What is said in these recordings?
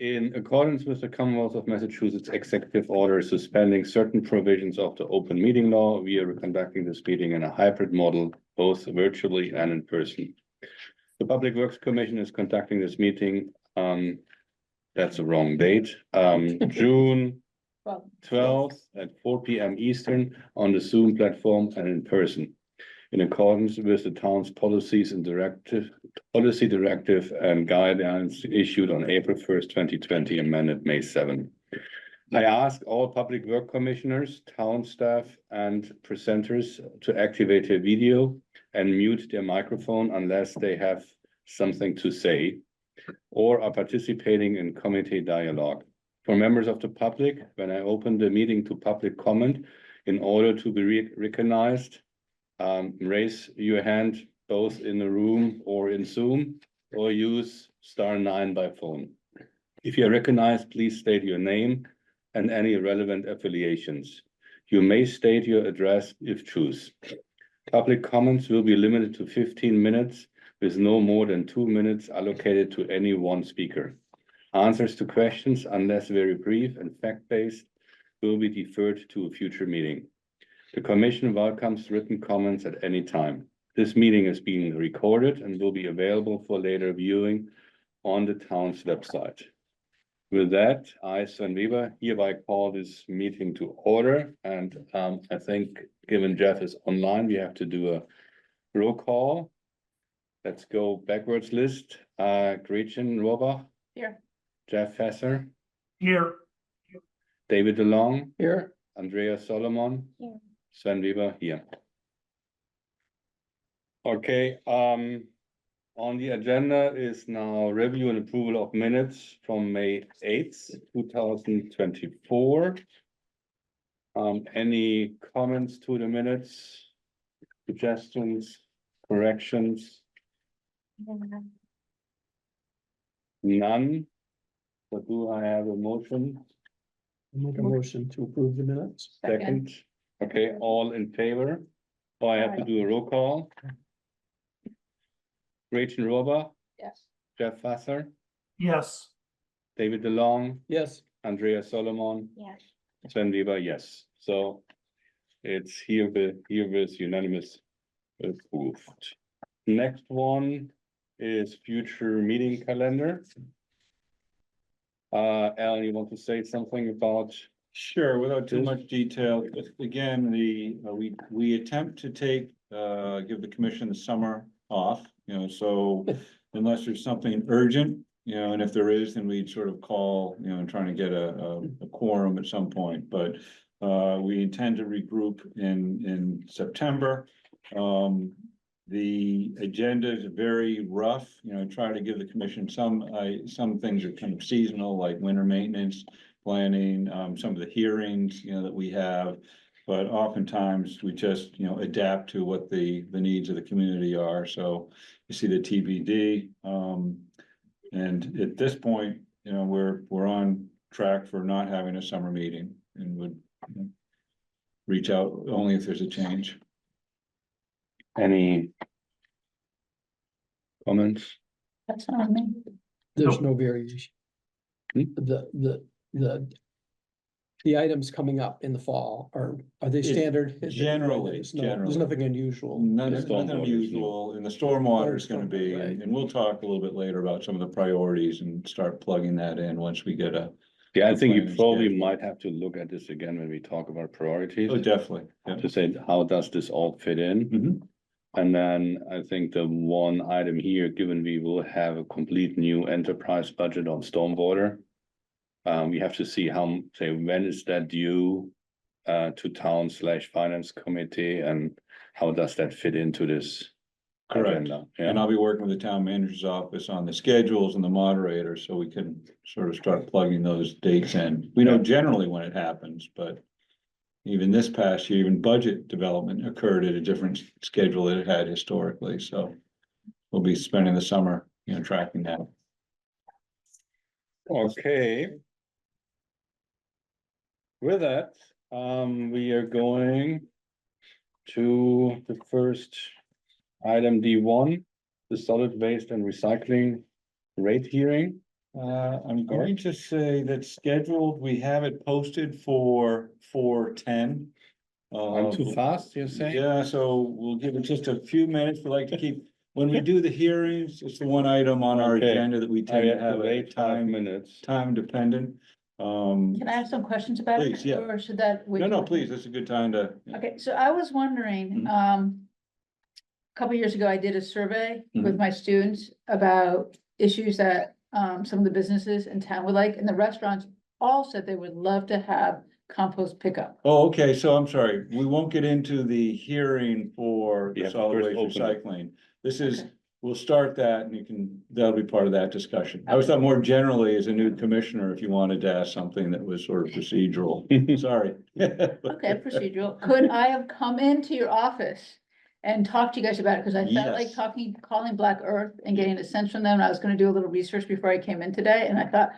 in accordance with the Commonwealth of Massachusetts Executive Order suspending certain provisions of the open meeting law, we are conducting this meeting in a hybrid model, both virtually and in person. The Public Works Commission is conducting this meeting, that's the wrong date, June 12th at 4 p.m. Eastern on the Zoom platform and in person, in accordance with the town's policy directive and guidelines issued on April 1st, 2020, amended May 7. I ask all public work commissioners, town staff, and presenters to activate their video and mute their microphone unless they have something to say or are participating in committee dialogue. For members of the public, when I open the meeting to public comment, in order to be recognized, raise your hand both in the room or in Zoom, or use *9 by phone. If you're recognized, please state your name and any relevant affiliations. You may state your address if choose. Public comments will be limited to 15 minutes with no more than 2 minutes allocated to any one speaker. Answers to questions, unless very brief and fact-based, will be deferred to a future meeting. The Commission welcomes written comments at any time. This meeting is being recorded and will be available for later viewing on the town's website. With that, I, Sven Weber, hereby call this meeting to order. And I think, given Jeff is online, we have to do a roll call. Let's go backwards list. Gretchen Rohrbach. Here. Jeff Fesser. Here. David DeLong. Here. Andrea Solomon. Here. Sven Weber here. Okay, on the agenda is now review and approval of minutes from May 8th, 2024. Any comments to the minutes, suggestions, corrections? None. So do I have a motion? Make a motion to approve the minutes. Second. Okay, all in favor? Oh, I have to do a roll call. Gretchen Rohrbach, Yes. Jeff Fasser, Yes. David DeLong, Yes. Andrea Solomon, Yes. Sven Weber, yes. So it's herewith unanimous approved. Next one is future meeting calendar. Alan, you want to say something about? Sure, without too Yes. much detail, but again, we attempt to take, give the commission the summer off, so unless there's something urgent, and if there is, then we'd sort of call, and trying to get a quorum at some point, but we intend to regroup in September. The agenda is very rough, try to give the commission some things are kind of seasonal, like winter maintenance, planning, some of the hearings, that we have. But oftentimes we just, adapt to what the needs of the community are. So you see the TBD. And at this point, we're on track for not having a summer meeting and would reach out only if there's a change. Any comments? That's not me. There's no variation. The items coming up in the fall are they standard? Generally, There's generally. nothing unusual. Nothing Stormwater. unusual, and the stormwater is gonna be, Right. and we'll talk a little bit later about some of the priorities and start plugging that in once we get a. Yeah, I think you Planning probably schedule. might have to look at this again when we talk about priorities. Oh, definitely, yeah. To say, how does this all fit in? Mhm. And then I think the one item here, given we will have a complete new enterprise budget on stormwater. We have to see when is that due to town/finance committee, and how does that fit into this Correct. agenda? And Yeah, I'll be working with the town manager's office on the schedules and the moderator, so we can sort of start plugging those dates in. We know generally when it happens, but even this past year, even budget development occurred at a different schedule that it had historically, so we'll be spending the summer, tracking that. okay. With that, we are going to the first item D1, the solid waste and recycling rate hearing. I'm going to say that scheduled, we have it posted for 4:10. I'm too fast, you're saying? Yeah, so we'll give it just a few minutes. We like to keep, when we do the hearings, it's the one item on our Okay. agenda that we I tend to have to have a wait 5 minutes. time dependent. Can I have some questions about it? Please, yeah. Or should that? wait No, no, till- please, it's a good time to. Okay, so I was wondering, a couple years ago, I did a survey with my students about issues that, some of the businesses in town would like, and the restaurants all said they would love to have compost pickup. Oh, okay, so I'm sorry, we won't get into the hearing for You the have to solid first waste open it. recycling. This is, Okay. we'll start that and you can, that'll be part of that discussion. I was thought more generally as a new commissioner, if you wanted to ask something that was sort of procedural, sorry. Okay, procedural. Could I have come into your office and talked to you guys about it? Because I felt like Yes. calling Black Earth and getting a sense from them. I was gonna do a little research before I came in today, and I thought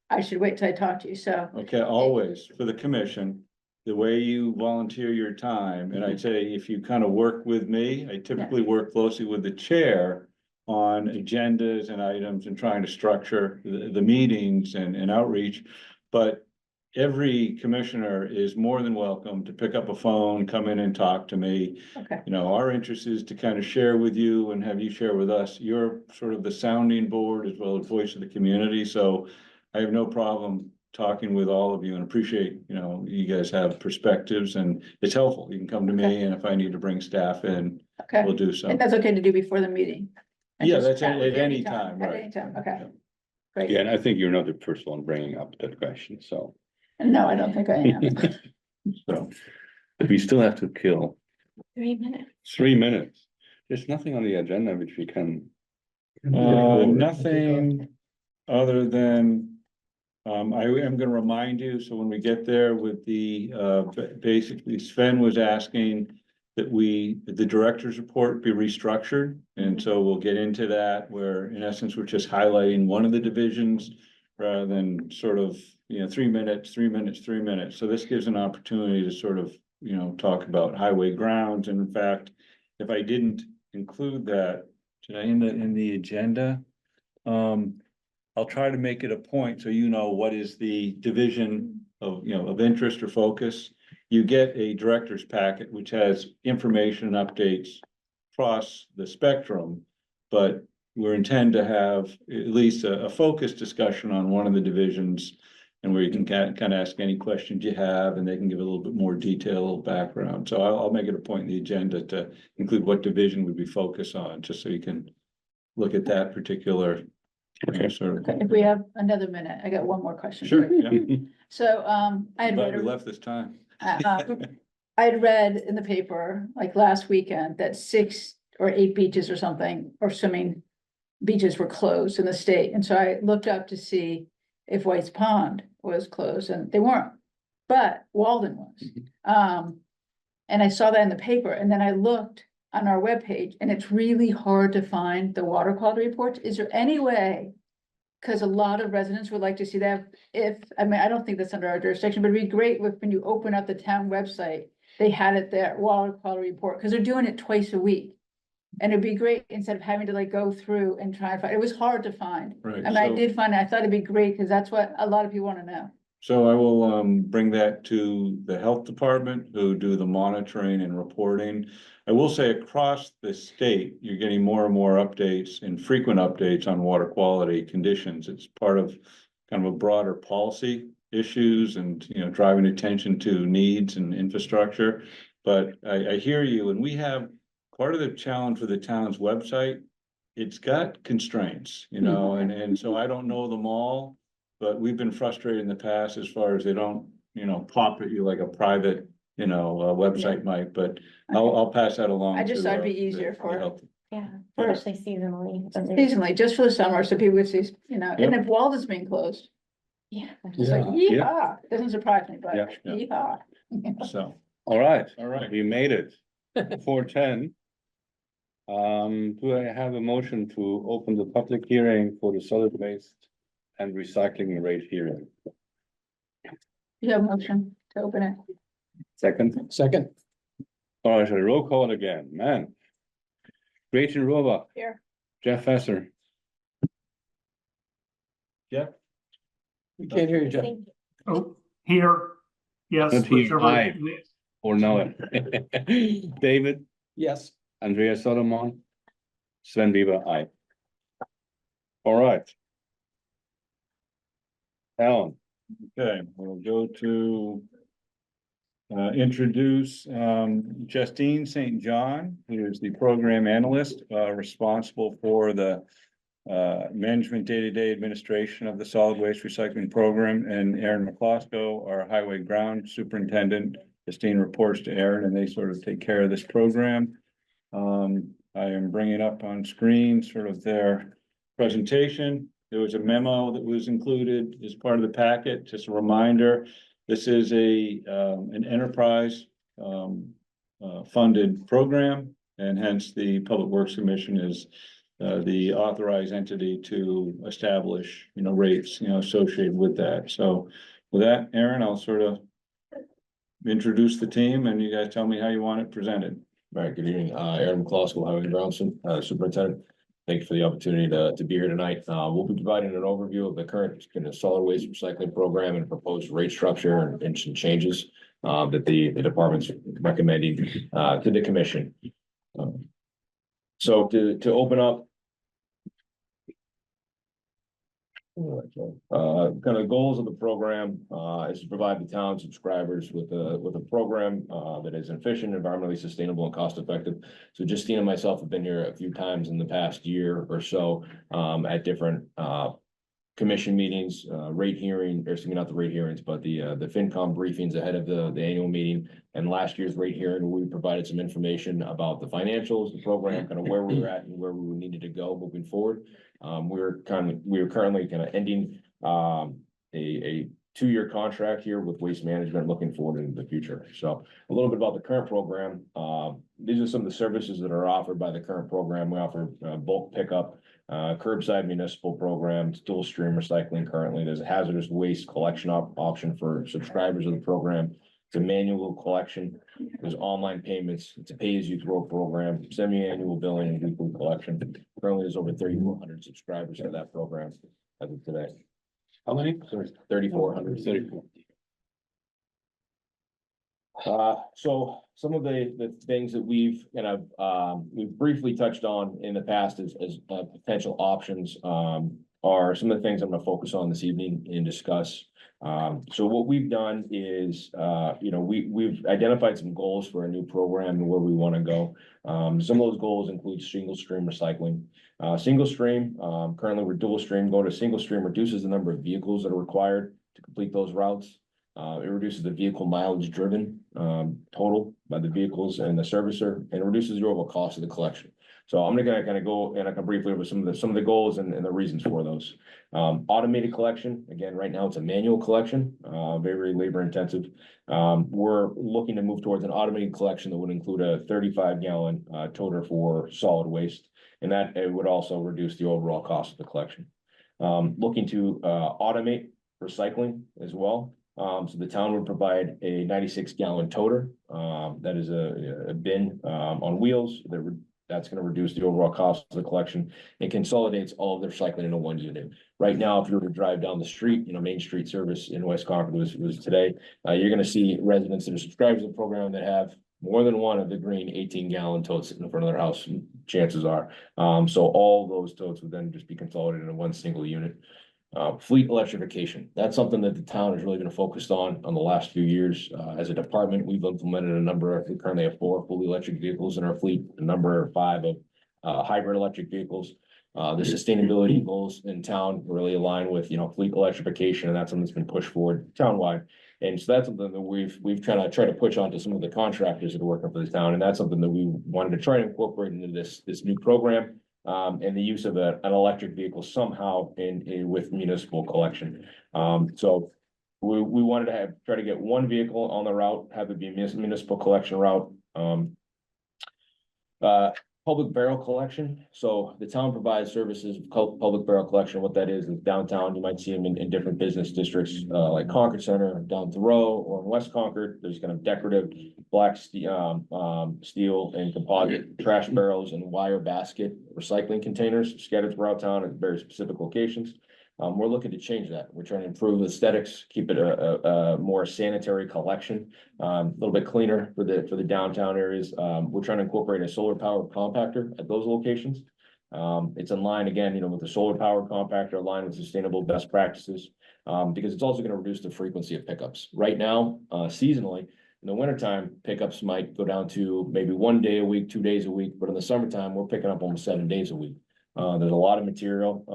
I should wait till I talk to you, so. Okay, always for the commission, the way you volunteer your time, and Mm-hmm. I'd say if you kind of work with me, I typically work closely with the chair. On agendas and items and trying to structure the meetings and outreach, but. Every commissioner is more than welcome to pick up a phone, come in and talk to me. Okay, You know, our interest is to kind of share with you and have you share with us. You're sort of the sounding board as well as voice of the community, so. I have no problem talking with all of you and appreciate, you know, you guys have perspectives and it's helpful. You can come to me and if I need to bring staff in, okay. we'll do so. And that's okay to do before the meeting? And Yeah, just that's chat with at you any time, At right. any time, okay. Great. Yeah, and I think you're not the first one bringing up that question, so. No, I don't think I am. So, We still have to kill 3 minutes. 3 minutes. There's nothing on the agenda which we can. nothing other than. I am gonna remind you, so when we get there with the, basically Sven was asking. That the director's report be restructured, and so we'll get into that, where in essence, we're just highlighting one of the divisions. Rather than sort of, 3 minutes, 3 minutes, 3 minutes, so this gives an opportunity to sort of, talk about highway grounds, and in fact. If I didn't include that, should I in the agenda? I'll try to make it a point, so you know what is the division of, of interest or focus. You get a director's packet, which has information and updates across the spectrum. But we intend to have at least a focused discussion on one of the divisions. And where you can kind of ask any questions you have, and they can give a little bit more detailed background. So I'll make it a point in the agenda to include what division would be focused on, just so you can look at that particular. Sort of. Okay, if we have another minute, I got one more question. Sure, yeah. So, I had Glad we read, left this time. I had read in the paper, like last weekend, that 6 or 8 beaches or something, or swimming beaches were closed in the state, and so I looked up to see if White's Pond was closed, and they weren't, but Walden was. And I saw that in the paper, and then I looked on our webpage, and it's really hard to find the water quality reports. Is there any way? Cause a lot of residents would like to see that I mean, I don't think that's under our jurisdiction, but it'd be great when you open up the town website, they had it there, water quality report, cause they're doing it twice a week. And it'd be great instead of having to like go through and try and find, it was hard to find. Right. I mean, I so- did find it, I thought it'd be great, cause that's what a lot of people wanna know. So I will bring that to the health department, who do the monitoring and reporting. I will say across the state, you're getting more and more updates and frequent updates on water quality conditions. It's part of kind of a broader policy issues and, driving attention to needs and infrastructure. But I hear you, and we have part of the challenge with the town's website. It's got constraints, and so I don't know them all. But we've been frustrated in the past as far as they don't, pop at you like a private, website might, but I'll pass that along. I just to, thought it'd be the- easier the for- health- Yeah, For- especially seasonally. Seasonally, just for the summer, so people would see, and Yep. if Walden's being closed, Yeah. it's like, Yeah. yeehaw, doesn't surprise me, but Yeah, yeah. yeehaw. So, All right, all right. we made it. 4:10. Do I have a motion to open the public hearing for the solid waste and recycling rate hearing? You have a motion to open it? Second, Second, all right, so roll call again, man. Gretchen Rohrbach, Here. Jeff Fesser, Jeff? We can't hear you, Jeff. Oh, here, yes. And he's whichever- aye. Or no? David, Yes, Andrea Solomon, Sven Bieber, aye. All right. Alan, Okay, we'll go to introduce Justine St. John, who is the program analyst responsible for the management day-to-day administration of the solid waste recycling program, and Aaron McCloskey, our highway ground superintendent. Justine reports to Aaron, and they sort of take care of this program. I am bringing up on screen sort of their presentation. There was a memo that was included as part of the packet. Just a reminder, this is an enterprise funded program, and hence the Public Works Commission is the authorized entity to establish, rates, associated with that. So with that, Aaron, I'll sort of introduce the team, and you guys tell me how you want it presented. All right, good evening, Aaron McCloskey, Highway and Ground Superintendent. Thank you for the opportunity to be here tonight. We'll be providing an overview of the current solid waste recycling program and proposed rate structure and some changes that the department's recommending to the commission. So to open up, kind of goals of the program is to provide the town subscribers with a program that is efficient, environmentally sustainable, and cost effective. So Justine and myself have been here a few times in the past year or so at different commission meetings, rate hearing, or excuse me, not the rate hearings, but the FinCom briefings ahead of the annual meeting. And last year's rate hearing, we provided some information about the financials, the program, kind of where we were at and where we needed to go moving forward. We are currently kind of ending a 2-year contract here with Waste Management, looking forward into the future. So a little bit about the current program. These are some of the services that are offered by the current program. We offer bulk pickup, curbside municipal programs, dual stream recycling. Currently, there's a hazardous waste collection option for subscribers of the program. It's a manual collection. There's online payments. It's a pay-as-you-throw program, semi-annual billing, and weekly collection. Currently, there's over 3,400 subscribers to that program as of today. how many? 3,400. 34. So some of the things that we've we've briefly touched on in the past as potential options are some of the things I'm going to focus on this evening and discuss. So what we've done is, we've identified some goals for a new program and where we want to go. Some of those goals include single stream recycling. Single stream, currently we're dual stream. Going to single stream reduces the number of vehicles that are required to complete those routes. It reduces the vehicle mileage driven total by the vehicles and the servicer, and it reduces the overall cost of the collection. So I'm gonna kind of go and I can briefly over some of the goals and the reasons for those. Automated collection, again, right now it's a manual collection, very labor intensive. We're looking to move towards an automated collection that would include a 35-gallon toter for solid waste, and that it would also reduce the overall cost of the collection. Looking to automate recycling as well. So the town would provide a 96-gallon toter. That is a bin on wheels that's going to reduce the overall cost of the collection and consolidates all of their recycling into one unit. Right now, if you were to drive down the street, Main Street service in West Concord was today, you're going to see residents that are subscribed to the program that have more than one of the green 18-gallon totes sitting in front of their house, chances are. So all those totes would then just be consolidated into one single unit. Fleet electrification. That's something that the town has really been focused on the last few years. As a department, we've implemented we currently have 4 fully electric vehicles in our fleet, a number of 5 of hybrid electric vehicles. The sustainability goals in town really align with, fleet electrification, and that's something that's been pushed forward townwide. And so that's something that we've tried to push onto some of the contractors that are working for the town, and that's something that we wanted to try to incorporate into this new program. And the use of an electric vehicle somehow with municipal collection. So we wanted to try to get one vehicle on the route, have it be a municipal collection route. Public barrel collection. So the town provides services called public barrel collection. What that is downtown, you might see them in different business districts, like Concord Center, down Thoreau, or in West Concord. There's kind of decorative black steel and composite trash barrels and wire basket recycling containers scattered throughout town at very specific locations. We're looking to change that. We're trying to improve aesthetics, keep it a more sanitary collection, a little bit cleaner for the downtown areas. We're trying to incorporate a solar powered compactor at those locations. It's in line again, you know, with the solar powered compactor, aligned with sustainable best practices. Because it's also gonna reduce the frequency of pickups. Right now, seasonally, in the wintertime, pickups might go down to maybe 1 day a week, 2 days a week, but in the summertime, we're picking up almost 7 days a week. There's a lot of material,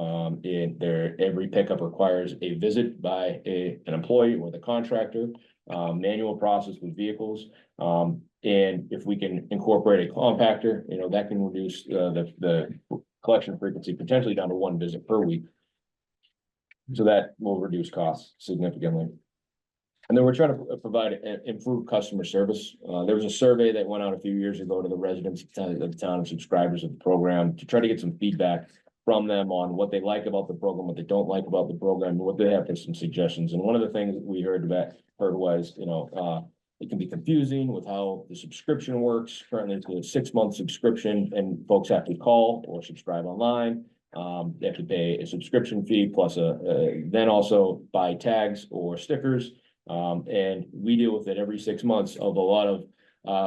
and every pickup requires a visit by an employee or the contractor, manual process with vehicles. And if we can incorporate a compactor, you know, that can reduce the collection frequency potentially down to 1 visit per week. So that will reduce costs significantly. And then we're trying to provide improved customer service. There was a survey that went out a few years ago to the residents of the town and subscribers of the program to try to get some feedback from them on what they like about the program, what they don't like about the program, and what they have for some suggestions. And one of the things that we heard was, you know, it can be confusing with how the subscription works. Currently, it's a 6-month subscription, and folks have to call or subscribe online. They have to pay a subscription fee plus then also buy tags or stickers. And we deal with it every 6 months of a lot of,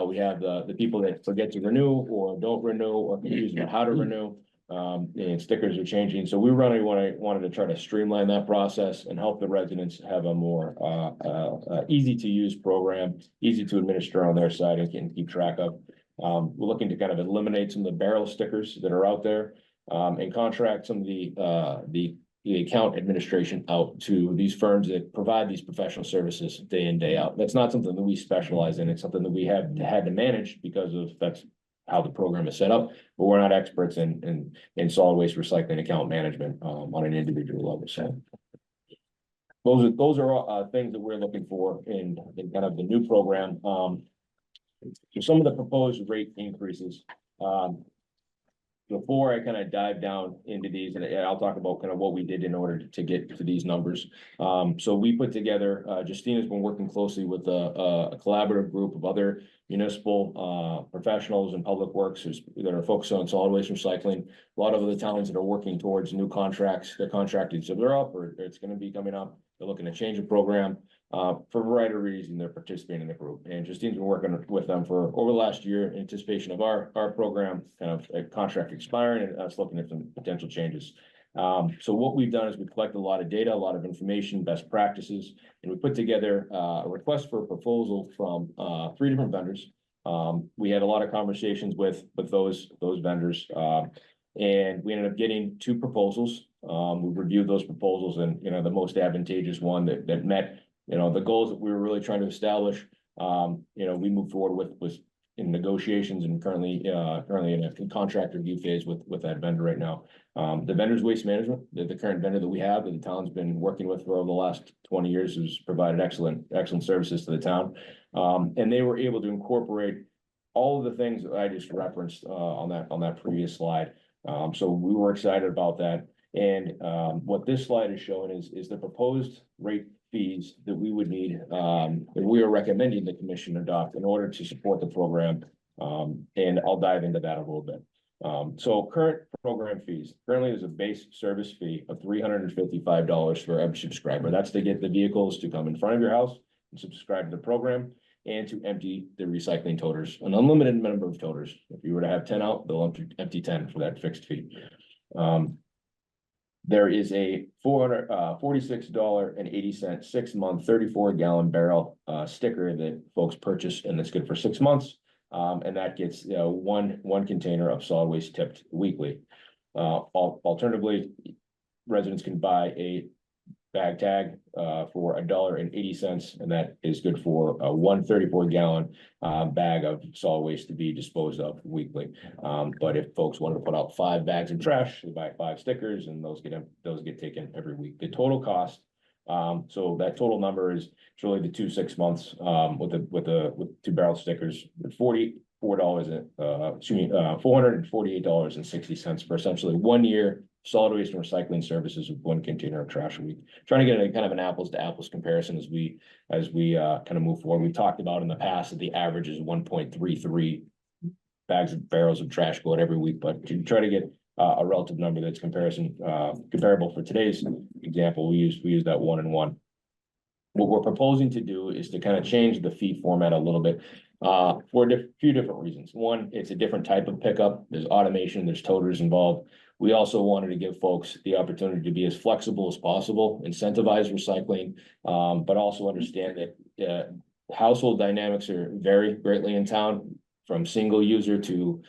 we have the people that forget to renew or don't renew or confused about how to renew. And stickers are changing. So we really wanted to try to streamline that process and help the residents have a more easy to use program, easy to administer on their side and can keep track of. We're looking to kind of eliminate some of the barrel stickers that are out there. And contract some of the account administration out to these firms that provide these professional services day in, day out. That's not something that we specialize in. It's something that we had to manage because of that's how the program is set up, but we're not experts in solid waste recycling account management on an individual level. So those are things that we're looking for in kind of the new program. So some of the proposed rate increases. Before I kind of dive down into these, and I'll talk about kind of what we did in order to get to these numbers. So we put together, Justine has been working closely with a collaborative group of other municipal professionals and public works that are focused on solid waste recycling. A lot of other towns that are working towards new contracts, they're contracted, so they're up or it's going to be coming up. They're looking to change the program. For a variety of reasons, they're participating in the group. And Justine's been working with them for over the last year in anticipation of our program, kind of a contract expiring and us looking at some potential changes. So what we've done is we've collected a lot of data, a lot of information, best practices, and we put together a request for a proposal from 3 different vendors. We had a lot of conversations with those vendors, and we ended up getting 2 proposals. We reviewed those proposals, and you know, the most advantageous one that met, you know, the goals that we were really trying to establish. You know, we moved forward with in negotiations and currently in a contract review phase with that vendor right now. The vendor's Waste Management, the current vendor that we have, that the town's been working with for over the last 20 years, has provided excellent services to the town. And they were able to incorporate all of the things that I just referenced on that previous slide. So we were excited about that. And what this slide is showing is the proposed rate fees that we would need, that we are recommending the commission adopt in order to support the program. And I'll dive into that a little bit. So current program fees, currently there's a base service fee of $355 for every subscriber. That's to get the vehicles to come in front of your house and subscribe to the program and to empty the recycling toters, an unlimited number of toters. If you were to have 10 out, they'll empty 10 for that fixed fee. There is a $46.80 6-month 34-gallon barrel sticker that folks purchase, and that's good for 6 months. And that gets one container of solid waste tipped weekly. Alternatively, residents can buy a bag tag for $1.80, and that is good for a 134-gallon bag of solid waste to be disposed of weekly. But if folks wanted to put out 5 bags of trash, they buy 5 stickers, and those get taken every week. The total cost, so that total number is really the 2 6 months with 2 barrel stickers, $448.60 for essentially 1 year solid waste and recycling services with 1 container of trash a week. Trying to get a kind of an apples to apples comparison as we kind of move forward. We talked about in the past that the average is 1.33 barrels of trash go out every week, but to try to get a relative number that's comparable for today's example, we use that 1 and 1. What we're proposing to do is to kind of change the fee format a little bit, for a few different reasons. One, it's a different type of pickup. There's automation, there's toters involved. We also wanted to give folks the opportunity to be as flexible as possible, incentivize recycling, but also understand that, household dynamics vary greatly in town, from single user to,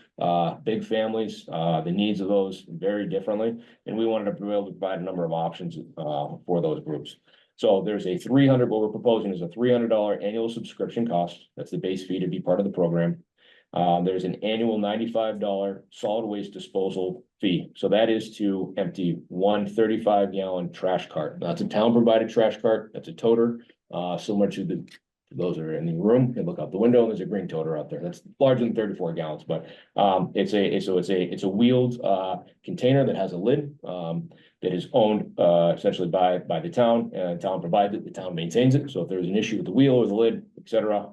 big families. The needs of those vary differently, and we wanted to be able to provide a number of options, for those groups. So there's what we're proposing is a $300 annual subscription cost. That's the base fee to be part of the program. There's an annual $95 solid waste disposal fee. So that is to empty one 35-gallon trash cart. Now, it's a town provided trash cart. That's a toter, similar to those that are in the room. You look out the window and there's a green toter out there. That's larger than 34 gallons, but it's a wheeled container that has a lid that is owned essentially by the town. Town provides it, the town maintains it. So if there's an issue with the wheel or the lid, et cetera,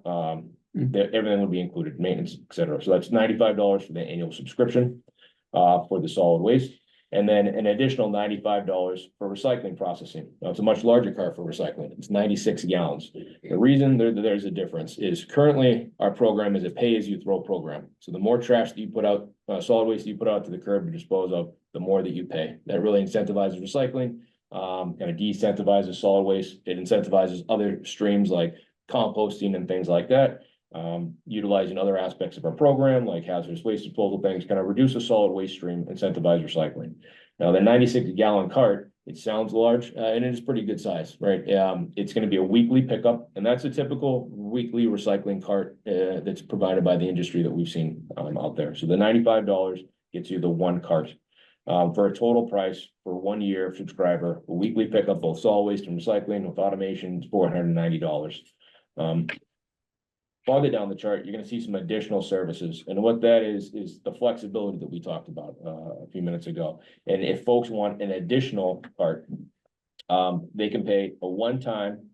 everything would be included, maintenance, et cetera. So that's $95 for the annual subscription for the solid waste. And then an additional $95 for recycling processing. Now, it's a much larger cart for recycling. It's 96 gallons. The reason there's a difference is currently our program is a pay-as-you-throw program. So the more trash that you put out, solid waste that you put out to the curb to dispose of, the more that you pay. That really incentivizes recycling, and it de-incentivizes solid waste. It incentivizes other streams like composting and things like that. Utilizing other aspects of our program, like hazardous waste disposal things, kind of reduce the solid waste stream, incentivize recycling. Now, the 96-gallon cart, it sounds large, and it is pretty good size, right? It's gonna be a weekly pickup, and that's a typical weekly recycling cart, that's provided by the industry that we've seen, out there. So the $95 gets you the one cart, for a total price for 1 year subscriber, a weekly pickup, both solid waste and recycling with automation, is $490. Farther down the chart, you're gonna see some additional services, and what that is the flexibility that we talked about a few minutes ago. And if folks want an additional part, they can pay a one-time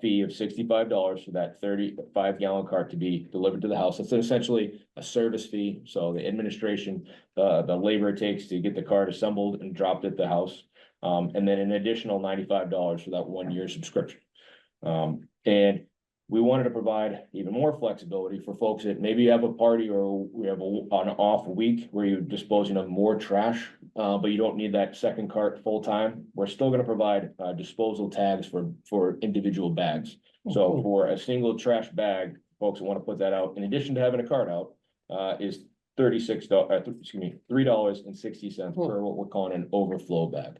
fee of $65 for that 35-gallon cart to be delivered to the house. It's essentially a service fee, so the administration, the labor it takes to get the cart assembled and dropped at the house, and then an additional $95 for that 1 year subscription. And we wanted to provide even more flexibility for folks that maybe have a party or we have an off week where you're disposing of more trash, but you don't need that second cart full time. We're still gonna provide disposal tags for individual bags. So for a single trash bag, folks who want to put that out, in addition to having a cart out, is $3.60 for what we're calling an overflow bag.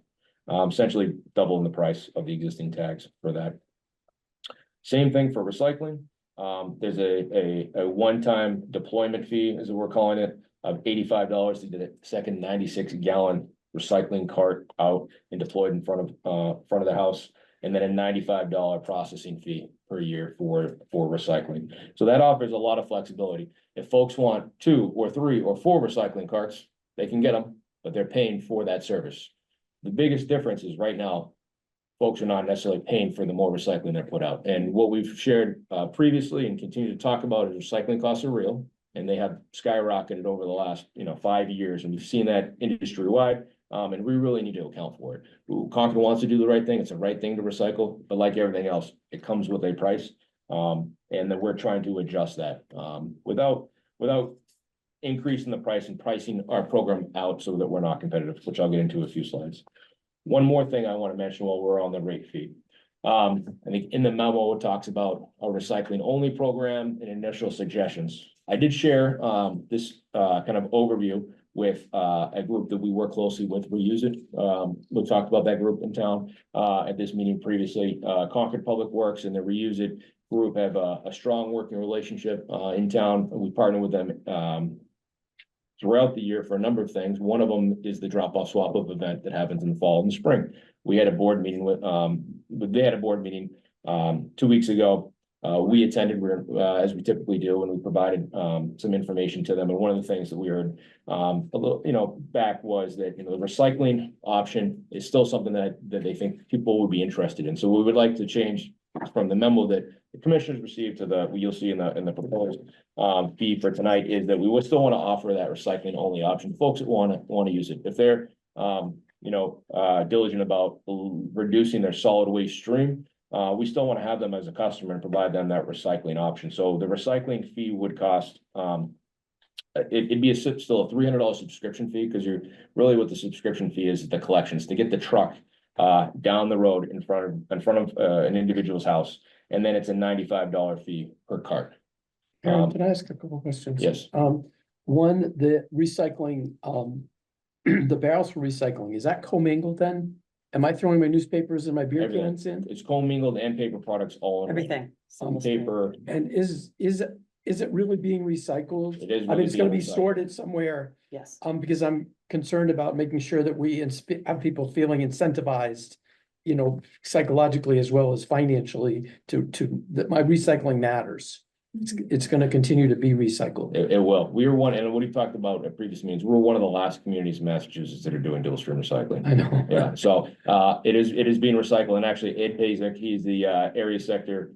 Essentially doubling the price of the existing tags for that. Same thing for recycling. There's a one-time deployment fee, as we're calling it, of $85 to get a second 96-gallon recycling cart out and deployed in front of the house, and then a $95 processing fee per year for recycling. So that offers a lot of flexibility. If folks want 2 or 3 or 4 recycling carts, they can get them, but they're paying for that service. The biggest difference is right now, folks are not necessarily paying for the more recycling they're put out. And what we've shared previously and continue to talk about is recycling costs are real, and they have skyrocketed over the last 5 years, and we've seen that industry wide. And we really need to account for it. Concord wants to do the right thing. It's the right thing to recycle, but like everything else, it comes with a price. And then we're trying to adjust that without increasing the price and pricing our program out so that we're not competitive, which I'll get into in a few slides. One more thing I want to mention while we're on the rate fee. I think in the memo, it talks about a recycling only program and initial suggestions. I did share this kind of overview with a group that we work closely with. We use it. We talked about that group in town at this meeting previously. Concord Public Works and the Reuse It group have a strong working relationship in town. We partner with them throughout the year for a number of things. One of them is the drop-off swap-up event that happens in the fall and the spring. We had a board meeting they had a board meeting 2 weeks ago. We attended, as we typically do, and we provided some information to them. And one of the things that we heard a little, back was that, the recycling option is still something that they think people would be interested in. So we would like to change from the memo that the commissioners received to the, you'll see in the proposed fee for tonight, is that we would still want to offer that recycling only option, folks that want to use it. If they're, diligent about reducing their solid waste stream, we still want to have them as a customer and provide them that recycling option. So the recycling fee would cost, it'd be still a $300 subscription fee, because you're really, what the subscription fee is the collections to get the truck down the road in front of an individual's house, and then it's a $95 fee per cart. Aaron, can I ask a couple of questions? Yes. One, the recycling, the barrels for recycling, is that commingled then? Am I throwing my newspapers and my beer Everything. cans in? It's commingled and paper products all in one. Everything. Some paper. And is it really being recycled? It is I mean, it's gonna be being recycled. sorted somewhere, Yes. because I'm concerned about making sure that we have people feeling incentivized, psychologically as well as financially that my recycling matters. It's gonna continue to be recycled. It will. We were one, and what we talked about at previous meetings, we're one of the last communities in Massachusetts that are doing dual stream recycling. I know. Yeah, so it is being recycled, and actually Ed Pazek, he's the area sector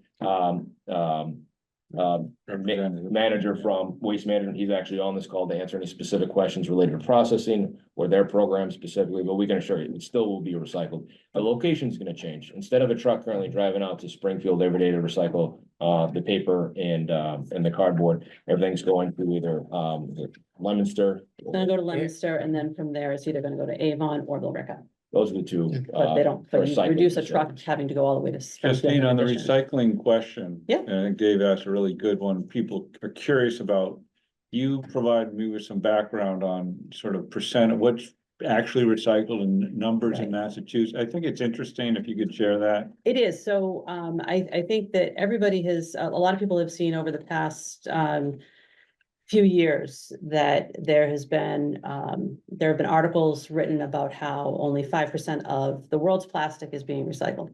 manager from Waste Management. He's actually on this call to answer any specific questions related to processing or their program specifically, but we can assure you, it still will be recycled. The location's gonna change. Instead of a truck currently driving out to Springfield every day to recycle the paper and the cardboard, everything's going to either Leominster. It's gonna go to Leominster, and then from there, it's either gonna go to Avon or Billerica. Those are the two. But they don't, but you recycling reduce a truck facilities. having to go all the way to. Springfield Justine, on the in addition. recycling question. Yeah. And I think Dave asked a really good one. People are curious about. You provide me with some background on sort of percent of what's actually recycled and numbers in Massachusetts. I think it's interesting if you could share that. It is, so, I think that everybody has, a lot of people have seen over the past, few years that there have been articles written about how only 5% of the world's plastic is being recycled.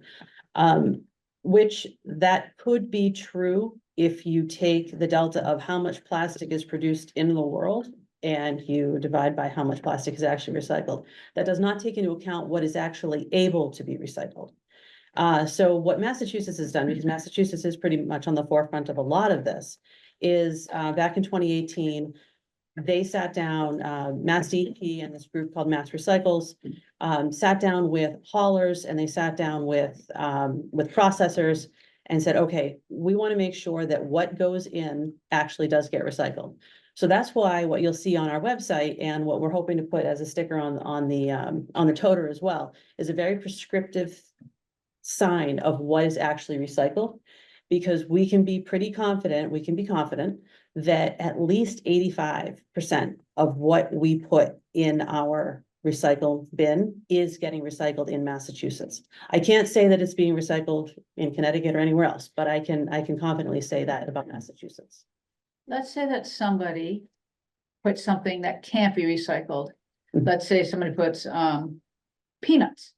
Which that could be true if you take the delta of how much plastic is produced in the world and you divide by how much plastic is actually recycled. That does not take into account what is actually able to be recycled. So what Massachusetts has done, because Massachusetts is pretty much on the forefront of a lot of this, is back in 2018, they sat down, Mass DEP and this group called Mass Recycles, sat down with haulers, and they sat down with processors and said, okay, we want to make sure that what goes in actually does get recycled. So that's why what you'll see on our website, and what we're hoping to put as a sticker on the toter as well, is a very prescriptive sign of what is actually recycled. Because we can be confident that at least 85% of what we put in our recycle bin is getting recycled in Massachusetts. I can't say that it's being recycled in Connecticut or anywhere else, but I can confidently say that about Massachusetts. Let's say that somebody puts something that can't be recycled. Let's say somebody puts peanuts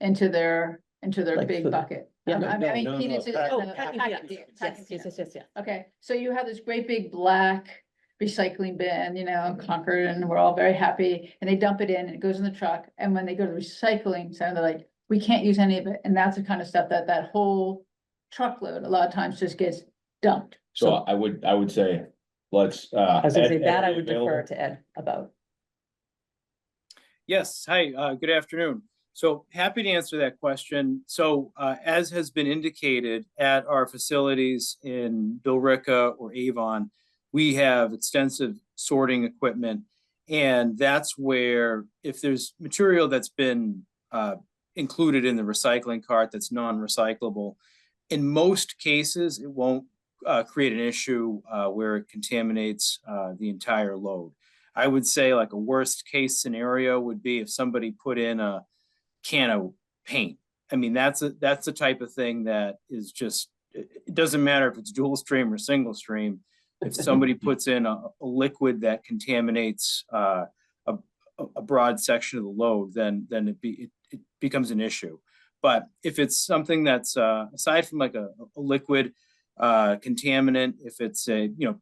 into their Like big the- bucket. Yeah. I mean, No, peanuts is. Oh, packing packing peanuts, peanuts. Yes. Okay, so you have this great big black recycling bin, Concord, and we're all very happy, and they dump it in, and it goes in the truck, and when they go to the recycling center, they're like, we can't use any of it, and that's the kind of stuff that whole truckload a lot of times just gets dumped. So I would say, let's. I was gonna say Ed, that are I you would defer available? to Ed about. Yes, hi, good afternoon. So happy to answer that question. So as has been indicated at our facilities in Billerica or Avon, we have extensive sorting equipment. And that's where if there's material that's been included in the recycling cart that's non-recyclable, in most cases, it won't create an issue where it contaminates the entire load. I would say like a worst case scenario would be if somebody put in a can of paint. I mean, that's the type of thing that is just, it doesn't matter if it's dual stream or single stream. If somebody puts in a liquid that contaminates a broad section of the load, then it becomes an issue. But if it's something that's aside from like a liquid contaminant, if it's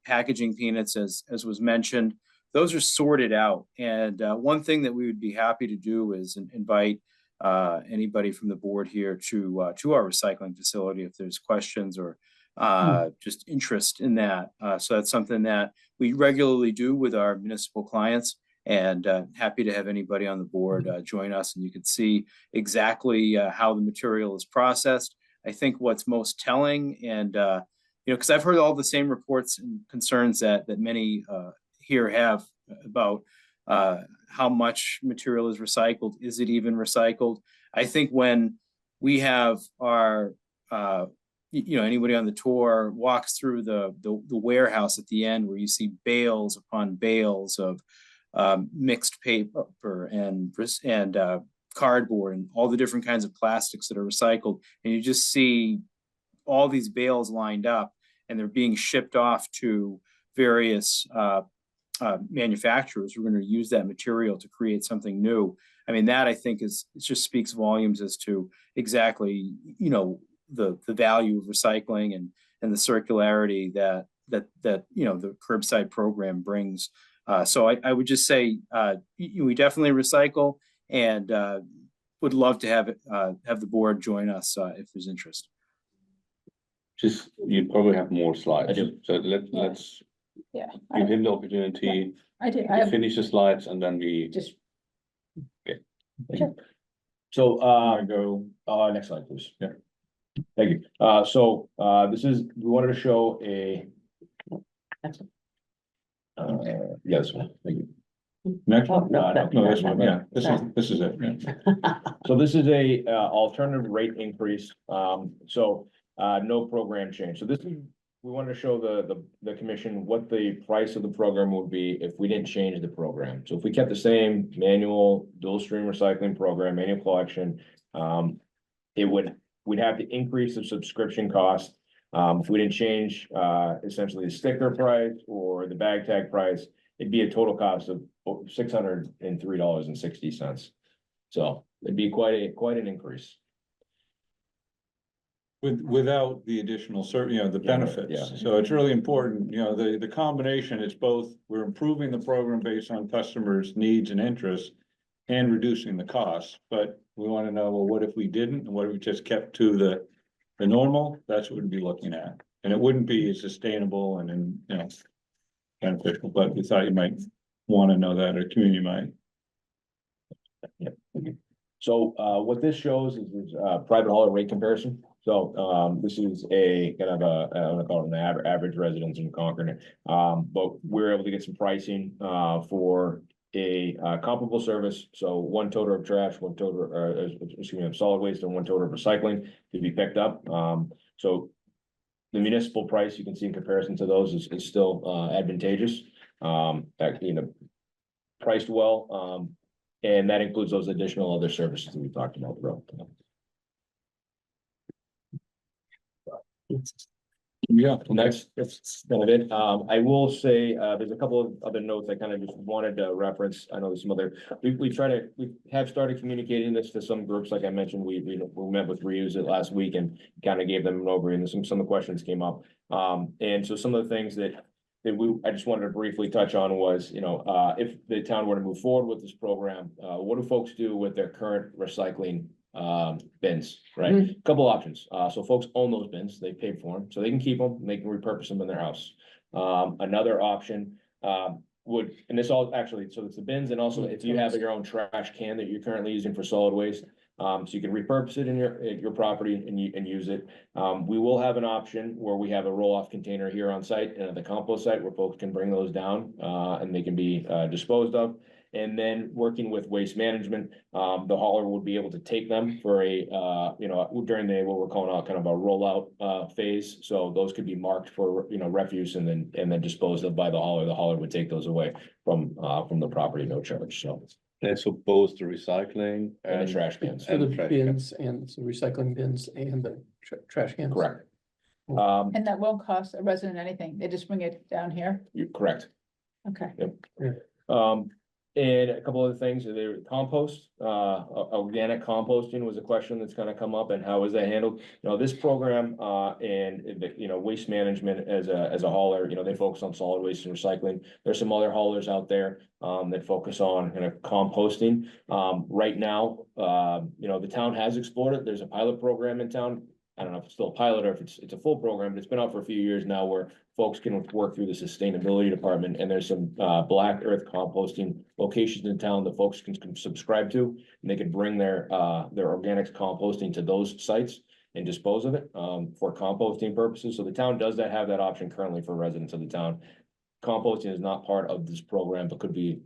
packaging peanuts as was mentioned, those are sorted out. And one thing that we would be happy to do is invite anybody from the board here to our recycling facility if there's questions or just interest in that. So that's something that we regularly do with our municipal clients, and happy to have anybody on the board join us, and you can see exactly how the material is processed. I think what's most telling, and because I've heard all the same reports and concerns that many here have about how much material is recycled. Is it even recycled? I think when we have our, anybody on the tour walks through the warehouse at the end where you see bales upon bales of mixed paper and cardboard and all the different kinds of plastics that are recycled. And you just see all these bales lined up and they're being shipped off to various manufacturers who are going to use that material to create something new. I mean, that I think it just speaks volumes as to exactly, the value of recycling and the circularity that the curbside program brings. So I would just say we definitely recycle, and would love to have the board join us if there's interest. Just, you probably have more slides. I do. So let's Yeah, give him the opportunity I did. I to have finish the slides and then we. just, So, go, next slide, please. Yeah. Thank you. So, we wanted to show a. Yes, thank you. Next one? No, No, this one, yeah, this is it, yeah. So this is a, alternative rate increase, no program change. So this is, we wanted to show the commission what the price of the program would be if we didn't change the program. So if we kept the same manual dual stream recycling program, manual collection, we'd have to increase the subscription cost. If we didn't change, essentially the sticker price or the bag tag price, it'd be a total cost of $603.60. So it'd be quite an increase. Without the additional the Yeah. benefits. So it's really important, the combination is both, we're improving the program based on customers' needs and interests and reducing the cost, but we want to know, well, what if we didn't? And what if we just kept to the normal? That's what we'd be looking at. And it wouldn't be sustainable and beneficial, but we thought you might want to know that, or community might. So, what this shows is private hauler rate comparison. So, this is a kind of I don't want to call it an average residence in Concord. But we're able to get some pricing, for a comparable service. So one toter of trash, one toter, of solid waste, and one toter of recycling to be picked up. So the municipal price, you can see in comparison to those is still advantageous. Priced well, and that includes those additional other services that we talked about throughout. Yeah. That's kind of it. I will say, there's a couple of other notes I kind of just wanted to reference. I know there's some other, we have started communicating this to some groups. Like I mentioned, we met with Reuse it last week and kind of gave them an overview, and some of the questions came up. And so some of the things that I just wanted to briefly touch on was, if the town were to move forward with this program, what do folks do with their current recycling bins, right? Couple options. So folks own those bins, they paid for them, so they can keep them, and they can repurpose them in their house. Another option and this all actually, so it's the bins, and also if you have your own trash can that you're currently using for solid waste, so you can repurpose it in your property and use it. We will have an option where we have a roll-off container here on site and at the compost site where folks can bring those down and they can be disposed of. And then working with Waste Management, the hauler would be able to take them for during what we're calling out kind of a rollout phase. So those could be marked for, refuse and then disposed of by the hauler. The hauler would take those away from the property, no charge. So. And so both the recycling And the trash cans. So the trash bins and the recycling bins and the trash cans. Correct. and that won't cost a resident anything. They just bring it down here. Correct. Okay. And a couple other things, there compost, organic composting was a question that's gonna come up, and how is that handled? You know, this program, and the, you know, waste management as a hauler, you know, they focus on solid waste and recycling. There's some other haulers out there, that focus on kind of composting. Right now, you know, the town has explored it. There's a pilot program in town. I don't know if it's still a pilot or if it's a full program, but it's been out for a few years now where folks can work through the sustainability department, and there's some black earth composting locations in town that folks can subscribe to. And they can bring their organics composting to those sites and dispose of it for composting purposes. So the town does have that option currently for residents of the town. Composting is not part of this program, but could be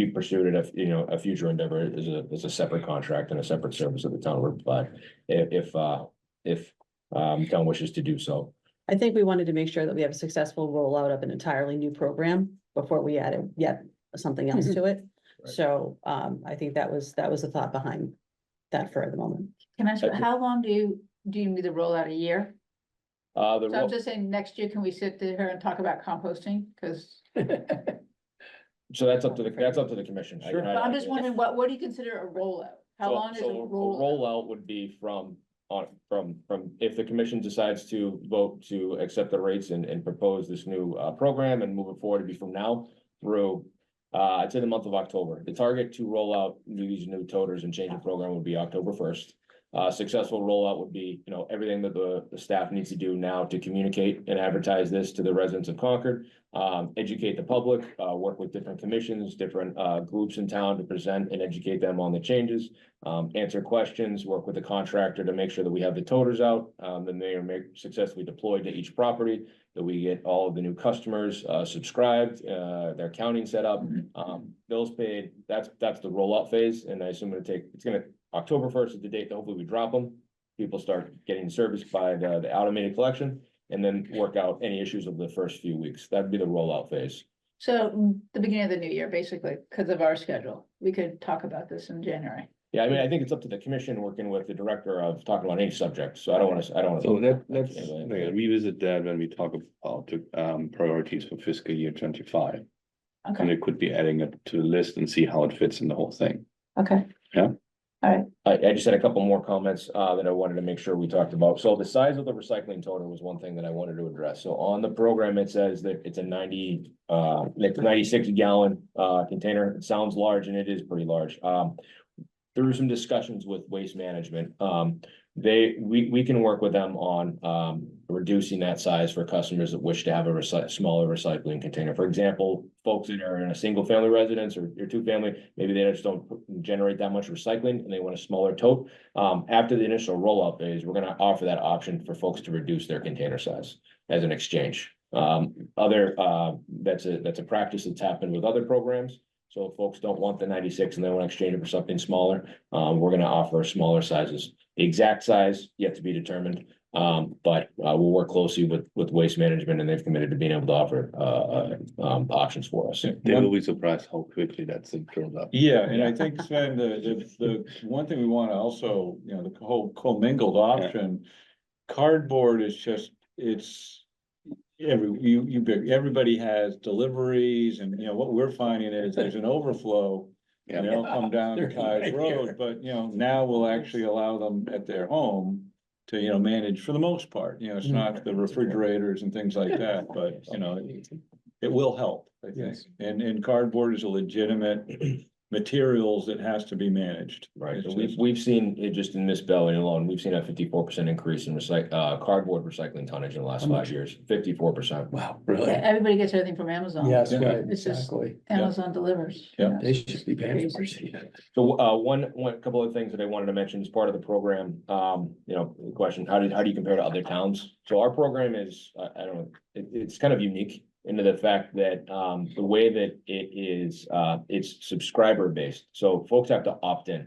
pursued at a future endeavor as a separate contract and a separate service that the town would provide if town wishes to do so. I think we wanted to make sure that we have a successful rollout of an entirely new program before we added yet something else to it. Right. So, I think that was the thought behind that for the moment. Can I ask, how long do you need to roll out, a year? The So I'm just saying, next year, can we sit here and talk about composting? Because So that's up to the commission. Sure. I'm just wondering, what do you consider a rollout? How long is a rollout? Rollout would be from if the commission decides to vote to accept the rates and propose this new program and move it forward, it'd be from now through I'd say the month of October. The target to roll out these new toters and change the program would be October 1st. Successful rollout would be, you know, everything that the staff needs to do now to communicate and advertise this to the residents of Concord. Educate the public, work with different commissions, different groups in town to present and educate them on the changes. Answer questions, work with the contractor to make sure that we have the toters out, then they are successfully deployed to each property, that we get all of the new customers subscribed, their accounting set up, bills paid. That's the rollout phase, and I assume October 1st is the date that hopefully we drop them. People start getting serviced by the automated collection, and then work out any issues of the first few weeks. That'd be the rollout phase. So the beginning of the new year, basically, because of our schedule, we could talk about this in January. Yeah, I mean, I think it's up to the commission working with the director of talking about any subject, so I don't wanna. So let's revisit that when we talk about the priorities for fiscal year 25. And Okay, it could be adding it to the list and see how it fits in the whole thing. okay. Yeah. I just had a couple more comments that I wanted to make sure we talked about. So the size of the recycling toter was one thing that I wanted to address. So on the program, it says that it's a 96 gallon container. It sounds large, and it is pretty large. Through some discussions with Waste Management, we can work with them on reducing that size for customers that wish to have a smaller recycling container. For example, folks that are in a single family residence or two family, maybe they just don't generate that much recycling and they want a smaller tote. After the initial rollout phase, we're gonna offer that option for folks to reduce their container size as an exchange. That's a practice that's happened with other programs. So if folks don't want the 96 and they want to exchange it for something smaller, we're gonna offer smaller sizes. The exact size yet to be determined, but we'll work closely with Waste Management, and they've committed to being able to offer options for us. They will be surprised how quickly that's filled up. Yeah, and I think, Sven, the one thing we wanna also, you know, the whole commingled option. Cardboard is just, everybody has deliveries, and, you know, what we're finding is there's an overflow. Yeah. They'll come down to They're Ties right Road, here. but, you know, now we'll actually allow them at their home to, you know, manage for the most part. You know, it's not the refrigerators and things like that, but, you know, it will help, I think. Yes. And cardboard is a legitimate materials that has to be managed. Right, It's so we've seen it just in this building alone, we've seen a 54% increase in cardboard recycling tonnage in the last How much? 5 years, 54%. Wow, Yeah, really? everybody gets everything from Amazon. Yes, Yeah. right, It's just- exactly. Amazon delivers. Yeah. you know. They should be paying for it. So, one couple of things that I wanted to mention as part of the program, you know, the question, how do you compare to other towns? So our program is, I don't know, it's kind of unique into the fact that, the way that it is, it's subscriber based, so folks have to opt in.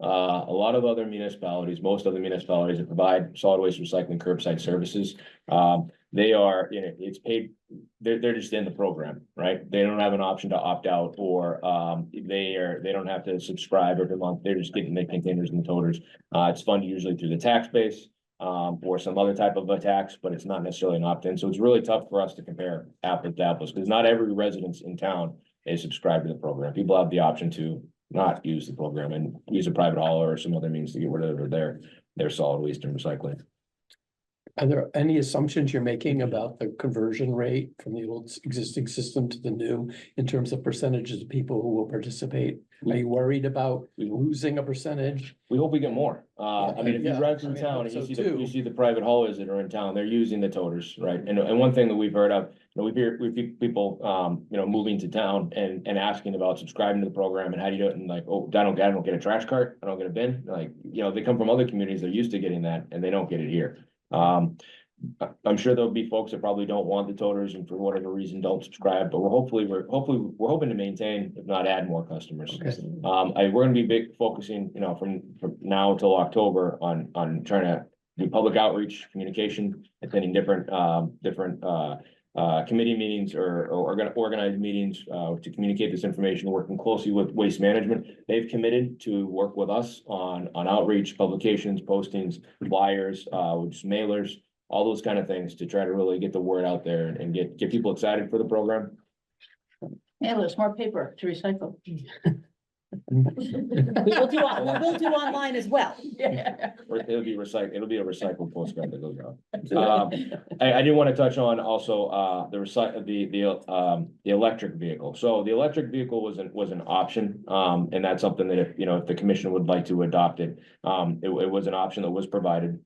A lot of other municipalities, most other municipalities that provide solid waste recycling curbside services, they are, you know, it's paid, they're just in the program, right? They don't have an option to opt out, or, they don't have to subscribe every month, they're just getting the containers and the toters. It's funded usually through the tax base, or some other type of a tax, but it's not necessarily an opt-in, so it's really tough for us to compare apples to apples, because not every residence in town is subscribe to the program. People have the option to not use the program and use a private hauler or some other means to get rid of their solid waste and recycling. Are there any assumptions you're making about the conversion rate from the old existing system to the new in terms of percentages of people who will participate? Are you worried about losing a percentage? We hope we get more. I mean, if you Yeah, drive I through mean, I town hope and you so see too. you see the private haulers that are in town, they're using the toters, right? And one thing that we've heard of, we hear people, moving to town and asking about subscribing to the program and how do you do it? And like, oh, I don't get a trash cart, I don't get a bin. Like, they come from other communities, they're used to getting that and they don't get it here. I'm sure there'll be folks that probably don't want the toters and for whatever reason don't subscribe, but we're hoping to maintain, if not add more customers. Okay. We're gonna be focusing, from now till October on trying to do public outreach, communication, attending different committee meetings or gonna organize meetings, to communicate this information, working closely with Waste Management. They've committed to work with us on outreach, publications, postings, flyers, just mailers, all those kind of things to try to really get the word out there and get people excited for the program. Yeah, there's more paper to recycle. We will do online as well. Yeah. Or it'll be a recycled postcard that goes out. I did want to touch on also, the electric vehicle. So the electric vehicle was an option. And that's something that if the commission would like to adopt it, it was an option that was provided.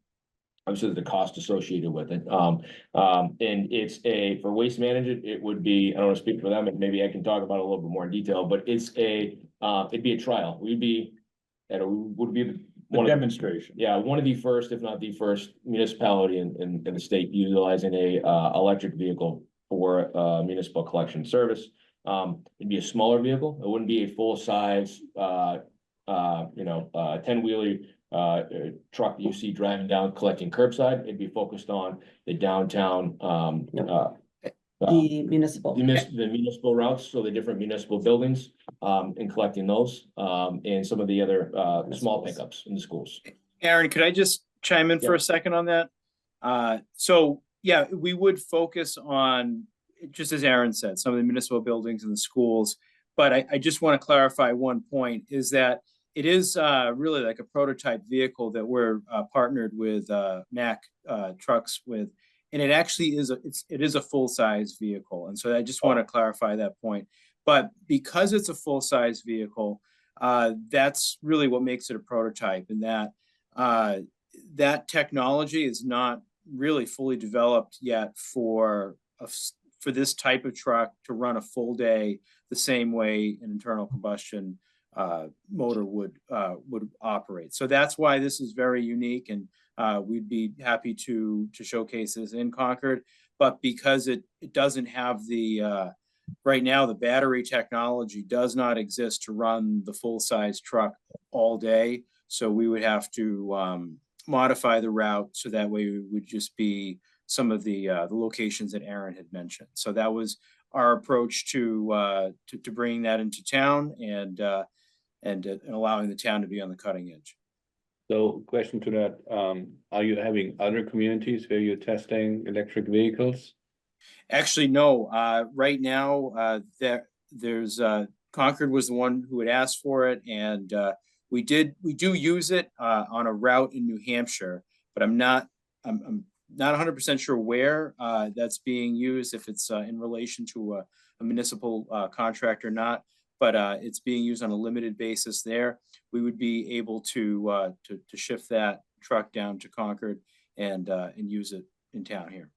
Obviously, the cost associated with it. And it's for Waste Management, it would be, I don't want to speak for them, and maybe I can talk about it a little bit more in detail, but it'd be a trial. Would be The one of, demonstration. one of the first, if not the first municipality in the state utilizing a electric vehicle for municipal collection service. It'd be a smaller vehicle. It wouldn't be a full size 10-wheeler truck you see driving down collecting curbside. It'd be focused on the downtown The municipal. the municipal routes, so the different municipal buildings, and collecting those, and some of the other small pickups in the schools. Aaron, could I just chime in for a second on that? So yeah, we would focus on, just as Aaron said, some of the municipal buildings and the schools. But I just want to clarify one point, is that it is really like a prototype vehicle that we're partnered with Mack Trucks with. And it actually is a full-size vehicle. And so I just want to clarify that point. But because it's a full-size vehicle, that's really what makes it a prototype, and that technology is not really fully developed yet for this type of truck to run a full day the same way an internal combustion motor would operate. So that's why this is very unique, and we'd be happy to showcase this in Concord. But because it doesn't have right now, the battery technology does not exist to run the full-size truck all day. So we would have to modify the route so that way we would just be some of the locations that Aaron had mentioned. So that was our approach to bringing that into town and allowing the town to be on the cutting edge. So question to that, are you having other communities where you're testing electric vehicles? Actually, no. Right now, there's Concord was the one who had asked for it, and we do use it on a route in New Hampshire, but I'm not 100% sure where that's being used, if it's in relation to a municipal contract or not. But it's being used on a limited basis there. We would be able to shift that truck down to Concord and use it in town here.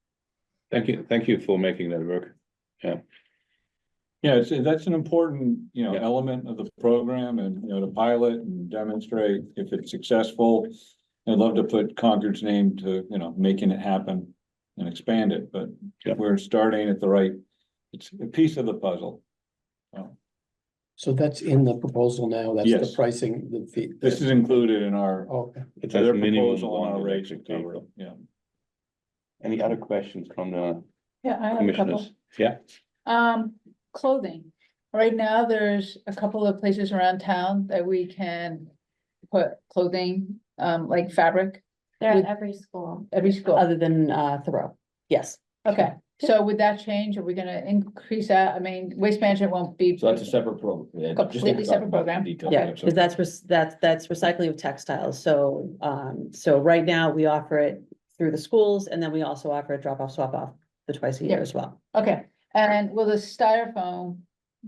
Thank you for making that work. Yeah, that's an important, element of the program, and, to pilot and demonstrate if it's successful. I'd love to put Concord's name to, making it happen and expand it, but we're starting at it's a piece of the puzzle. So that's in the proposal now, that's the Yes. pricing, the fee. This is included in our, Okay. It their has minimum proposal on one our rates electric to cover vehicle. it, yeah. Any other questions from the Yeah, I have a couple. commissioners? Yeah, Clothing. Right now, there's a couple of places around town that we can put clothing, like fabric, They're With- at every school. every school. Other than Thoreau. Yes. Okay, So would that change? Are we gonna increase that? I mean, waste management won't be. So that's a separate program. Yeah, just Completely need to talk separate about the program. details. Yeah, So- because that's recycling of textiles. So, so right now we offer it through the schools and then we also offer a drop off, swap off the twice a year Yeah. as well. Okay, and will the styrofoam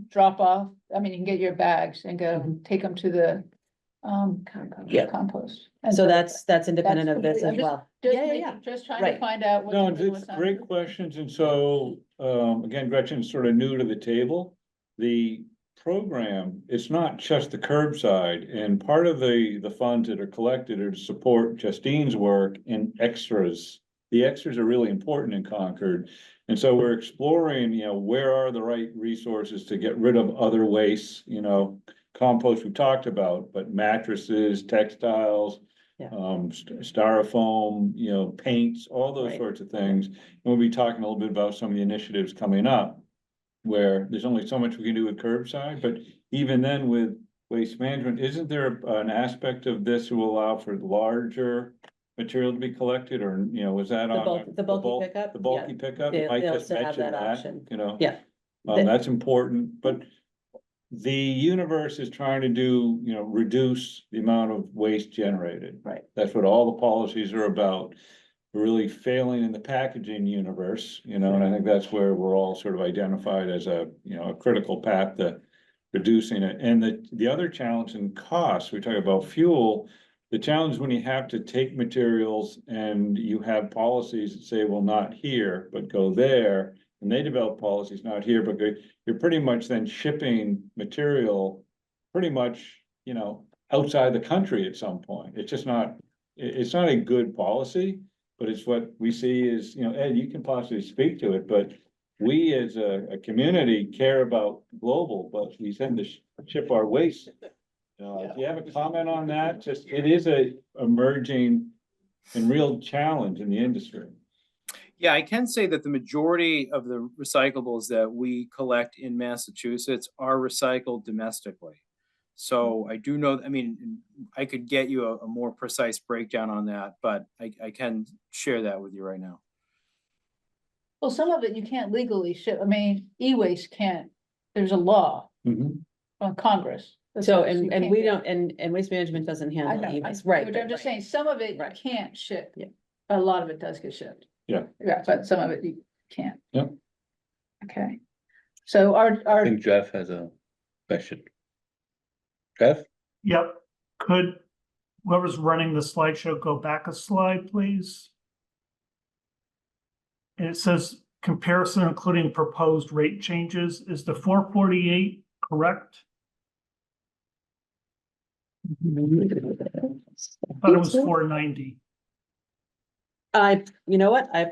drop off? I mean, you can get your bags and go take them to the Yeah. compost. And So that's independent of this I'm as just- well. Just Yeah, yeah, making, yeah. just trying to Right. find out. what's No, in and it's what's not. great questions, and so, again, Gretchen's sort of new to the table. The program, it's not just the curbside, and part of the funds that are collected are to support Justine's work in extras. The extras are really important in Concord, and so we're exploring, where are the right resources to get rid of other wastes, compost we talked about, but mattresses, textiles, Yeah. styrofoam, paints, all those Right. sorts of things. And we'll be talking a little bit about some of the initiatives coming up, where there's only so much we can do with curbside, but even then with waste management, isn't there an aspect of this who will allow for larger material to be collected, or, was that The on? bulk- the bulky pickup? The bulky pickup, They- Mike they just also have mentioned that that, option. you know? Yeah. They- That's important, but the universe is trying to do, reduce the amount of waste generated. Right. That's what all the policies are about. We're really failing in the packaging universe, and I think that's where we're all sort of identified as a critical path to reducing it. And the other challenge in costs, we talk about fuel. The challenge when you have to take materials and you have policies that say, well, not here, but go there. And they develop policies not here, but you're pretty much then shipping material pretty much, outside the country at some point. It's just not, it's not a good policy, but it's what we see is, Ed, you can possibly speak to it, but we as a community care about global, but we tend to ship our waste. If you have a comment on that, it is a emerging and real challenge in the industry. Yeah, I can say that the majority of the recyclables that we collect in Massachusetts are recycled domestically. So I do know, I mean, I could get you a more precise breakdown on that, but I can share that with you right now. Well, some of it you can't legally ship. I mean, e-waste can't. There's a law on Congress. that So, says you and can't we get- don't, and waste management doesn't I handle know, e-waste, right? But I'm just saying, some of it you Right. can't ship. Yeah. A lot of it does get shipped. Yeah. Yeah, but some of it you can't. Yeah. Okay. So I our, think Jeff has a question. Jeff? Yep, could whoever's running the slideshow go back a slide, please? And it says comparison including proposed rate changes. Is the 448 correct? I thought it was 490. You know what? I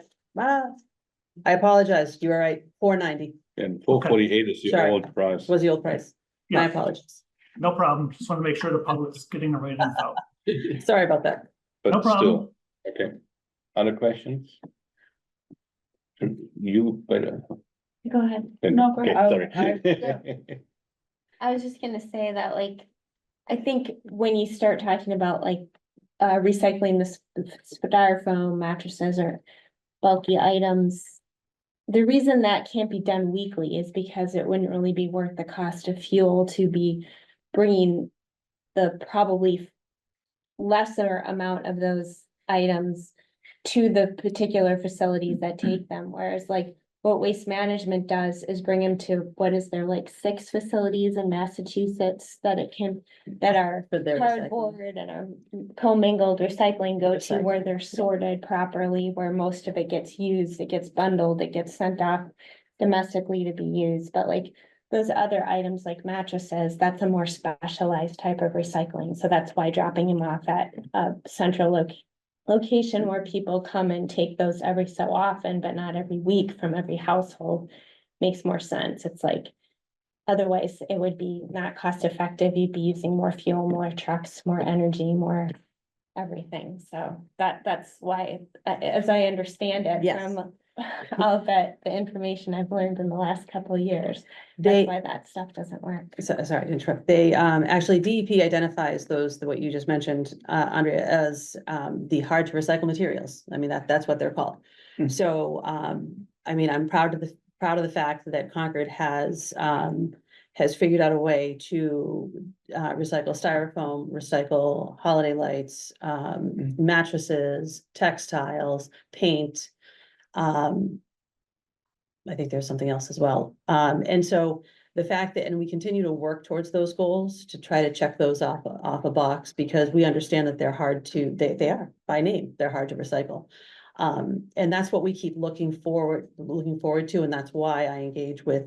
apologize. You are right. 490 And 448 is the Sorry. old price. was the old price. My Yeah, apologies. no problem. Just want to make sure the public's getting the right info. Sorry about that. But No problem. still, okay. Other questions? You better. Go ahead. No, go Okay, ahead. I was just gonna say that, like, I think when you start talking about like, recycling the styrofoam mattresses or bulky items. The reason that can't be done weekly is because it wouldn't really be worth the cost of fuel to be bringing the probably lesser amount of those items to the particular facilities that take them, whereas like what Waste Management does is bring them to, what is there, like 6 facilities in Massachusetts that are For their recycling. cardboard and are commingled recycling go to where Recycling, they're sorted properly, where most of it gets used, it gets bundled, it gets sent off domestically to be used, but like those other items like mattresses, that's a more specialized type of recycling, so that's why dropping them off at a central location where people come and take those every so often, but not every week from every household makes more sense. It's like, otherwise it would be not cost effective. You'd be using more fuel, more trucks, more energy, more everything. So that's why, as I understand it Yes. from all of the information I've learned in the last couple of years, They, that's why that stuff doesn't work. sorry to interrupt. They, actually DEP identifies what you just mentioned, Andrea, as, the hard to recycle materials. I mean, that's what they're called. Hmm. So, I mean, I'm proud of the fact that Concord has figured out a way to recycle styrofoam, recycle holiday lights, mattresses, textiles, paint. I think there's something else as well. And so the fact that, and we continue to work towards those goals to try to check those off a box, because we understand that they're hard to, they are by name, they're hard to recycle. And that's what we keep looking forward to, and that's why I engage with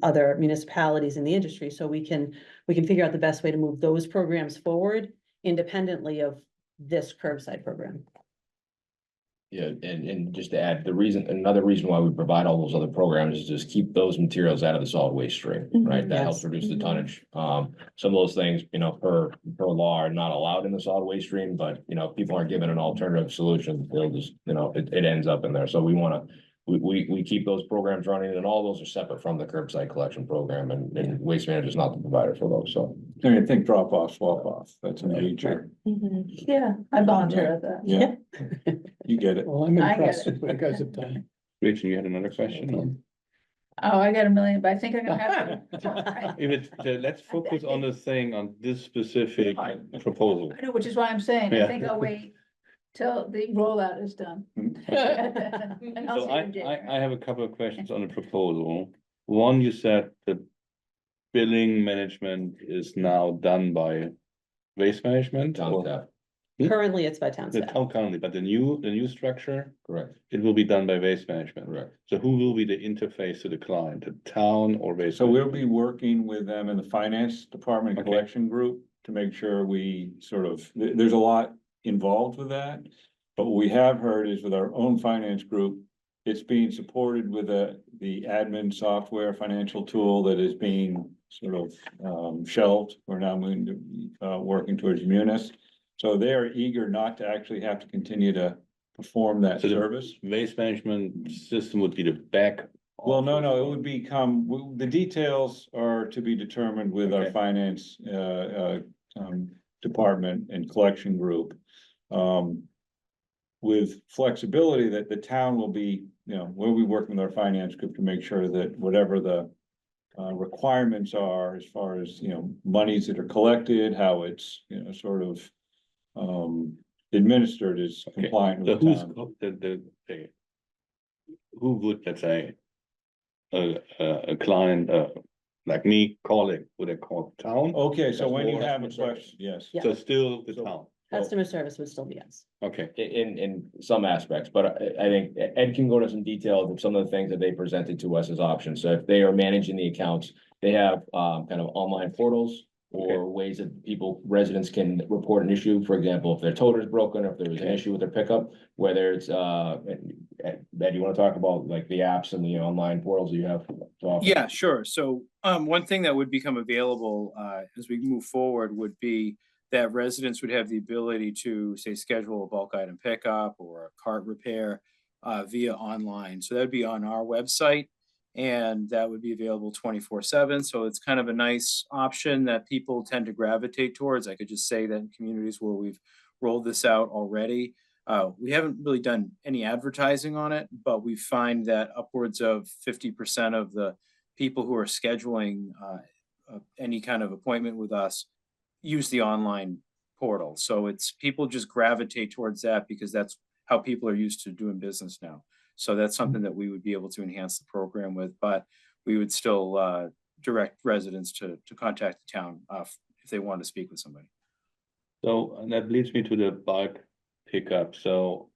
other municipalities in the industry, so we can figure out the best way to move those programs forward independently of this curbside program. Yeah, and just to add, another reason why we provide all those other programs is just keep those materials out of the solid waste stream, right? That helps Yes. reduce the tonnage. Some of those things, per law are not allowed in the solid waste stream, but, if people aren't given an alternative solution, they'll just, it ends up in there. So we keep those programs running, and all those are separate from the curbside collection program, and Waste Management is not the provider for those, so. I think drop off, swap off, that's a major, Yeah, I volunteer at that. yeah. You get it. Well, I'm I get impressed it. with what you guys have done. Rachel, you had another question? Oh, I got a million, but I think I'm gonna have to. If it, let's focus on the thing, on this specific proposal. I know, which is why I'm saying, I Yeah. think I'll wait till the rollout is done. And I'll So see you in January. I have a couple of questions on the proposal. One, you said the billing management is now done by Waste Management? Town or- staff, Currently, it's by town The staff. town currently, but the new structure, correct, it will be done by Waste Management. correct. So who will be the interface to the client, the town or Waste? So we'll Management? be working with them in the finance department Okay. collection group to make sure we there's a lot involved with that. But what we have heard is with our own finance group, it's being supported with the admin software financial tool that is being shelved. We're now moving to, working towards Munis. So they are eager not to actually have to continue to perform that So the- service. Waste Management system would be the back. Well, no, office. it would become, the details are to be determined with our Okay. finance, department and collection group. With flexibility that the town will be, we'll be working with our finance group to make sure that whatever the requirements are as far as, monies that are collected, how it's, administered is Okay. compliant So with the who's, town. who would, let's say, a client, like me calling, would I call town? Okay, so That's when you more have a customer service. question, yes. Yeah. So still the So- town, Customer service would still be us. okay. In some aspects, but I think Ed can go to some detail of some of the things that they presented to us as options. So if they are managing the accounts, they have kind of online portals Okay. or ways that residents can report an issue. For example, if their toter's broken, or if there was an Okay. issue with their pickup, whether it's Ed, you want to talk about like the apps and the online portals that you have? to offer? Yeah, sure. So, one thing that would become available, as we move forward would be that residents would have the ability to, say, schedule a bulk item pickup or a cart repair, via online. So that'd be on our website, and that would be available 24/7. So it's kind of a nice option that people tend to gravitate towards. I could just say that in communities where we've rolled this out already, we haven't really done any advertising on it, but we find that upwards of 50% of the people who are scheduling any kind of appointment with us use the online portal. So it's, people just gravitate towards that because that's how people are used to doing business now. So that's something that we would be able to enhance the program with, but we would still direct residents to contact the town if they want to speak with somebody. So and that leads me to the bulk pickup. So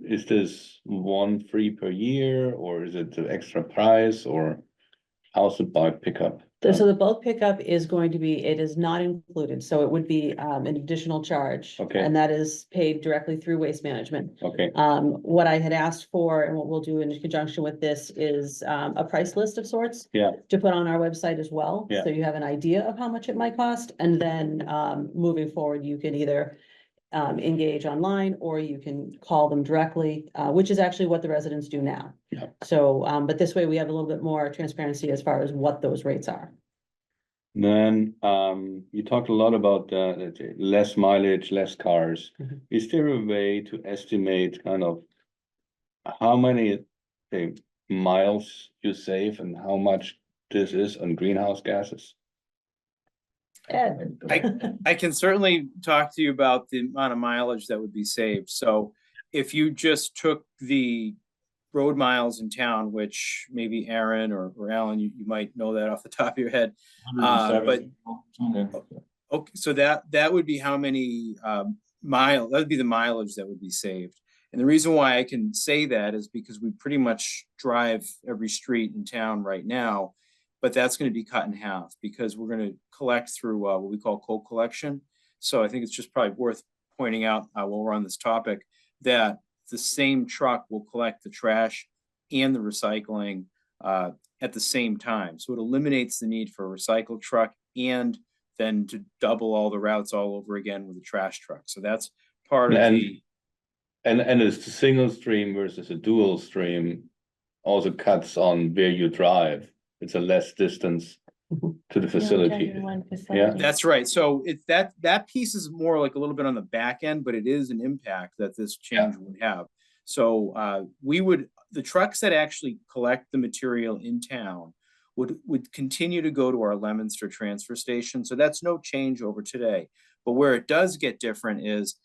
is this one free per year, or is it the extra price, or how's the bulk pickup? So the bulk pickup is going to be, it is not included, so it would be an additional charge. Okay. And that is paid directly through Waste Management. Okay, What I had asked for and what we'll do in conjunction with this is a price list of sorts. Yeah. To put on our website as well. Yeah. So you have an idea of how much it might cost, and then moving forward, you can either engage online, or you can call them directly, which is actually what the residents do now. Yeah. So, but this way we have a little bit more transparency as far as what those rates are. then you talked a lot about let's say less mileage, less cars. Mhm. Is there a way to estimate kind of how many say miles you save and how much this is on greenhouse gases? Ed. I can certainly talk to you about the amount of mileage that would be saved. So if you just took the road miles in town, which maybe Aaron or Alan, you might know that off the top of your head. But 107. okay, so that would be how many that would be the mileage that would be saved. And the reason why I can say that is because we pretty much drive every street in town right now, but that's going to be cut in half because we're going to collect through what we call co-collection. So I think it's just probably worth pointing out while we're on this topic that the same truck will collect the trash and the recycling at the same time. So it eliminates the need for a recycle truck and then to double all the routes all over again with a trash truck. So that's part of the. And it's the single stream versus a dual stream also cuts on where you drive. It's a less distance to the facility. Yeah. That's right. So it's that piece is more like a little bit on the back end, but it is an impact that this change would have. So the trucks that actually collect the material in town would continue to go to our Leominster transfer station. So that's no change over today. But where it does get different is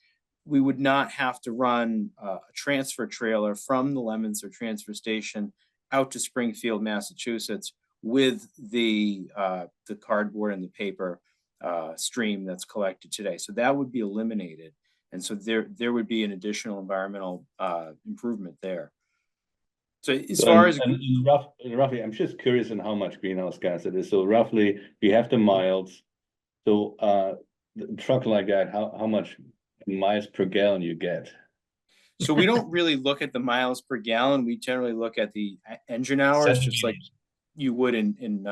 we would not have to run a transfer trailer from the Leominster transfer station out to Springfield, Massachusetts with the cardboard and the paper stream that's collected today. So that would be eliminated. And so there would be an additional environmental improvement there. So as far as roughly, I'm just curious on how much greenhouse gas it is. So roughly, you have the miles. So the truck like that, how much miles per gallon you get? So we don't really look at the miles per gallon. We generally look at the engine hours, just like you would in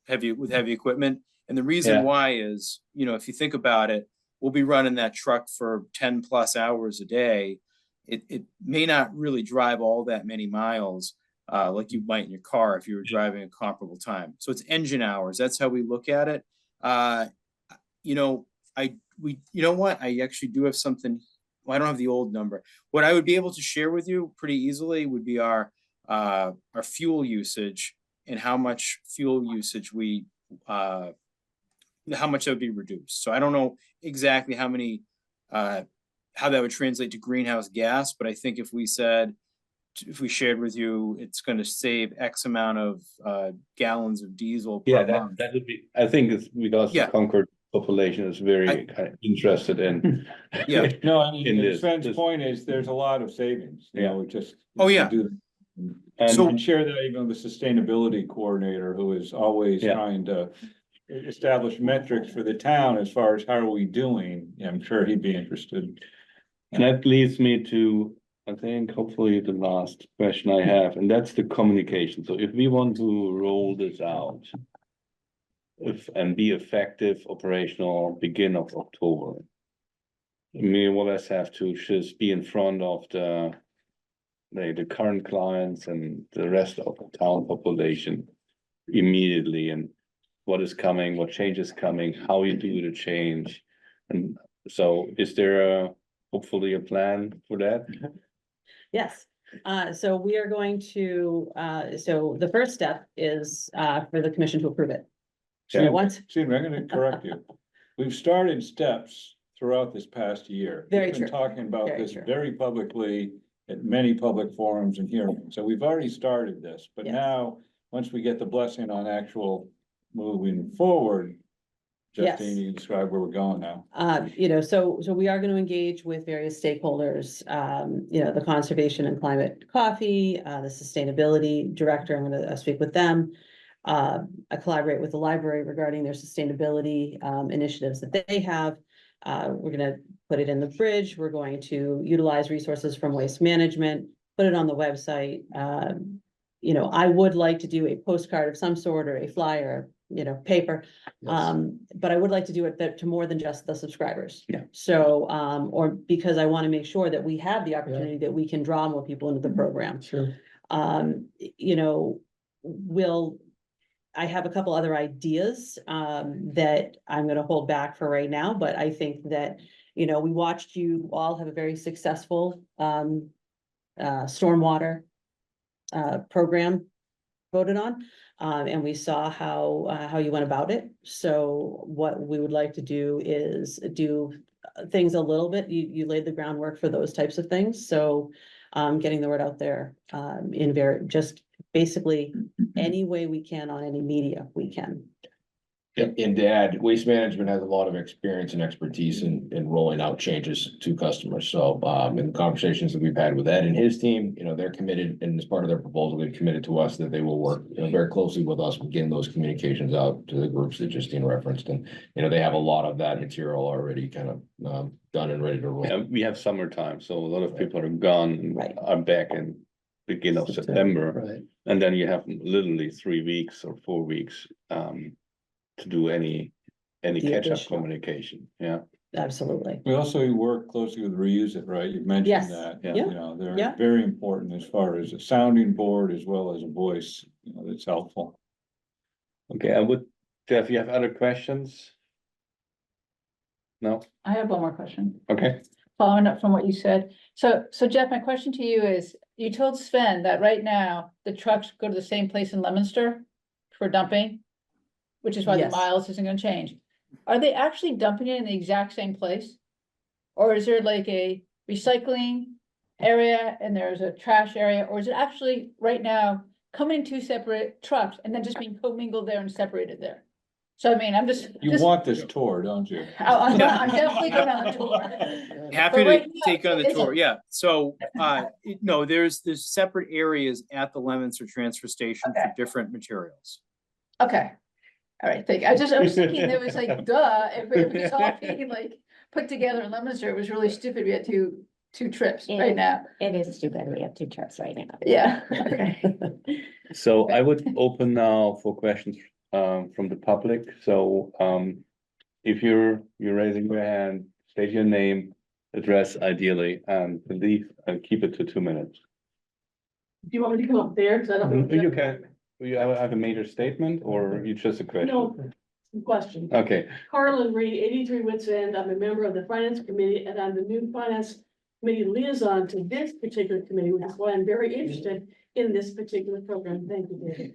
heavy equipment. And the reason why is, if you think about it, we'll be running that truck for 10 plus hours a day. It may not really drive all that many miles like you might in your car if you were driving a comparable time. So it's engine hours. That's how we look at it. I actually do have something. Well, I don't have the old number. What I would be able to share with you pretty easily would be our fuel usage and how much fuel usage how much that would be reduced. So I don't know exactly how many, how that would translate to greenhouse gas, but I think if we shared with you, it's going to save X amount of gallons of diesel per month. That would be, I think it's because the Concord population is very kind of interested in. No, I mean, in Sven's this. point is there's a lot of savings, just. Oh, yeah. And share that even with the sustainability coordinator who is always trying to establish metrics for the town as far as how are we doing. I'm sure he'd be interested. And that leads me to, I think, hopefully the last question I have, and that's the communication. So if we want to roll this out and be effective, operational, beginning of October, we more or less have to just be in front of the current clients and the rest of the town population immediately, and what is coming, what change is coming, how you do the change. And so is there hopefully a plan for that? Yes. So we are going to, so the first step is for the commission to approve it. So once. I'm gonna correct you. We've started steps throughout this past year. Very We've been true. talking about Very this true. very publicly at many public forums and hearings. So we've already started this, but Yes. now, once we get the blessing on actual moving forward, Yes. Justine, you describe where we're going now. So we are going to engage with various stakeholders, the Conservation and Climate Coffee, the Sustainability Director, I'm going to speak with them. I collaborate with the library regarding their sustainability initiatives that they have. We're going to put it in the bridge. We're going to utilize resources from Waste Management, put it on the website. I would like to do a postcard of some sort or a flyer, paper. But I would like to do it to more than just the subscribers. Yeah. So, or because I want to make sure that we have the opportunity that we can draw more people into the program. Sure. I have a couple other ideas that I'm going to hold back for right now, but I think that, we watched you all have a very successful stormwater program voted on. And we saw how you went about it. So what we would like to do is do things a little bit. You laid the groundwork for those types of things. So getting the word out there just basically any way we can on any media we can. And to add, Waste Management has a lot of experience and expertise in rolling out changes to customers. So, in the conversations that we've had with Ed and his team, they're committed, and as part of their proposal, they've committed to us that they will work, very closely with us with getting those communications out to the groups that Justine referenced. And, they have a lot of that material already kind of, done and ready to roll. Yeah, we have summertime, so a lot of people are gone and Right. are back in beginning of September. Right. And then you have literally 3 weeks or 4 weeks, to do any The catch-up additional. communication, yeah. Absolutely. We also work closely with Reuse It, right? You've mentioned Yes. that. Yeah. Yeah. They're Yeah. very important as far as a sounding board as well as a voice, that's helpful. Okay, Jeff, you have other questions? No? I have one more question, Okay, following up from what you said. So Jeff, my question to you is, you told Sven that right now the trucks go to the same place in Leominster for dumping, which is why the Yes. miles isn't gonna change. Are they actually dumping it in the exact same place? Or is there like a recycling area and there's a trash area, or is it actually right now coming in two separate trucks and then just being commingled there and separated there? So I mean, I'm just. You want this tour, don't you? I'm definitely going on the tour. Happy But to right now, take on the it's a- tour, yeah. So, no, there's separate areas at the Leominster Transfer Station for Okay. different materials. Okay, all right, I was thinking there was like, duh, if it was all being like put together in Leominster, it was really stupid, we had two trips right now, It is stupid, we have two trips right now. yeah, okay. so I would open now for questions from the public, so if you're raising your hand, state your name, address ideally, and keep it to 2 minutes. Do you want me to come up there? Cause I don't. You can, you have a major statement or you just a question? No, question. Okay, Carlin Reed, 83 Woods End. I'm a member of the Finance Committee and I'm the new Finance Committee liaison to this particular committee, which is why I'm very interested in this particular program. Thank you, David.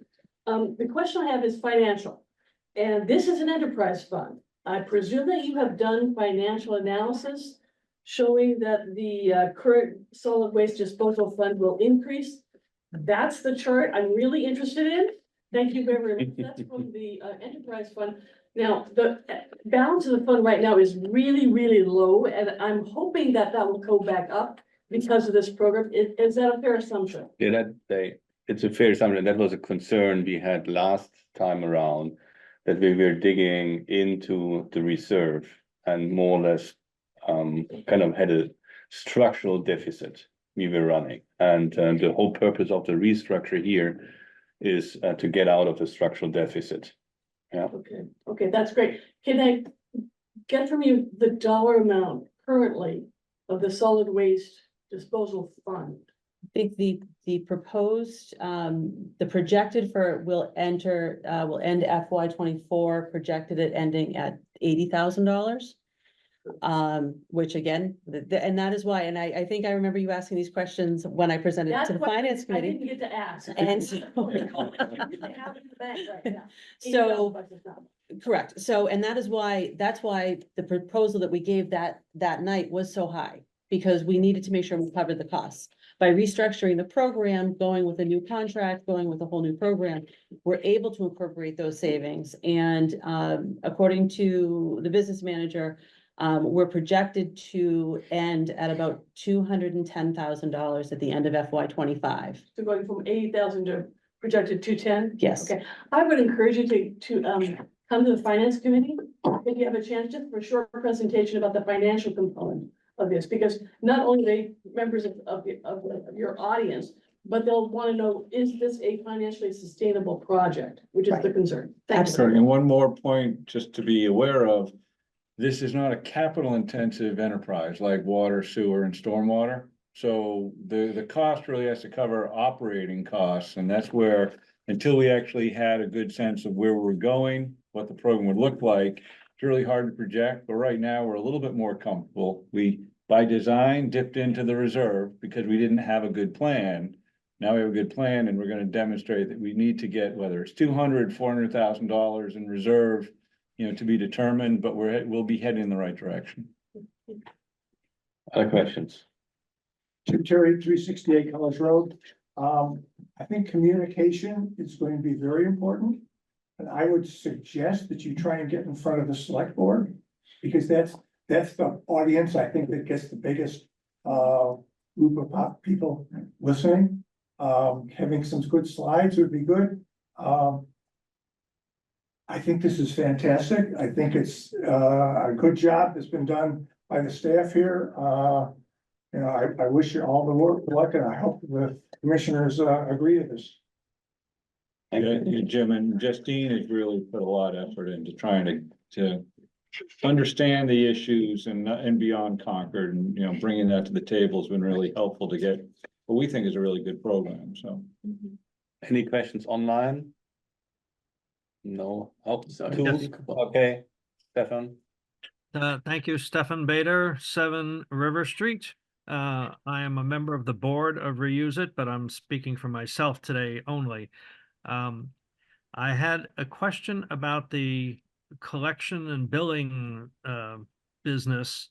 The question I have is financial. And this is an enterprise fund. I presume that you have done financial analysis showing that the current solid waste disposal fund will increase. That's the chart I'm really interested in. Thank you very much. That's from the enterprise fund. Now, the balance of the fund right now is really, really low, and I'm hoping that that will go back up because of this program. Is that a fair assumption? yeah, it's a fair assumption. That was a concern we had last time around, that we were digging into the reserve and more or less kind of had a structural deficit we were running. And the whole purpose of the restructure here is to get out of the structural deficit. Yeah, Okay, that's great. Can I get from you the dollar amount currently of the solid waste disposal fund? I think the proposed, the projected will end FY 24, projected it ending at $80,000. Which again, and that is why, and I think I remember you asking these questions when I presented That's to the what finance I committee. didn't get to ask. And so, So- correct, so, and that's why the proposal that we gave that night was so high. Because we needed to make sure we covered the costs. By restructuring the program, going with a new contract, going with a whole new program, we're able to incorporate those savings. And according to the business manager, we're projected to end at about $210,000 at the end of FY 25. So going from 80,000 to projected 210? Yes. Okay, I would encourage you to come to the finance committee, if you have a chance, just for a short presentation about the financial component of this, because not only they members of your audience, but they'll want to know, is this a financially sustainable project, which is the Right. concern. Thank you. And one more point, just to be aware of, this is not a capital intensive enterprise like water, sewer and stormwater. So the cost really has to cover operating costs, and that's where, until we actually had a good sense of where we're going, what the program would look like, it's really hard to project, but right now we're a little bit more comfortable. We, by design, dipped into the reserve because we didn't have a good plan. Now we have a good plan and we're gonna demonstrate that we need to get, whether it's $200,000, $400,000 in reserve, you know, to be determined, but we'll be heading in the right direction. Other questions? Terry, 368 College Road. I think communication is going to be very important. And I would suggest that you try and get in front of the select board, because that's the audience, I think, that gets the biggest group of people listening. Having some good slides would be good. I think this is fantastic. I think it's a good job that's been done by the staff here. You know, I wish you all the luck, and I hope the commissioners agree to this. Yeah, Jim and Justine has really put a lot of effort into trying to understand the issues and beyond Concord, and, you know, bringing that to the table has been really helpful to get what we think is a really good program, so. Any questions online? No, oh, So, two, yes. okay, Stefan? Thank you, Stefan Bader, 7 River Street. I am a member of the board of Reuse It, but I'm speaking for myself today only. I had a question about the collection and billing business.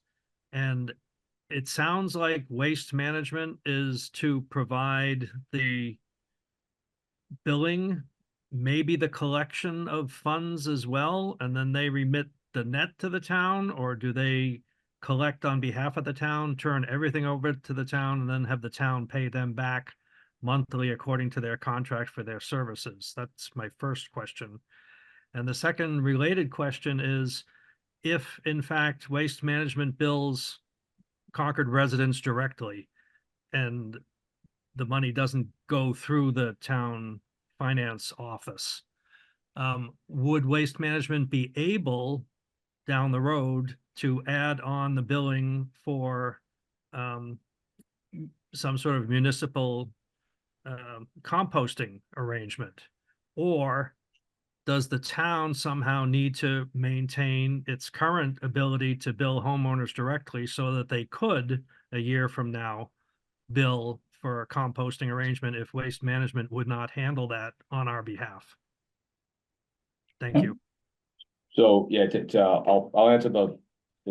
And it sounds like Waste Management is to provide the billing, maybe the collection of funds as well, and then they remit the net to the town, or do they collect on behalf of the town, turn everything over to the town, and then have the town pay them back monthly according to their contract for their services? That's my first question. And the second related question is, if in fact Waste Management bills Concord residents directly and the money doesn't go through the town finance office, would Waste Management be able down the road to add on the billing for some sort of municipal composting arrangement? Or does the town somehow need to maintain its current ability to bill homeowners directly so that they could, a year from now, bill for a composting arrangement if Waste Management would not handle that on our behalf? Thank you. So, yeah, I'll answer the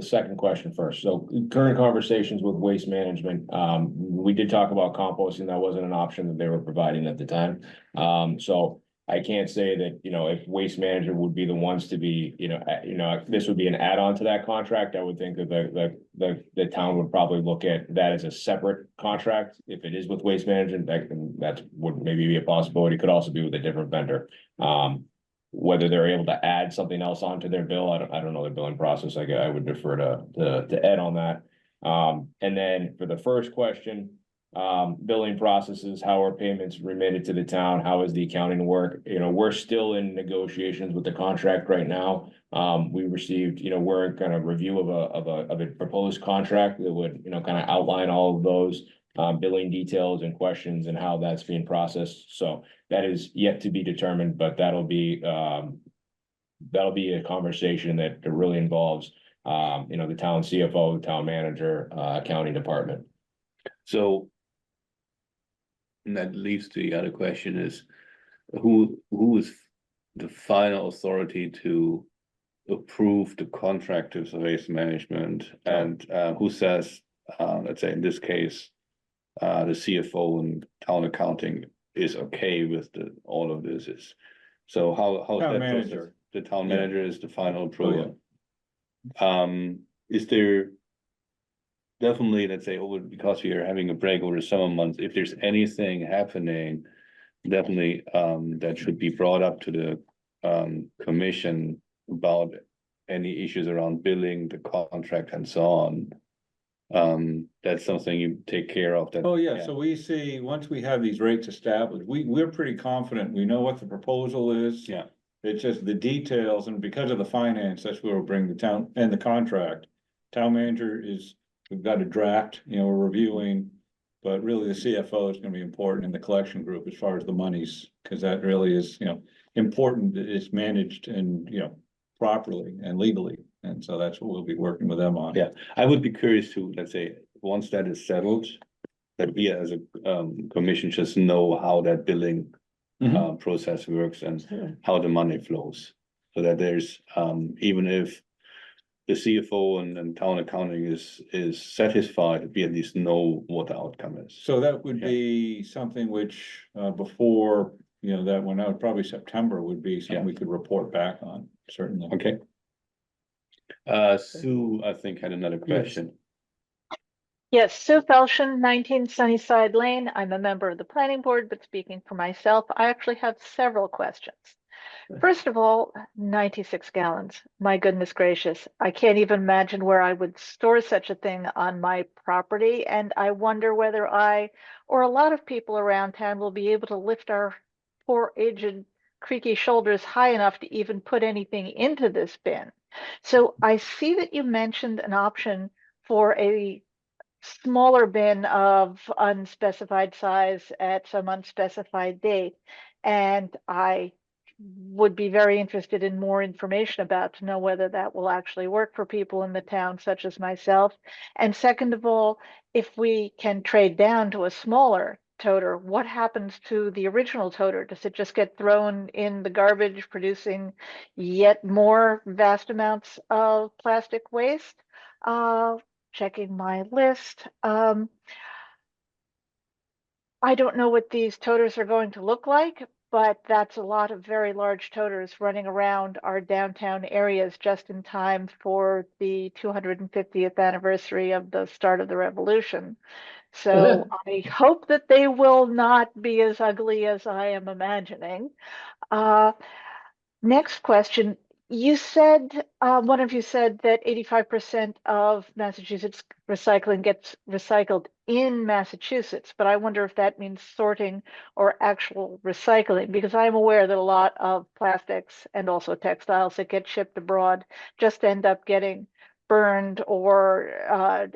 second question first. So current conversations with Waste Management, we did talk about composting. That wasn't an option that they were providing at the time. So I can't say that, you know, if Waste Management would be the ones to be, this would be an add-on to that contract. I would think that the town would probably look at that as a separate contract. If it is with Waste Management, that would maybe be a possibility. It could also be with a different vendor. Whether they're able to add something else onto their bill, I don't know their billing process. I would defer to Ed on that. And then for the first question, billing processes, how are payments remitted to the town? How is the accounting work? You know, we're still in negotiations with the contract right now. We received, we're in kind of review of a proposed contract that would, kind of outline all of those billing details and questions and how that's being processed. So that is yet to be determined, but that'll be a conversation that really involves, the town CFO, town manager, accounting department. So and that leads to the other question is, who is the final authority to approve the contract of Waste Management, and who says, let's say in this case, the CFO and town accounting is okay with all of this is. So how's Town that manager. process? The town Yeah. manager is the final Oh, approval. Is there definitely, let's say, because we are having a break over the summer months, if there's anything happening, definitely that should be brought up to the commission about any issues around billing, the contract and so on. That's something you take care of. That, Oh, yeah, so we see, once we have these rates established, we're pretty confident, we know what the proposal is. Yeah. It's just the details, and because of the finance, that's where we'll bring the town and the contract. Town manager we've got a draft, we're reviewing, but really the CFO is gonna be important in the collection group as far as the monies, because that really is, important that it's managed and, properly and legally. And so that's what we'll be working with them on. Yeah. I would be curious to, let's say, once that is settled, that we as a commission just know how that billing process works and how the money flows. So that there's, even if the CFO and town accounting is satisfied, we at least know what the outcome is. So that would be something which, before, you know, that went out, probably September would be something we could report back on, certainly. Okay. Sue, I think, had another question. Yes, Sue Felshen, 19 Sunnyside Lane. I'm a member of the planning board, but speaking for myself, I actually have several questions. First of all, 96 gallons. My goodness gracious. I can't even imagine where I would store such a thing on my property. And I wonder whether I, or a lot of people around town, will be able to lift our poor aged creaky shoulders high enough to even put anything into this bin. So I see that you mentioned an option for a smaller bin of unspecified size at some unspecified date. And I would be very interested in more information about to know whether that will actually work for people in the town, such as myself. And second of all, if we can trade down to a smaller toter, what happens to the original toter? Does it just get thrown in the garbage, producing yet more vast amounts of plastic waste? Checking my list. I don't know what these toters are going to look like, but that's a lot of very large toters running around our downtown areas just in time for the 250th anniversary of the start of the revolution. So I hope that they will not be as ugly as I am imagining. Next question. You said, one of you said that 85% of Massachusetts recycling gets recycled in Massachusetts, but I wonder if that means sorting or actual recycling, because I'm aware that a lot of plastics and also textiles that get shipped abroad just end up getting burned or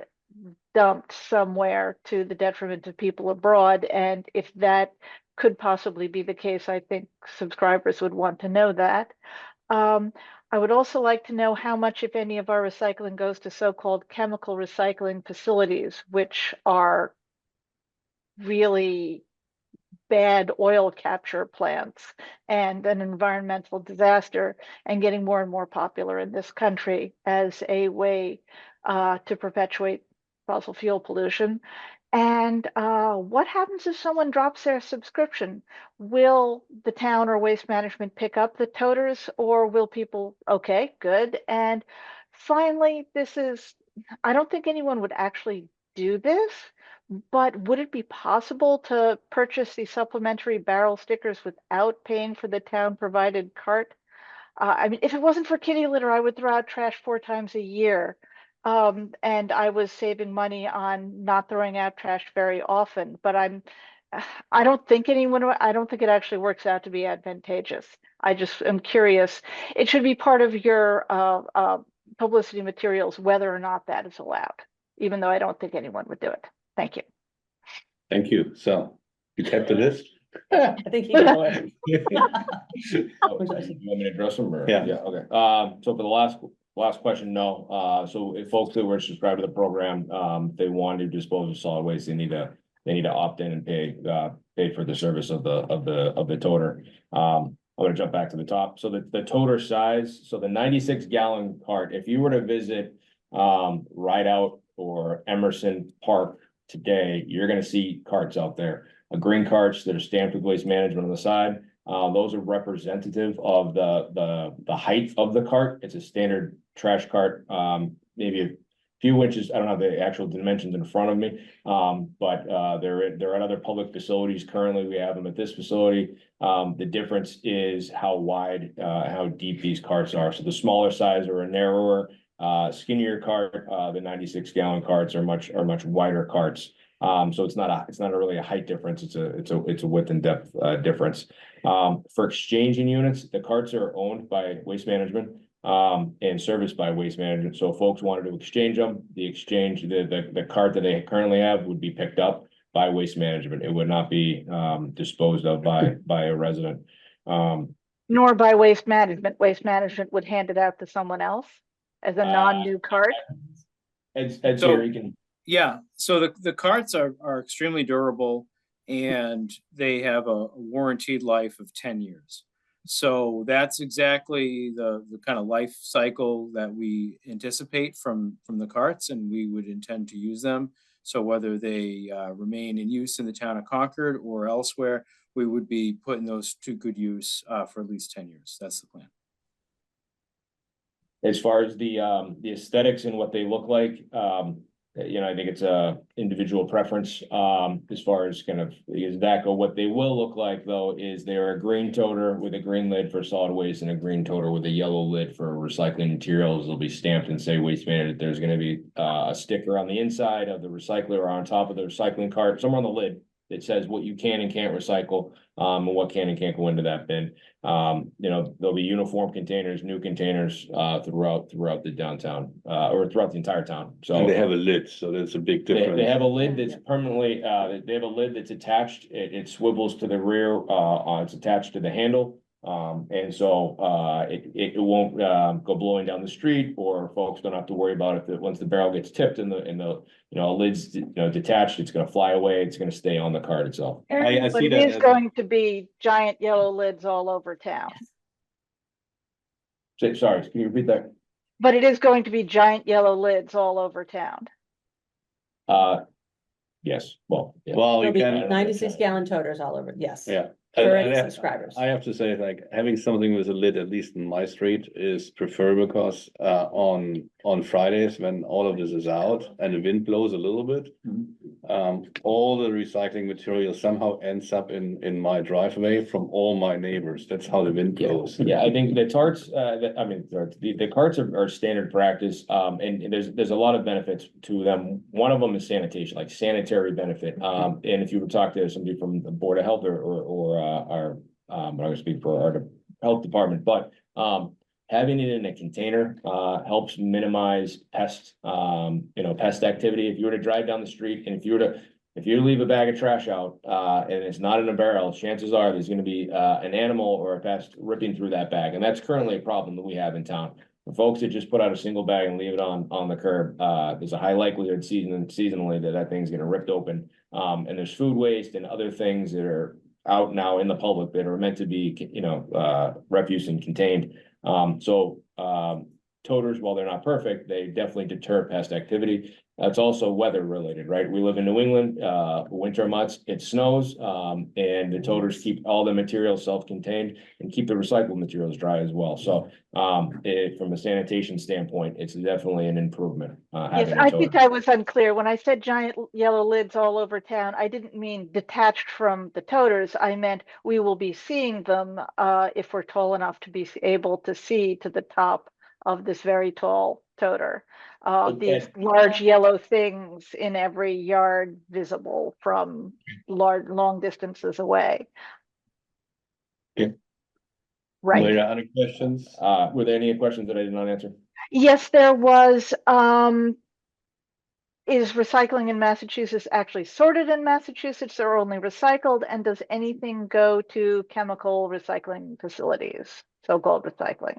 dumped somewhere to the detriment of people abroad. And if that could possibly be the case, I think subscribers would want to know that. I would also like to know how much, if any, of our recycling goes to so-called chemical recycling facilities, which are really bad oil capture plants and an environmental disaster, and getting more and more popular in this country as a way to perpetuate fossil fuel pollution. And what happens if someone drops their subscription? Will the town or Waste Management pick up the toters, or will people, okay, good. And finally, I don't think anyone would actually do this, but would it be possible to purchase the supplementary barrel stickers without paying for the town provided cart? I mean, if it wasn't for kitty litter, I would throw out trash 4 times a year. And I was saving money on not throwing out trash very often, but I don't think it actually works out to be advantageous. I just am curious. It should be part of your publicity materials, whether or not that is allowed, even though I don't think anyone would do it. Thank you. Thank you. So you kept the list? I think you know it. You want me to address them or? Yeah. Okay. So for the last question, no. So if folks that were subscribed to the program, they want to dispose of solid waste, they need to opt in and pay for the service of the toter. I'm gonna jump back to the top. So the toter size, so the 96 gallon cart, if you were to visit Rideout or Emerson Park today, you're gonna see carts out there. Green carts that are stamped with Waste Management on the side. Those are representative of the height of the cart. It's a standard trash cart, maybe a few inches. I don't have the actual dimensions in front of me. But they're at other public facilities. Currently, we have them at this facility. The difference is how wide, how deep these carts are. So the smaller size or a narrower, skinnier cart. The 96 gallon carts are much wider carts. So it's not really a height difference. It's a width and depth difference. For exchanging units, the carts are owned by Waste Management and serviced by Waste Management. So if folks wanted to exchange them, the cart that they currently have would be picked up by Waste Management. It would not be disposed of by a resident. Nor by Waste Management. Waste Management would hand it out to someone else as a non-new cart. Ed, So- here, you can. Yeah, so the carts are extremely durable and they have a warranted life of 10 years. So that's exactly the kind of life cycle that we anticipate from the carts, and we would intend to use them. So whether they remain in use in the town of Concord or elsewhere, we would be putting those to good use for at least 10 years. That's the plan. As far as the aesthetics and what they look like, I think it's a individual preference, as far as kind of, is that what they will look like though, is they're a green toter with a green lid for solid waste and a green toter with a yellow lid for recycling materials. They'll be stamped and say waste management. There's gonna be a sticker on the inside of the recycler or on top of the recycling cart, somewhere on the lid, that says what you can and can't recycle, and what can and can't go into that bin. There'll be uniform containers, new containers, throughout the downtown, or throughout the entire town, so. And they have a lid, so that's a big difference. They have a lid that's permanently, they have a lid that's attached, it swivels to the rear, it's attached to the handle. And so, it won't, go blowing down the street, or folks don't have to worry about it, once the barrel gets tipped and the lid's, detached, it's gonna fly away, it's gonna stay on the card itself. I But see it that is as going to be giant yellow lids all over town. Sorry, can you repeat that? But it is going to be giant yellow lids all over town. Yes, well, yeah. well, you There'll be can, 96 gallon toters all over, yes. yeah. For And any I- subscribers. I have to say, like, having something with a lid, at least in my street, is preferable, because on Fridays, when all of this is out and the wind blows a little bit, all the recycling material somehow ends up in my driveway from all my neighbors. That's how the wind blows. Yeah, I think the tarts, the carts are standard practice, and there's a lot of benefits to them. One of them is sanitation, like sanitary benefit. And if you would talk to somebody from the Board of Health or our, I'm gonna speak for our health department, but having it in a container helps minimize pest activity. If you were to drive down the street and if you leave a bag of trash out, and it's not in a barrel, chances are there's gonna be an animal or a pest ripping through that bag. And that's currently a problem that we have in town. For folks that just put out a single bag and leave it on the curb, there's a high likelihood seasonally that thing's gonna rip open. And there's food waste and other things that are out now in the public that are meant to be, refuse and contained. Toters, while they're not perfect, they definitely deter pest activity. That's also weather related, right? We live in New England, winter months, it snows, and the toters keep all the materials self-contained and keep the recycled materials dry as well. So, from a sanitation standpoint, it's definitely an improvement. Yes, having a I toter. think I was unclear. When I said giant yellow lids all over town, I didn't mean detached from the toters. I meant we will be seeing them if we're tall enough to be able to see to the top of this very tall toter. These large yellow things in every yard visible from long distances away. Yeah. Right. Were there other questions? Were there any questions that I did not answer? Yes, there was. Is recycling in Massachusetts actually sorted in Massachusetts or only recycled? And does anything go to chemical recycling facilities, so-called recycling?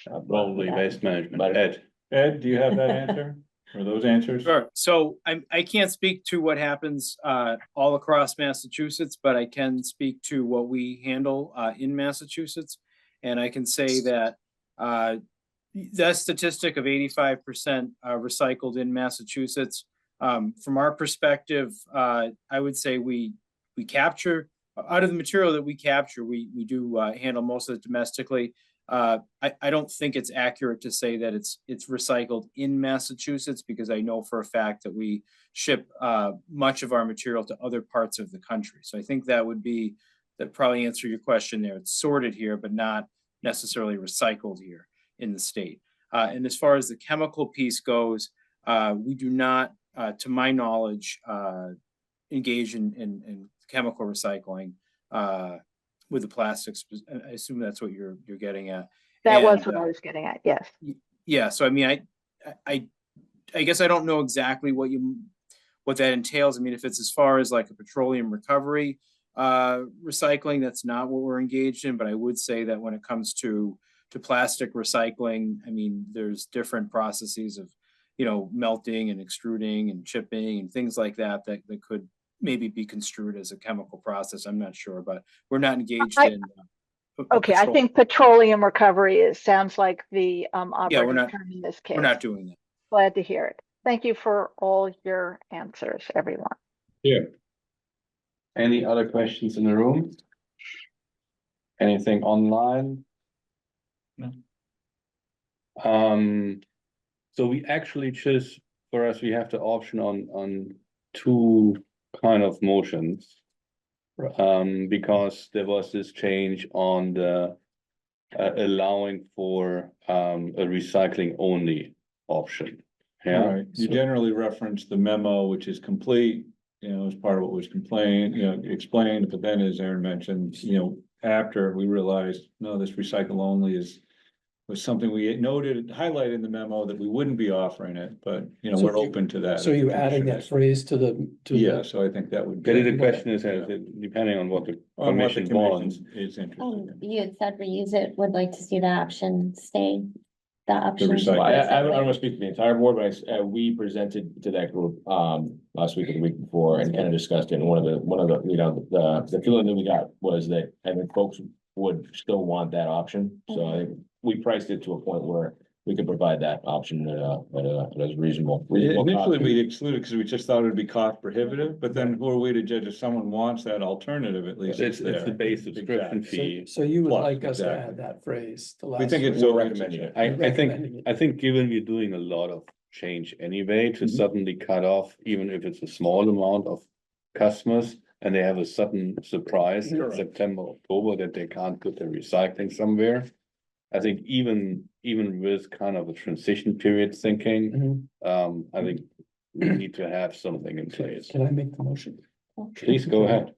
Probably waste management. But- Ed, do you have that answer or those answers? Sure. So I can't speak to what happens all across Massachusetts, but I can speak to what we handle in Massachusetts. And I can say that that statistic of 85% recycled in Massachusetts, from our perspective, I would say we capture out of the material that we capture, we do handle most of it domestically. I don't think it's accurate to say that it's recycled in Massachusetts, because I know for a fact that we ship much of our material to other parts of the country. So I think that probably answer your question there. It's sorted here, but not necessarily recycled here in the state. And as far as the chemical piece goes, we do not, to my knowledge, engage in chemical recycling with the plastics. I assume that's what you're getting at. That was what I was getting at, yes. Yeah, so I mean, I guess I don't know exactly what that entails. I mean, if it's as far as like a petroleum recovery recycling, that's not what we're engaged in. But I would say that when it comes to plastic recycling, I mean, there's different processes of melting and extruding and chipping and things like that, that could maybe be construed as a chemical process. I'm not sure, but we're not engaged in. Okay, I think petroleum recovery sounds like the operative not- term in this case. We're not doing that. Glad to hear it. Thank you for all your answers, everyone. Yeah. Any other questions in the room? Anything online? No. So we actually just, for us, we have the option on two kind of motions. Because there was this change on the allowing for a recycling only option. Yeah, Right, you generally reference the memo, which is complete, as part of what was explained, but then as Aaron mentioned, after we realized, no, this recycle only was something we noted, highlighted in the memo that we wouldn't be offering it, but, So we're you- open to that. So you adding that phrase to the, Yeah, so I think that would. But the be- question is, depending on what the On what the commission wants. commission is interested And in. you had said reuse it, would like to see the option stay, the option. recycle. Well, I don't want to speak for the entire board, but we presented to that group, last week or the week before and kind of discussed it. And one of the, the feeling that we got was that I think folks would still want that option. So I think we priced it to a point where we could provide that option at a reasonable cost. Initially, we excluded because we just thought it'd be cost prohibitive, but then who are we to judge if someone wants that alternative, at least It's it's the there. base subscription Exactly. fee. so you would Plus, like us to exactly. add that phrase, the We last. think it's phrase. We're over recommending it. I Recommending think, it. given we're doing a lot of change anyway, to Mhm. suddenly cut off, even if it's a small amount of customers. And they have a sudden surprise in Correct. September, October that they can't put their recycling somewhere. I think even with kind of a transition period thinking, Mhm. I think we need to have something in place. Can I make the motion? Please go ahead.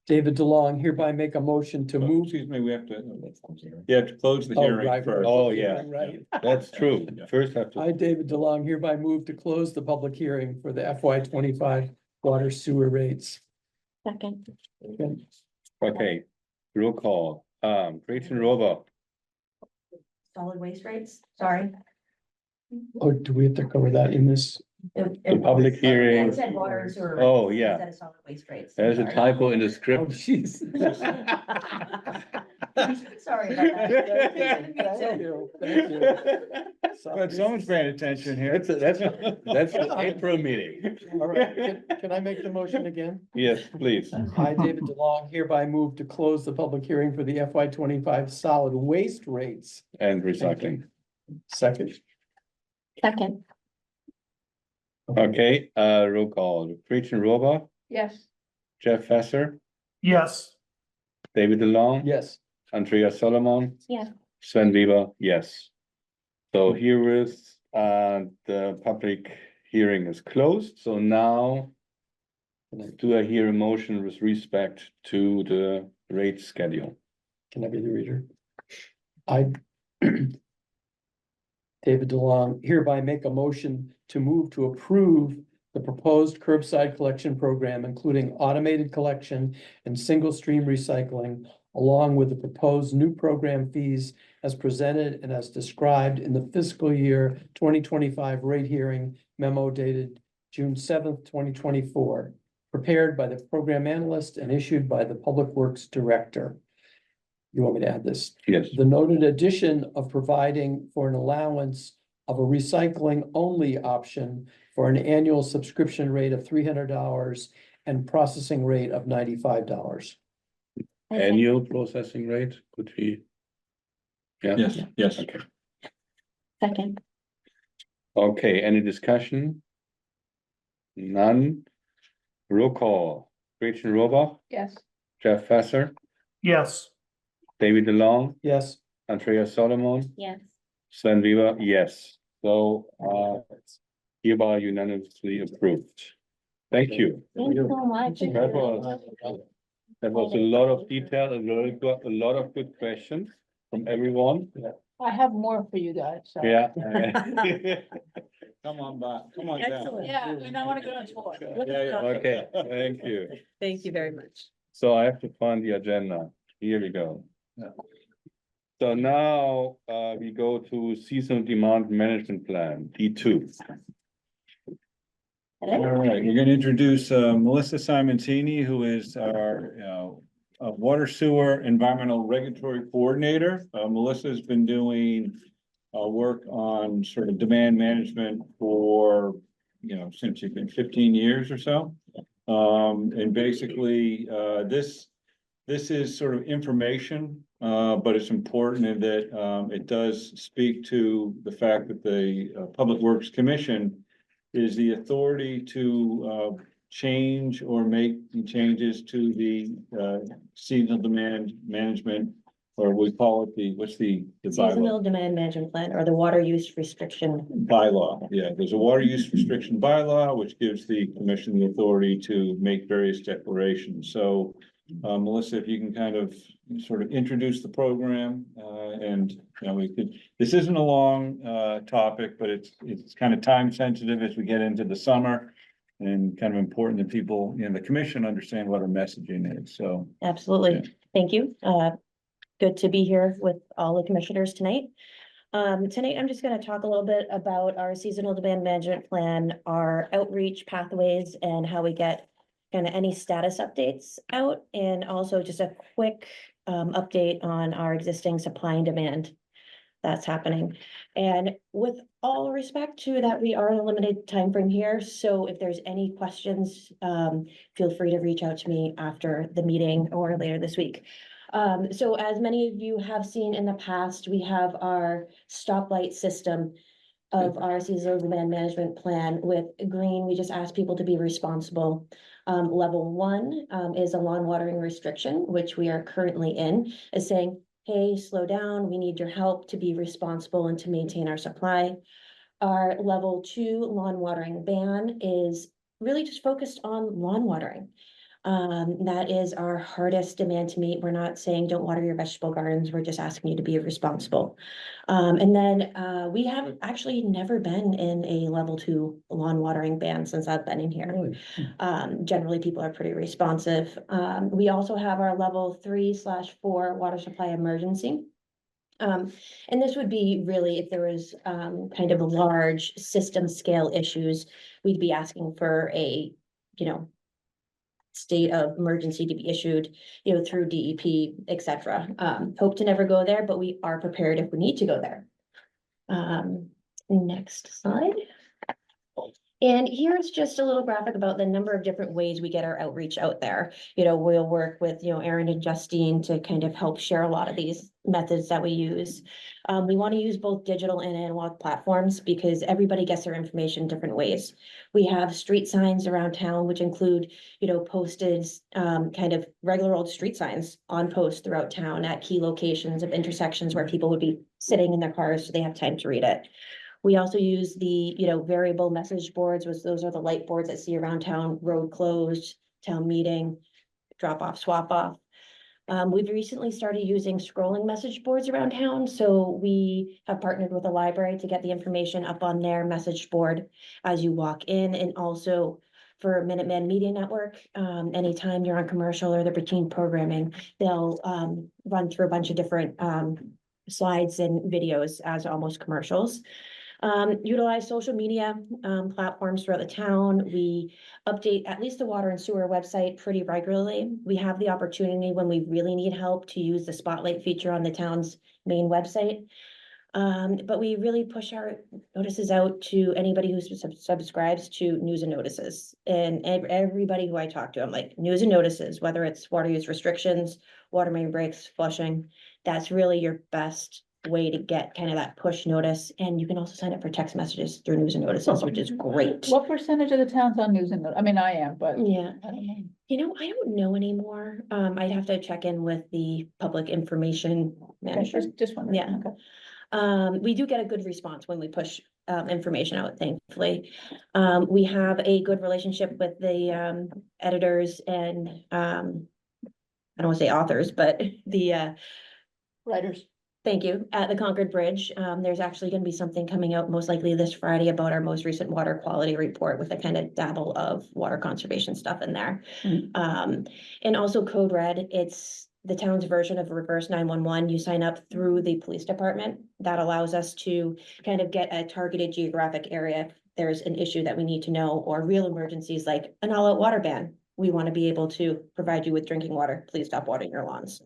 David DeLong, hereby make a motion to Oh, move. Excuse me, we have to, you have to close the Oh, hearing right, first. Oh, yeah. Right. That's true. Yeah. First have to, I, David DeLong, hereby move to close the public hearing for the FY 25 water sewer rates. Second. okay, roll call, Gretchen Rover, Solid waste rates, sorry. Oh, do we have to cover that in this? the public hearing. It said water and sewer. Oh, rates yeah. instead of solid waste rates. There's a Sorry. typo in the Oh, script. jeez. Sorry about that. Thank you, thank you. But someone's paying attention here. That's the April meeting. All right, can I make the motion again? Yes, please. I, David DeLong, hereby move to close the public hearing for the FY 25 solid waste rates. And recycling. Second. Second. Okay, roll call, Gretchen Rover, Yes. Jeff Fesser, Yes, David DeLong. Yes. Andrea Solomon, Yeah. Sven Weber, yes. So here is, the public hearing is closed, so now. Do I hear a motion with respect to the rate schedule? Can I be the reader? I, David DeLong, hereby make a motion to move to approve the proposed curbside collection program, including automated collection and single stream recycling, along with the proposed new program fees as presented and as described in the fiscal year 2025 rate hearing memo dated June 7th, 2024, prepared by the program analyst and issued by the Public Works Director. You want me to add this? Yes. The noted addition of providing for an allowance of a recycling only option for an annual subscription rate of $300 and processing rate of $95. Annual processing rate could be. Yeah. Yes, yes. Okay. Second. Okay, any discussion? None. Roll call, Gretchen Rover, Yes. Jeff Fesser, yes. David DeLong, Yes. Andrea Solomon, Yes. Sven Weber, yes. So, hereby unanimously approved. Thank you. Thank you so much. That was a lot of detail, a lot of good questions from everyone. I have more for you guys, so. Yeah. Come on back, come on down. Excellent. Yeah, and I wanna go on tour. Okay, thank you. Thank you very much. So I have to find the agenda. Here we go. So now, we go to seasonal demand management plan, D2. All right, we're gonna introduce Melissa Simoncini, who is our, water sewer environmental regulatory coordinator. Melissa's been doing work on sort of demand management for, since she's been 15 years or so. And basically, this is sort of information, but it's important in that it does speak to the fact that the Public Works Commission is the authority to change or make changes to the seasonal demand management, or we call it the, what's the bylaw? Seasonal demand management plan or the water use restriction. Bylaw, yeah, there's a water use restriction bylaw, which gives the commission the authority to make various declarations. So, Melissa, if you can kind of sort of introduce the program, and, we could, this isn't a long, topic, but it's kind of time sensitive as we get into the summer. And kind of important that people, the commission understand what our messaging is, so. Absolutely. Yeah. Thank you. Good to be here with all the commissioners tonight. Tonight, I'm just gonna talk a little bit about our seasonal demand management plan, our outreach pathways, and how we get kind of any status updates out, and also just a quick update on our existing supply and demand that's happening. And with all respect to that, we are in a limited time frame here, so if there's any questions, feel free to reach out to me after the meeting or later this week. So as many of you have seen in the past, we have our stoplight system of our seasonal demand management plan. With green, we just ask people to be responsible. Level 1 is a lawn watering restriction, which we are currently in, is saying, hey, slow down, we need your help to be responsible and to maintain our supply. Our level 2 lawn watering ban is really just focused on lawn watering. That is our hardest demand to meet. We're not saying don't water your vegetable gardens, we're just asking you to be responsible. And then we have actually never been in a level 2 lawn watering ban since I've been in here. Generally, people are pretty responsive. We also have our level 3/4 water supply emergency. And this would be really if there was kind of a large system scale issues, we'd be asking for a, state of emergency to be issued, through DEP, et cetera. Hope to never go there, but we are prepared if we need to go there. Next slide. And here's just a little graphic about the number of different ways we get our outreach out there. We'll work with, Aaron and Justine to kind of help share a lot of these methods that we use. We want to use both digital and analog platforms because everybody gets their information different ways. We have street signs around town, which include, posted kind of regular old street signs on posts throughout town at key locations of intersections where people would be sitting in their cars so they have time to read it. We also use the, variable message boards, which those are the light boards that see around town, road closed, town meeting, drop off, swap off. We've recently started using scrolling message boards around town. So we have partnered with a library to get the information up on their message board as you walk in, and also for Minuteman Media Network, anytime you're on commercial or they're between programming, they'll run through a bunch of different slides and videos as almost commercials. Utilize social media platforms throughout the town. We update at least the water and sewer website pretty regularly. We have the opportunity when we really need help to use the spotlight feature on the town's main website. But we really push our notices out to anybody who subscribes to news and notices. And everybody who I talk to, I'm like, news and notices, whether it's water use restrictions, water main breaks, flushing, that's really your best way to get kind of that push notice. And you can also sign up for text messages through news and notices, which is great. What percentage of the towns on news and, I mean, I am, but. Yeah, I don't know. I don't know anymore. I'd have to check in with the public information manager. Just wondering. Yeah. Okay. We do get a good response when we push information out, thankfully. We have a good relationship with the editors and I don't want to say authors, but the Writers. Thank you. At the Concord Bridge, there's actually going to be something coming out most likely this Friday about our most recent water quality report with a kind of dabble of water conservation stuff in there. And also Code Red, it's the town's version of reverse 911. You sign up through the police department. That allows us to kind of get a targeted geographic area. If there's an issue that we need to know, or real emergencies like an all-out water ban. We want to be able to provide you with drinking water. Please stop watering your lawns.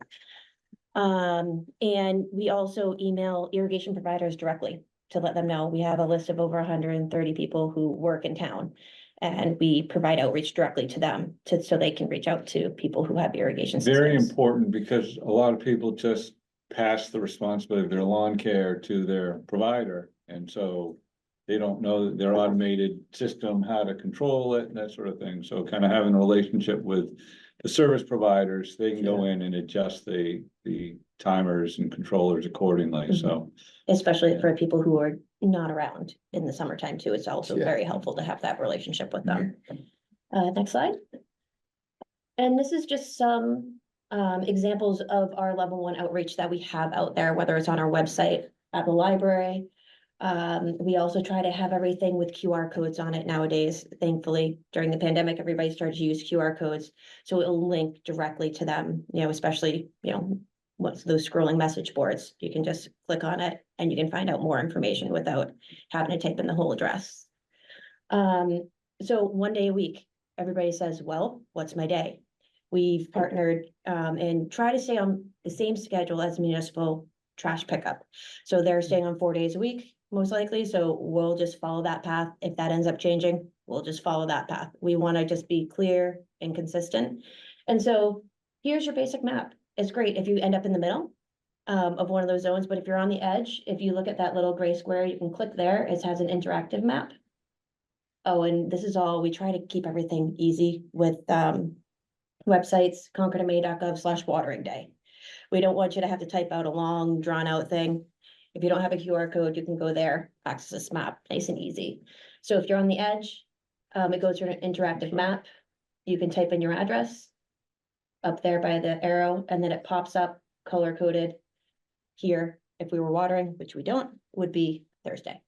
And we also email irrigation providers directly to let them know. We have a list of over 130 people who work in town. And we provide outreach directly to them so they can reach out to people who have irrigation systems. Very important, because a lot of people just pass the responsibility of their lawn care to their provider. And so they don't know their automated system, how to control it and that sort of thing. So kind of having a relationship with the service providers, they can go in and adjust the timers and controllers accordingly, so. Especially for people who are not around in the summertime too. It's also very helpful to have that relationship with them. Next slide. And this is just some examples of our level 1 outreach that we have out there, whether it's on our website, at the library. We also try to have everything with QR codes on it nowadays. Thankfully, during the pandemic, everybody started to use QR codes. So it'll link directly to them, you know, especially, you know, what's those scrolling message boards. You can just click on it and you can find out more information without having to type in the whole address. So one day a week, everybody says, well, what's my day? We've partnered and try to stay on the same schedule as municipal trash pickup. So they're staying on 4 days a week, most likely. So we'll just follow that path. If that ends up changing, we'll just follow that path. We want to just be clear and consistent. And so here's your basic map. It's great if you end up in the middle of one of those zones, but if you're on the edge, if you look at that little gray square, you can click there. It has an interactive map. Oh, and this is all, we try to keep everything easy with websites, concordma.gov/watering day. We don't want you to have to type out a long drawn out thing. If you don't have a QR code, you can go there, access this map, nice and easy. So if you're on the edge, it goes to an interactive map. You can type in your address up there by the arrow, and then it pops up color coded here. If we were watering, which we don't, would be Thursday.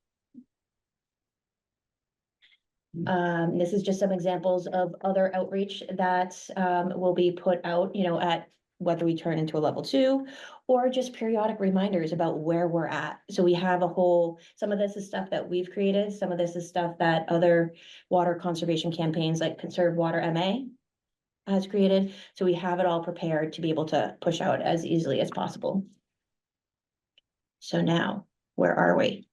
This is just some examples of other outreach that will be put out, you know, at whether we turn into a level 2 or just periodic reminders about where we're at. So we have a whole, some of this is stuff that we've created. Some of this is stuff that other water conservation campaigns like Conserve Water MA has created. So we have it all prepared to be able to push out as easily as possible. So now, where are we?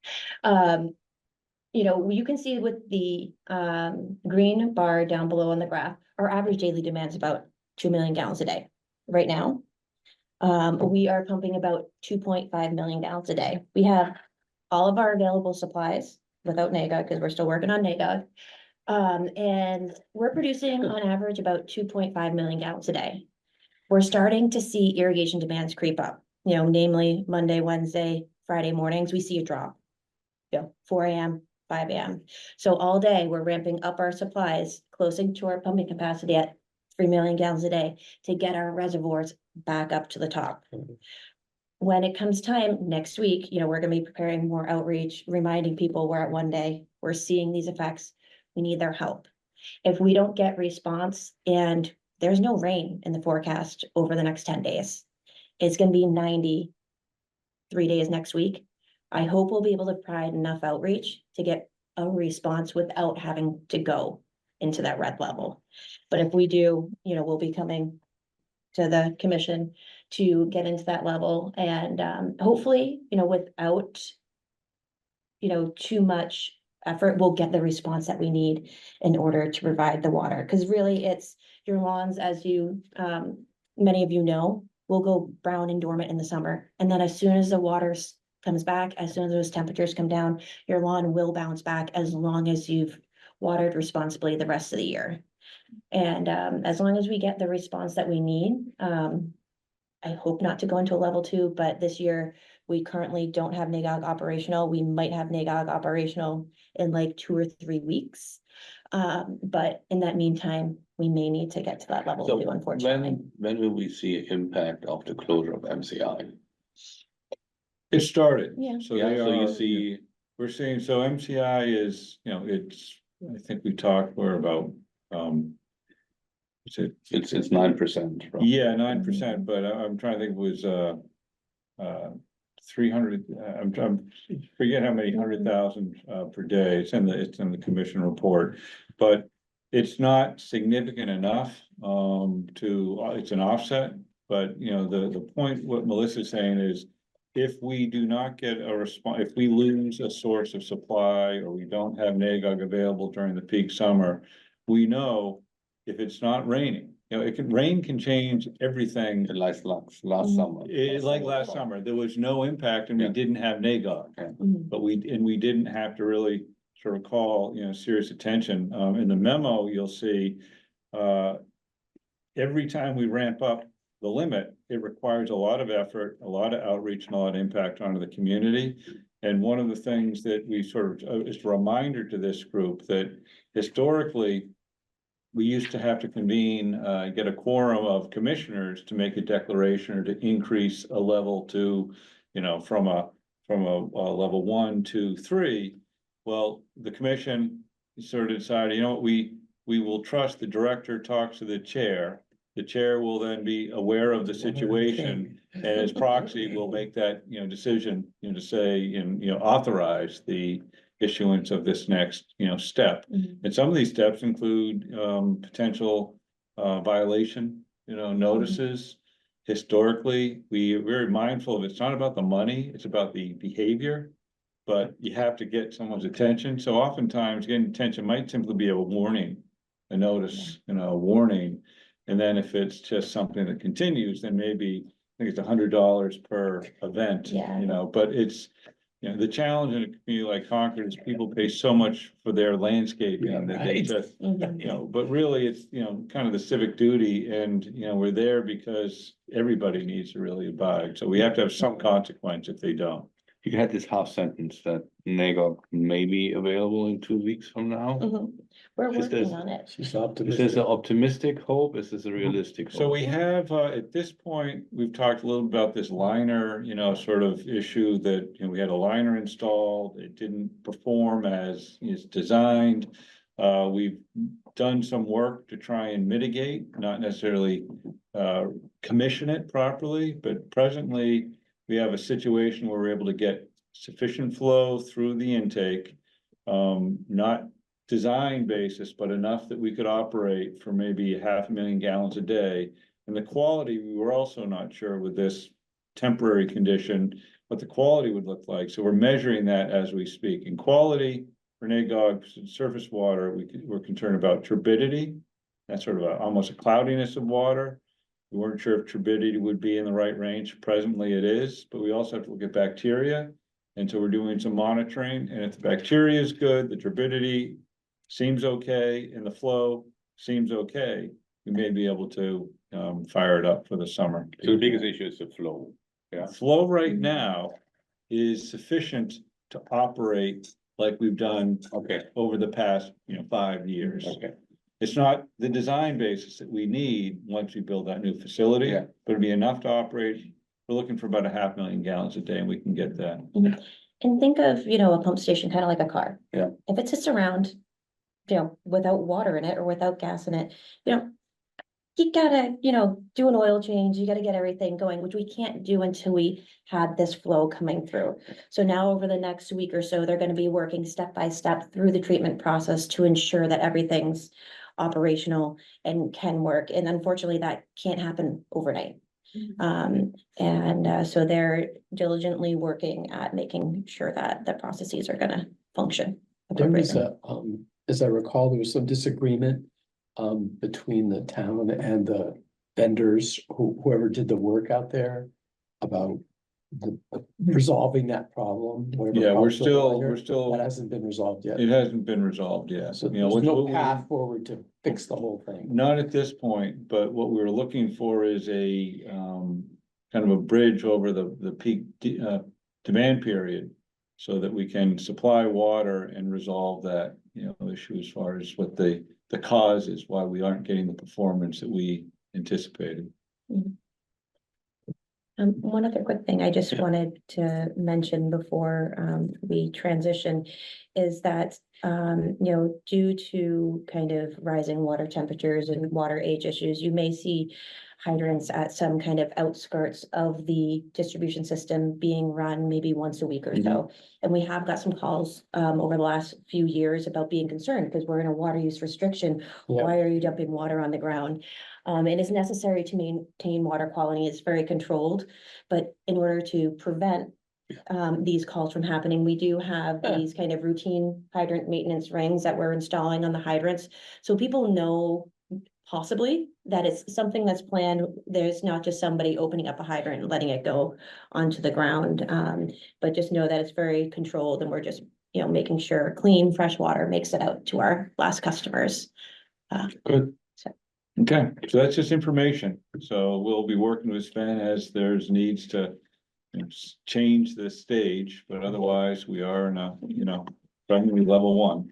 You know, you can see with the green bar down below on the graph, our average daily demand is about 2 million gallons a day. Right now, we are pumping about 2.5 million gallons a day. We have all of our available supplies without NAGOG, because we're still working on NAGOG. And we're producing on average about 2.5 million gallons a day. We're starting to see irrigation demands creep up, you know, namely Monday, Wednesday, Friday mornings, we see a drop. You know, 4 a.m., 5 a.m. So all day we're ramping up our supplies, closing to our pumping capacity at 3 million gallons a day to get our reservoirs back up to the top. When it comes time next week, you know, we're going to be preparing more outreach, reminding people we're at 1 day, we're seeing these effects. We need their help. If we don't get response and there's no rain in the forecast over the next 10 days, it's going to be 93 days next week. I hope we'll be able to provide enough outreach to get a response without having to go into that red level. But if we do, you know, we'll be coming to the commission to get into that level and hopefully, you know, without, you know, too much effort, we'll get the response that we need in order to provide the water. Because really it's your lawns, as you, many of you know, will go brown and dormant in the summer. And then as soon as the water comes back, as soon as those temperatures come down, your lawn will bounce back as long as you've watered responsibly the rest of the year. And as long as we get the response that we need, I hope not to go into a level 2, but this year we currently don't have NAGOG operational. We might have NAGOG operational in like 2 or 3 weeks. But in that meantime, we may need to get to that level 2, unfortunately. When will we see impact of the closure of MCI? It started. Yeah. So Yeah, they so you are, see, we're seeing, so MCI is, you know, it's, I think we talked, we're about, is it? It's 9%. Yeah, 9%, but I'm trying to think it was, 300, I'm forget how many 100,000, per day. It's in the commission report. But it's not significant enough, it's an offset. But, you know, the point, what Melissa's saying is, if we do not get a response, if we lose a source of supply, or we don't have NAGOG available during the peak summer, we know if it's not raining, you know, rain can change everything. Last summer. Like last summer, there was no impact and we Yeah. didn't have NAGOG. But we didn't have to really sort of call, you know, serious attention. In the memo, you'll see, every time we ramp up the limit, it requires a lot of effort, a lot of outreach, and a lot of impact onto the community. And one of the things that we sort of, is a reminder to this group that historically, we used to have to convene, get a quorum of commissioners to make a declaration or to increase a level to, you know, from a level 1 to 3. Well, the commission sort of decided, you know what, we will trust the director talks to the chair. The chair will then be aware of the situation, and as proxy will make that, you know, decision, you know, to say, and, you know, authorize the issuance of this next, you know, step. And some of these steps include, potential, violation, you know, notices. Historically, we are very mindful of, it's not about the money, it's about the behavior. But you have to get someone's attention. So oftentimes getting attention might simply be a warning, a notice, you know, a warning. And then if it's just something that continues, then maybe, I think it's $100 per event, Yeah. you know, but it's, you know, the challenge in a community like Concord is people pay so much for their landscaping that they right. just, Mhm. you know, but really it's, you know, kind of the civic duty, and, you know, we're there because everybody needs to really abide. So we have to have some consequence if they don't. You had this half sentence that NAGOG may be available in 2 weeks from now. Mhm. We're Is this- working on it. She's Is this optimistic. an optimistic hope? Is this a realistic hope? So we have, at this point, we've talked a little about this liner, you know, sort of issue that, you know, we had a liner installed, it didn't perform as is designed. We've done some work to try and mitigate, not necessarily, commission it properly, but presently we have a situation where we're able to get sufficient flow through the intake. Not design basis, but enough that we could operate for maybe 500,000 gallons a day. And the quality, we were also not sure with this temporary condition, what the quality would look like. So we're measuring that as we speak. And quality for NAGOG surface water, we're concerned about turbidity. That's sort of almost a cloudiness of water. We weren't sure if turbidity would be in the right range. Presently it is, but we also have to look at bacteria. And so we're doing some monitoring, and if the bacteria is good, the turbidity seems okay, and the flow seems okay, we may be able to, fire it up for the summer. So the biggest issue is the flow. Yeah. Flow right now is sufficient to operate like we've done Okay, over the past, you know, 5 years. okay. It's not the design basis that we need once we build that new facility, Yeah. but it'd be enough to operate. We're looking for about 500,000 gallons a day, and we can get that. And think of, you know, a pump station kind of like a car. Yeah. If it sits around, you know, without water in it or without gas in it, you know, you gotta, you know, do an oil change, you gotta get everything going, which we can't do until we had this flow coming through. So now over the next week or so, they're gonna be working step by step through the treatment process to ensure that everything's operational and can work. And unfortunately, that can't happen overnight. So they're diligently working at making sure that the processes are gonna function There was appropriately. as I recall, there was some disagreement between the town and the vendors, whoever did the work out there about resolving that problem. whatever Yeah, caused the liner. we're still, That hasn't been resolved yet. it hasn't been resolved yet. So You know, there's no what we- path forward to fix the whole thing. Not at this point, but what we were looking for is a, kind of a bridge over the peak, demand period. So that we can supply water and resolve that, you know, issue as far as what the cause is, why we aren't getting the performance that we anticipated. One other quick thing I just wanted to mention before we transition is that due to kind of rising water temperatures and water age issues, you may see hydrants at some kind of outskirts of the distribution system being run maybe once a week or so. And we have got some calls over the last few years about being concerned because we're in a water use restriction. Yeah. Why are you dumping water on the ground? It is necessary to maintain water quality. It's very controlled, but in order to prevent these calls from happening, we do have these kind of routine hydrant maintenance rings that we're installing on the hydrants. So people know possibly that it's something that's planned. There's not just somebody opening up a hydrant and letting it go onto the ground. But just know that it's very controlled and we're just, making sure clean, fresh water makes it out to our last customers. Good. So. Okay, so that's just information. So we'll be working with Sven as there's needs to change the stage, but otherwise we are in a, primary level 1.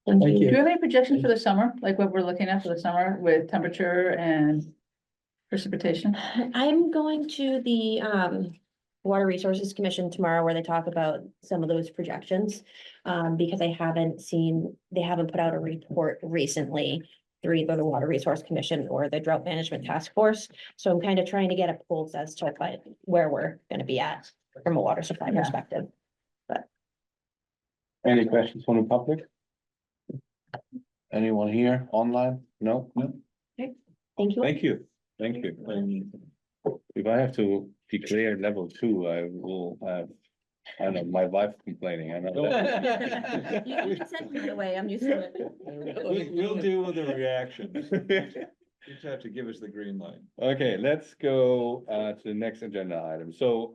Thank Do you you. have any projections for the summer, like what we're looking at for the summer with temperature and precipitation? I'm going to the Water Resources Commission tomorrow where they talk about some of those projections. Because they haven't put out a report recently through either the Water Resource Commission or the Drought Management Task Force. So I'm kind of trying to get a pulse as to where we're gonna be at from a water supply Yeah. perspective. Any questions from the public? Anyone here online? No? No? Thank you. Thank you, thank you. If I have to declare level 2, I will have, I don't know, my wife complaining, I know that. You can send me away, I'm used to it. We'll deal with the reaction. You just have to give us the green light. Okay, let's go to the next agenda item. So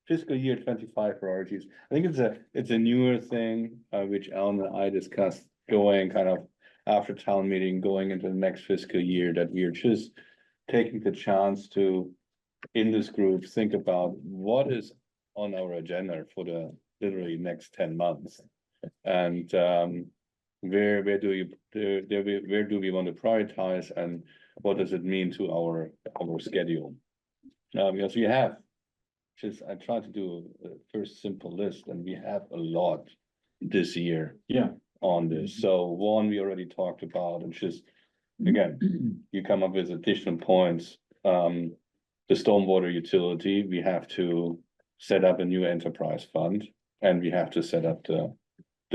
fiscal year 25 priorities. I think it's a newer thing which Alan and I discussed going kind of after town meeting, going into the next fiscal year, that we're just taking the chance to, in this group, think about what is on our agenda for the literally next 10 months. And where do we want to prioritize and what does it mean to our schedule? Because we have, I tried to do a first simple list and we have a lot this year. Yeah. On this. So one, we already talked about, and just, again, you come up with additional points. The stormwater utility, we have to set up a new enterprise fund and we have to set up the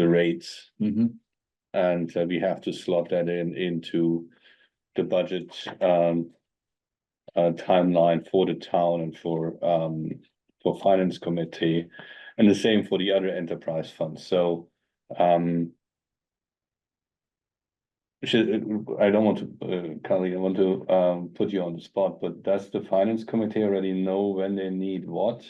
rates. And we have to slot that into the budget timeline for the town and for finance committee, and the same for the other enterprise funds. So I don't want to, Kelly, I want to put you on the spot, but does the finance committee already know when they need what?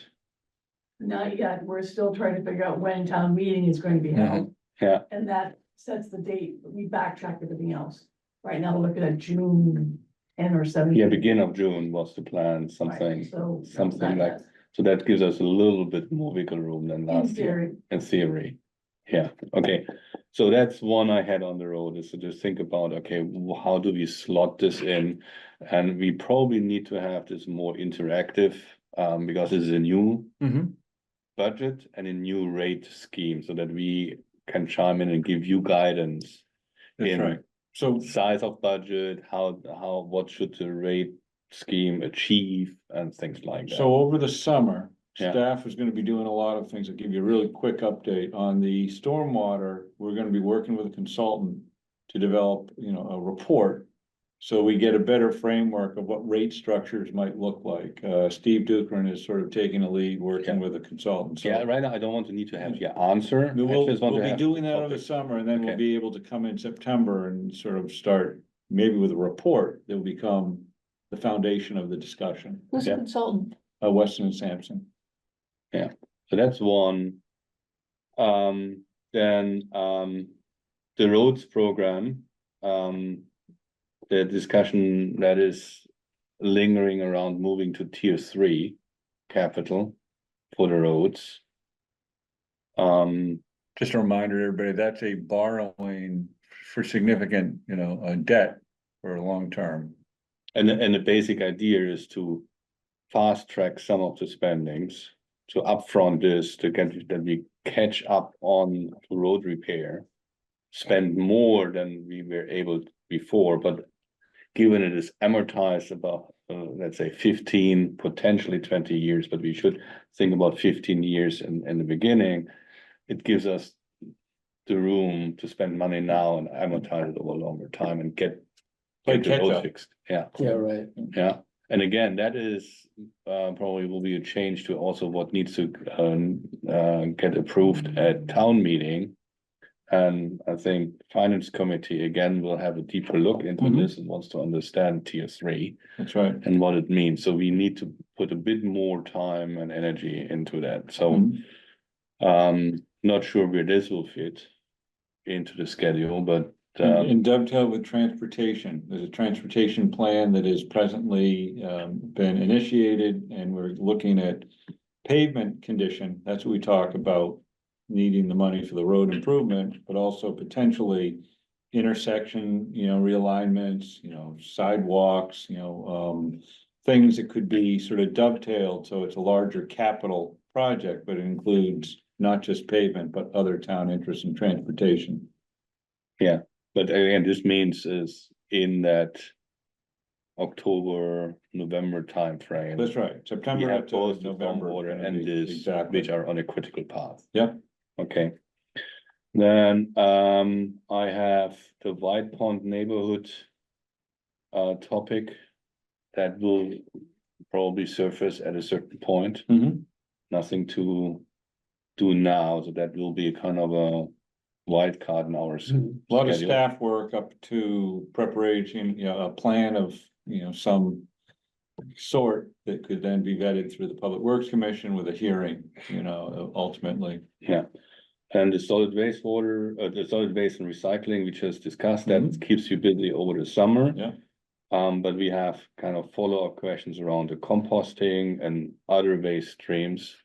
Not yet. We're still trying to figure out when town meeting is going to be held. Yeah, And that sets the date. We backtrack everything else. Right now, we're looking at June 10 or 17. yeah, beginning of June was the plan, something, So. something like, so that gives us a little bit more wiggle room than In last year. theory. In theory, yeah, okay, so that's one I had on the road, is to just think about, okay, how do we slot this in? And we probably need to have this more interactive, because this is a new budget and a new rate scheme, so that we can chime in and give you guidance. That's in right. So size of budget, what should the rate scheme achieve and things like that. So over the summer, Yeah. staff is gonna be doing a lot of things. I'll give you a really quick update on the stormwater. We're gonna be working with a consultant to develop, a report. So we get a better framework of what rate structures might look like. Steve Dukran is sort of taking a lead, working with a consultant. So Yeah, right now, I don't want to need to have your answer. I We'll just want to be have doing the that over the topic. summer, and then we'll Okay. be able to come in September and sort of start, maybe with a report that will become the foundation of the discussion. Who's the Yeah. consultant? Weston and Sampson. So that's one. Then, the roads program, the discussion that is lingering around moving to tier 3 capital for the roads. Just a reminder, to everybody, that's a borrowing for significant, debt for a long term. And the basic idea is to fast track some of the spendings to upfront this, to get, that we catch up on road repair. Spend more than we were able before, but given it is amortized about, let's say 15, potentially 20 years, but we should think about 15 years in the beginning. It gives us the room to spend money now and amortize it over a longer time and get the catch road up. fixed. Yeah, Yeah, right. yeah. And again, that is probably will be a change to also what needs to get approved at town meeting. And I think finance committee again will have a deeper look into Mhm. this and wants to understand tier 3 That's right. and what it means. So we need to put a bit more time and energy into that. So not sure where this will fit into the schedule, but And dovetail with transportation, there's a transportation plan that is presently been initiated, and we're looking at pavement condition, that's what we talk about. Needing the money for the road improvement, but also potentially intersection, realignments, sidewalks, things that could be sort of dovetailed, so it's a larger capital project, but it includes not just pavement, but other town interests in transportation. yeah, but again, this means is in that October, November timeframe. That's right, We September have to both the November. stormwater gonna and be- this, exactly. which are on a critical path. Yep. Okay. Then I have the White Pond neighborhood topic that will probably surface at a certain point. Mhm. Nothing to do now, so that will be a kind of a wild card in our A lot of schedule. staff work up to preparation, a plan of, some sort that could then be vetted through the Public Works Commission with a hearing, ultimately. Yeah. And the solid waste water, the solid waste and recycling, we just discussed, that keeps you busy over the summer. Yeah. But we have kind of follow-up questions around the composting and other waste streams.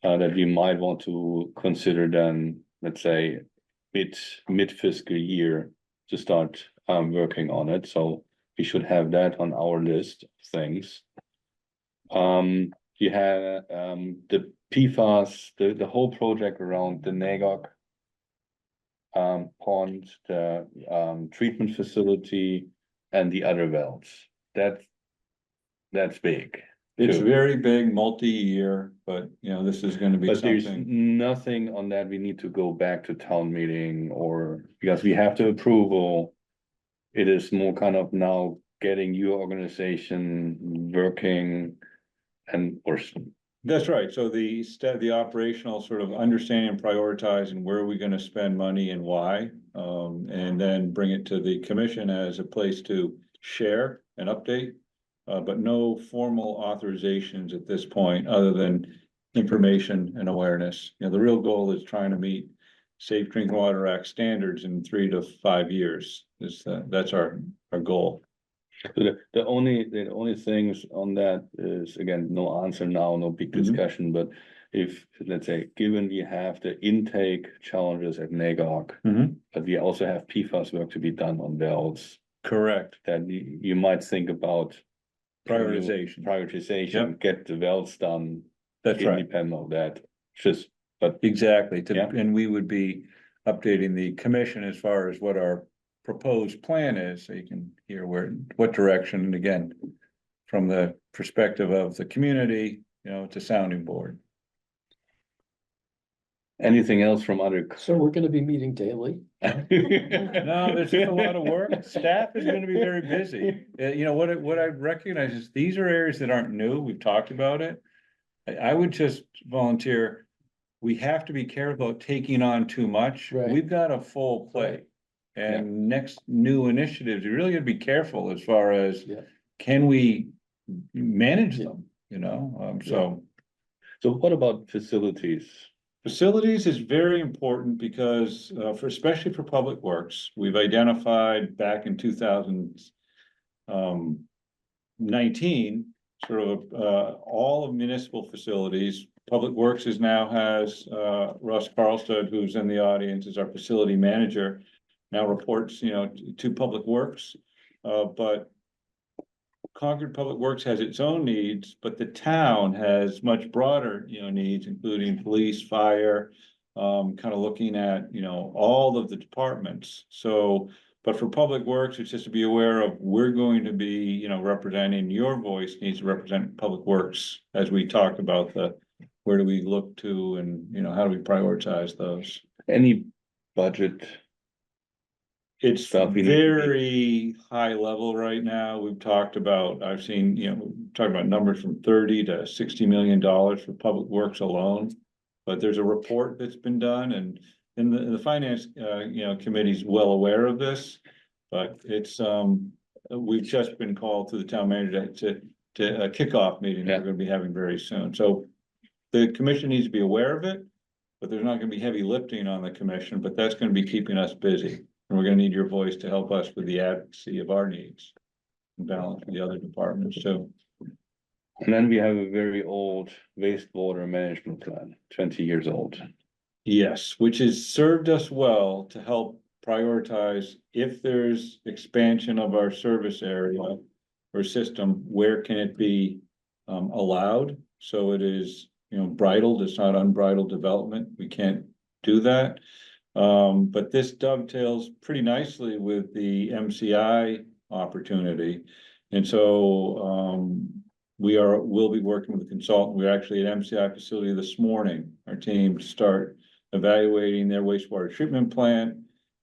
That we might want to consider then, let's say, mid fiscal year to start working on it, so we should have that on our list of things. You had the PFAS, the whole project around the Nagog pond, the treatment facility and the other wells. That's big. It's too. very big, multi-year, but this is gonna be But there's something. nothing on that we need to go back to town meeting or, because we have the approval. It is more kind of now getting your organization working and, or, That's right, so the operational sort of understanding and prioritizing where are we gonna spend money and why. And then bring it to the commission as a place to share and update. But no formal authorizations at this point, other than information and awareness. The real goal is trying to meet Safe Drinking Water Act standards in 3 to 5 years. That's our goal. the only things on that is, again, no answer now, no big discussion, but if, let's say, given we have the intake challenges at Nagog, but we also have PFAS work to be done on wells, Correct. that you might think about Prioritization. Yep. Get the wells done. That's right. Independent of that, just, but Exactly, Yeah. and we would be updating the commission as far as what our proposed plan is, so you can hear what direction, and again. From the perspective of the community, it's a sounding board. anything else from other? So we're gonna be meeting daily. No, there's just a lot of work, staff is gonna be very busy, what I recognize is these are areas that aren't new, we've talked about it. I would just volunteer, we have to be careful about taking on too much, Right. we've got a full plate. And next new initiatives, you really gotta be careful as far as, Yeah. can we manage them, so. So what about facilities? Facilities is very important because, especially for public works, we've identified back in 2019, sort of, all of municipal facilities. Public Works now has, Russ Carlstad, who's in the audience, is our facility manager. Now reports, to Public Works, but Concord Public Works has its own needs, but the town has much broader, needs, including police, fire. Kind of looking at, all of the departments. So, but for Public Works, it's just to be aware of, we're going to be, representing, your voice needs to represent Public Works as we talk about where do we look to and, how do we prioritize those? Any budget? It's Stuff we need to be- very high level right now. We've talked about, I've seen, talking about numbers from 30 to 60 million dollars for Public Works alone. But there's a report that's been done and the finance, committee's well aware of this. But it's, we've just been called to the town manager to a kickoff meeting that we're gonna be having very soon. So the commission needs to be aware of it, but there's not gonna be heavy lifting on the commission, but that's gonna be keeping us busy. And we're gonna need your voice to help us with the advocacy of our needs and balance with the other departments too. And then we have a very old wastewater management plan, 20 years old. Yes, which has served us well to help prioritize if there's expansion of our service area or system, where can it be allowed? So it is, bridled, it's not unbridled development. We can't do that. But this dovetails pretty nicely with the MCI opportunity. And so we'll be working with a consultant. We're actually at MCI facility this morning, our team to start evaluating their wastewater treatment plant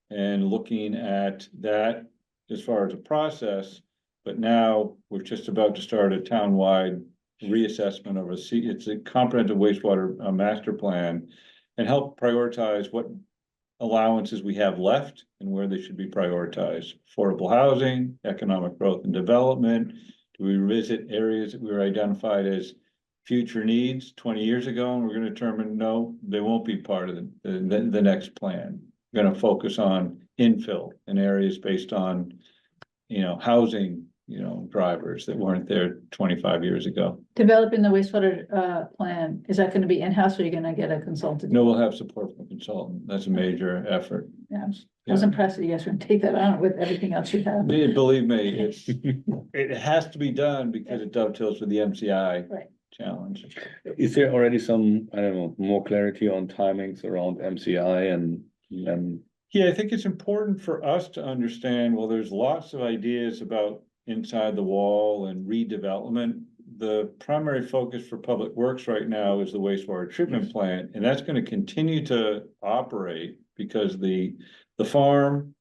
and looking at that as far as a process. But now we're just about to start a townwide reassessment of it's a comprehensive wastewater master plan and help prioritize what allowances we have left and where they should be prioritized. Affordable housing, economic growth and development. Do we revisit areas that we were identified as future needs 20 years ago, and we're going to determine, no, they won't be part of the next plan. We're going to focus on infill in areas based on, housing, drivers that weren't there 25 years ago. Developing the wastewater plan, is that gonna be in-house or are you gonna get a consultant? No, we'll have support from a consultant. That's a major effort. Yeah, I was impressed that you guys would take that on with everything else you have. Believe me, it has to be done because it dovetails with the MCI Right. challenge. Is there already some, I don't know, more clarity on timings around MCI and Yeah, I think it's important for us to understand, well, there's lots of ideas about inside the wall and redevelopment. The primary focus for Public Works right now is the wastewater treatment plant, and that's gonna continue to operate because the farm,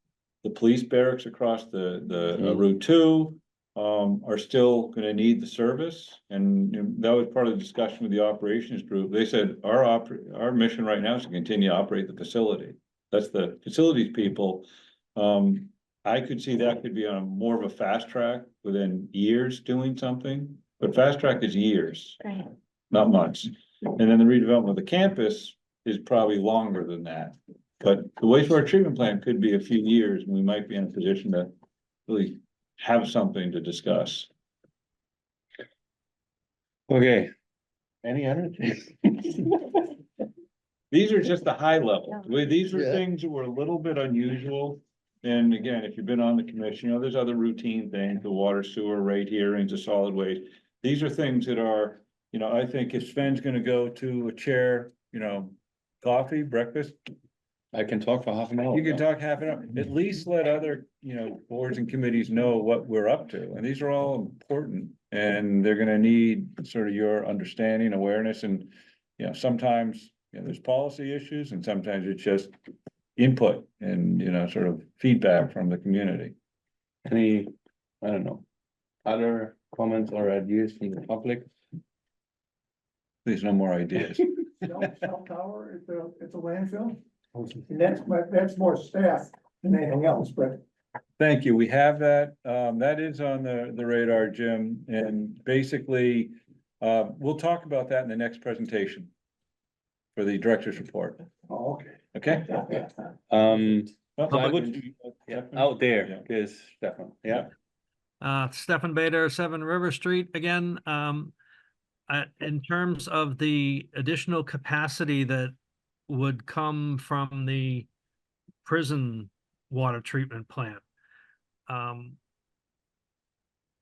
the police barracks across the Route 2 are still gonna need the service. And that was part of the discussion with the operations group. They said, our mission right now is to continue to operate the facility. That's the facilities people. I could see that could be on more of a fast track within years doing something, but fast track is years, Right. not months. And then the redevelopment of the campus is probably longer than that. But the wastewater treatment plant could be a few years, and we might be in a position to really have something to discuss. okay. Any other? These are just the high level. Yeah. These are Yeah. things that were a little bit unusual. And again, if you've been on the commission, there's other routine things, the water sewer rate hearings, the solid waste. These are things that are, I think if Sven's gonna go to a chair, coffee, breakfast, I can talk for half an hour. you can talk half an hour, at least let other, boards and committees know what we're up to. And these are all important and they're gonna need sort of your understanding, awareness, and, sometimes, there's policy issues and sometimes it's just input and, sort of feedback from the community. Any, I don't know, other comments or ideas from the public? Please, no more ideas. Cell tower at the landfill. And that's more staff than anything else, but Thank you. We have that. That is on the radar, Jim, and basically, we'll talk about that in the next presentation for the director's report. oh, Okay? So I would, Yeah. out there, Yeah. is Stefan, yeah. Stefan Bader, 7 River Street again. In terms of the additional capacity that would come from the prison water treatment plant.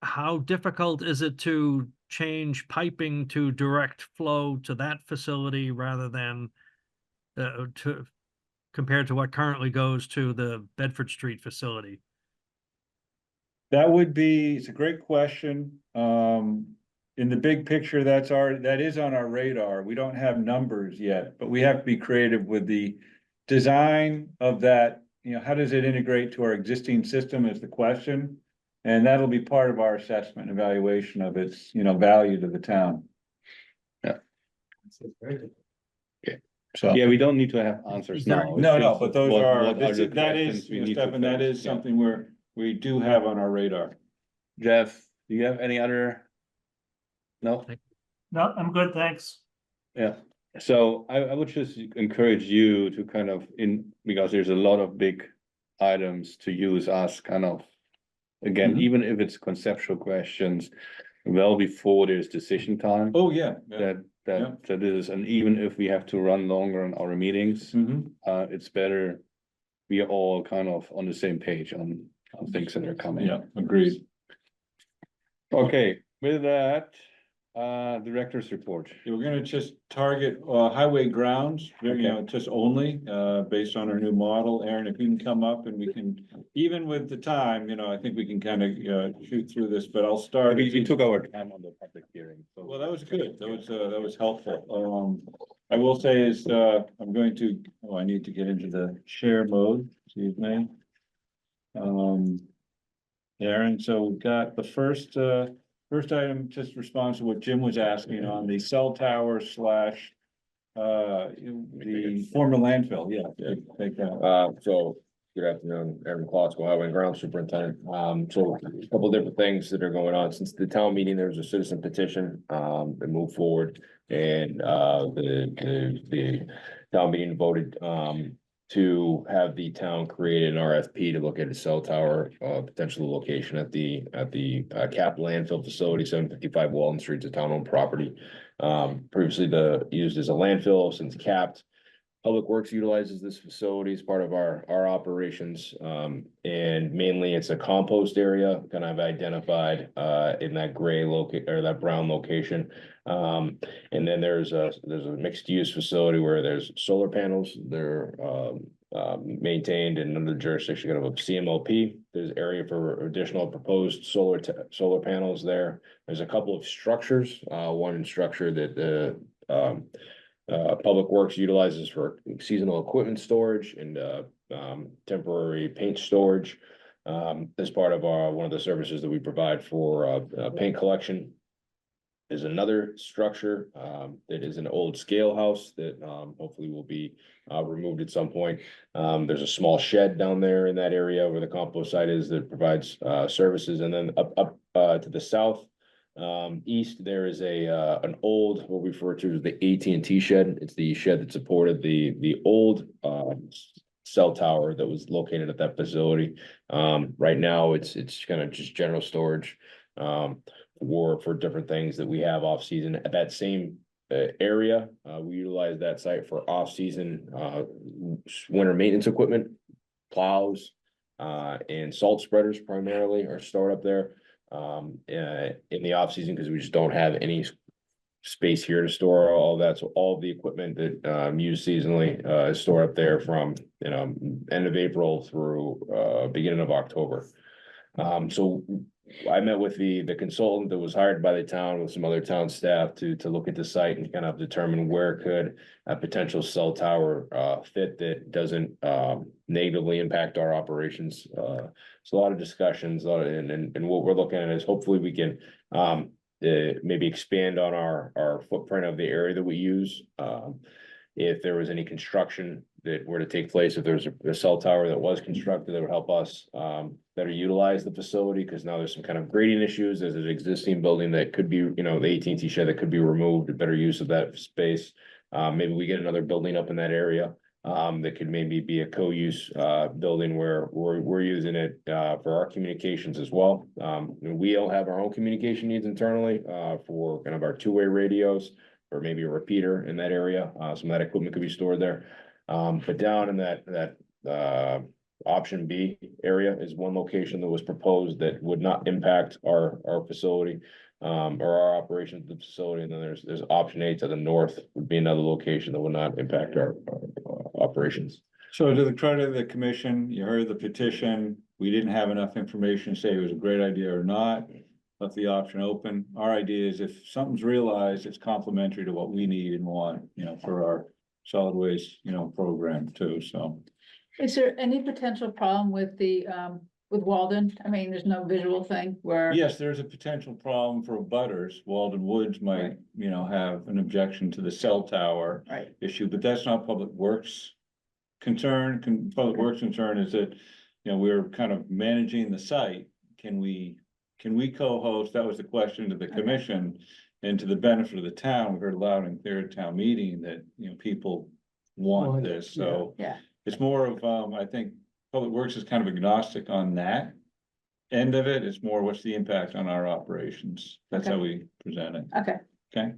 how difficult is it to change piping to direct flow to that facility rather than compared to what currently goes to the Bedford Street facility? That would be, it's a great question. In the big picture, that is on our radar. We don't have numbers yet, but we have to be creative with the design of that. You know, how does it integrate to our existing system is the question. And that'll be part of our assessment and evaluation of its, value to the town. Yeah. Okay. So. Yeah, we don't need to have answers now. It's No, just but those what are, the that questions is, we need to Stefan, that face. is Yeah. something we do have on our radar. Jeff, do you have any other? No? No, I'm good, thanks. Yeah, so I would just encourage you to kind of because there's a lot of big items to use us kind of. Again, Mhm. even if it's conceptual questions, well before there's decision time. Oh, yeah. Yeah. That is, and even if we have to run longer on our meetings, Mhm. it's better. We are all kind of on the same page on things that are coming. Yeah, agreed. Okay, with that, director's report. We're gonna just target highway grounds, just only based on our new model. Aaron, if you can come up and we can, even with the time, I think we can kind of shoot through this, but I'll start. We took our time on the public hearing. So. Well, that was good. That was helpful. I will say is I'm going to, I need to get into the share mode, excuse me. Aaron, so we've got the first item, just responds to what Jim was asking on the cell tower slash the former landfill. Yeah, take that. So good afternoon, Aaron Klotsko, Highway and Ground Superintendent. So a couple of different things that are going on since the town meeting. There was a citizen petition that moved forward, and the town meeting voted to have the town create an RFP to look at a cell tower potential location at the Cap landfill facility, 755 Walton Street, it's a town-owned property. Previously used as a landfill, since capped. Public Works utilizes this facility as part of our operations, and mainly it's a compost area, kind of identified in that gray or that brown location. And then there's a mixed use facility where there's solar panels. They're maintained and under the jurisdiction of a CMLP. There's area for additional proposed solar panels there. There's a couple of structures. One structure that Public Works utilizes for seasonal equipment storage and temporary paint storage as part of one of the services that we provide for paint collection. There's another structure that is an old scale house that hopefully will be removed at some point. There's a small shed down there in that area where the compost site is that provides services, and then up to the south. East, there is an old, what we refer to as the AT&T shed. It's the shed that supported the old cell tower that was located at that facility. Right now, it's kind of just general storage for different things that we have off season at that same area. We utilize that site for off season winter maintenance equipment, plows, and salt spreaders primarily are stored up there. In the off season, because we just don't have any space here to store all that. So all of the equipment that used seasonally is stored up there from end of April through beginning of October. So I met with the consultant that was hired by the town with some other town staff to look at the site and kind of determine where could a potential cell tower fit that doesn't negatively impact our operations. So a lot of discussions, and what we're looking at is hopefully we can maybe expand on our footprint of the area that we use. If there was any construction that were to take place, if there's a cell tower that was constructed, that would help us better utilize the facility, because now there's some kind of grading issues. There's an existing building that could be, the AT&T shed that could be removed, a better use of that space. Maybe we get another building up in that area that could maybe be a co-use building where we're using it for our communications as well. We all have our own communication needs internally for kind of our two-way radios, or maybe a repeater in that area. Some of that equipment could be stored there. But down in that option B area is one location that was proposed that would not impact our facility. Or our operations of the facility, and then there's option A to the north would be another location that would not impact our operations. So to the credit of the commission, you heard the petition, we didn't have enough information to say it was a great idea or not. Left the option open. Our idea is if something's realized, it's complementary to what we need and want, you know, for our solid waste, you know, program too, so. Is there any potential problem with the, with Walden? I mean, there's no visual thing where. Yes, there's a potential problem for butters. Walden Woods might, you know, have an objection to the cell tower Right. issue, but that's not Public Works concern. Public Works concern is that, you know, we're kind of managing the site. Can we co-host? That was the question to the commission. And to the benefit of the town, we heard loud and clear at town meeting that, you know, people want this, so. Yeah. It's more of, I think, Public Works is kind of agnostic on that end of it. It's more what's the impact on our operations. That's how we present it. Okay. Okay.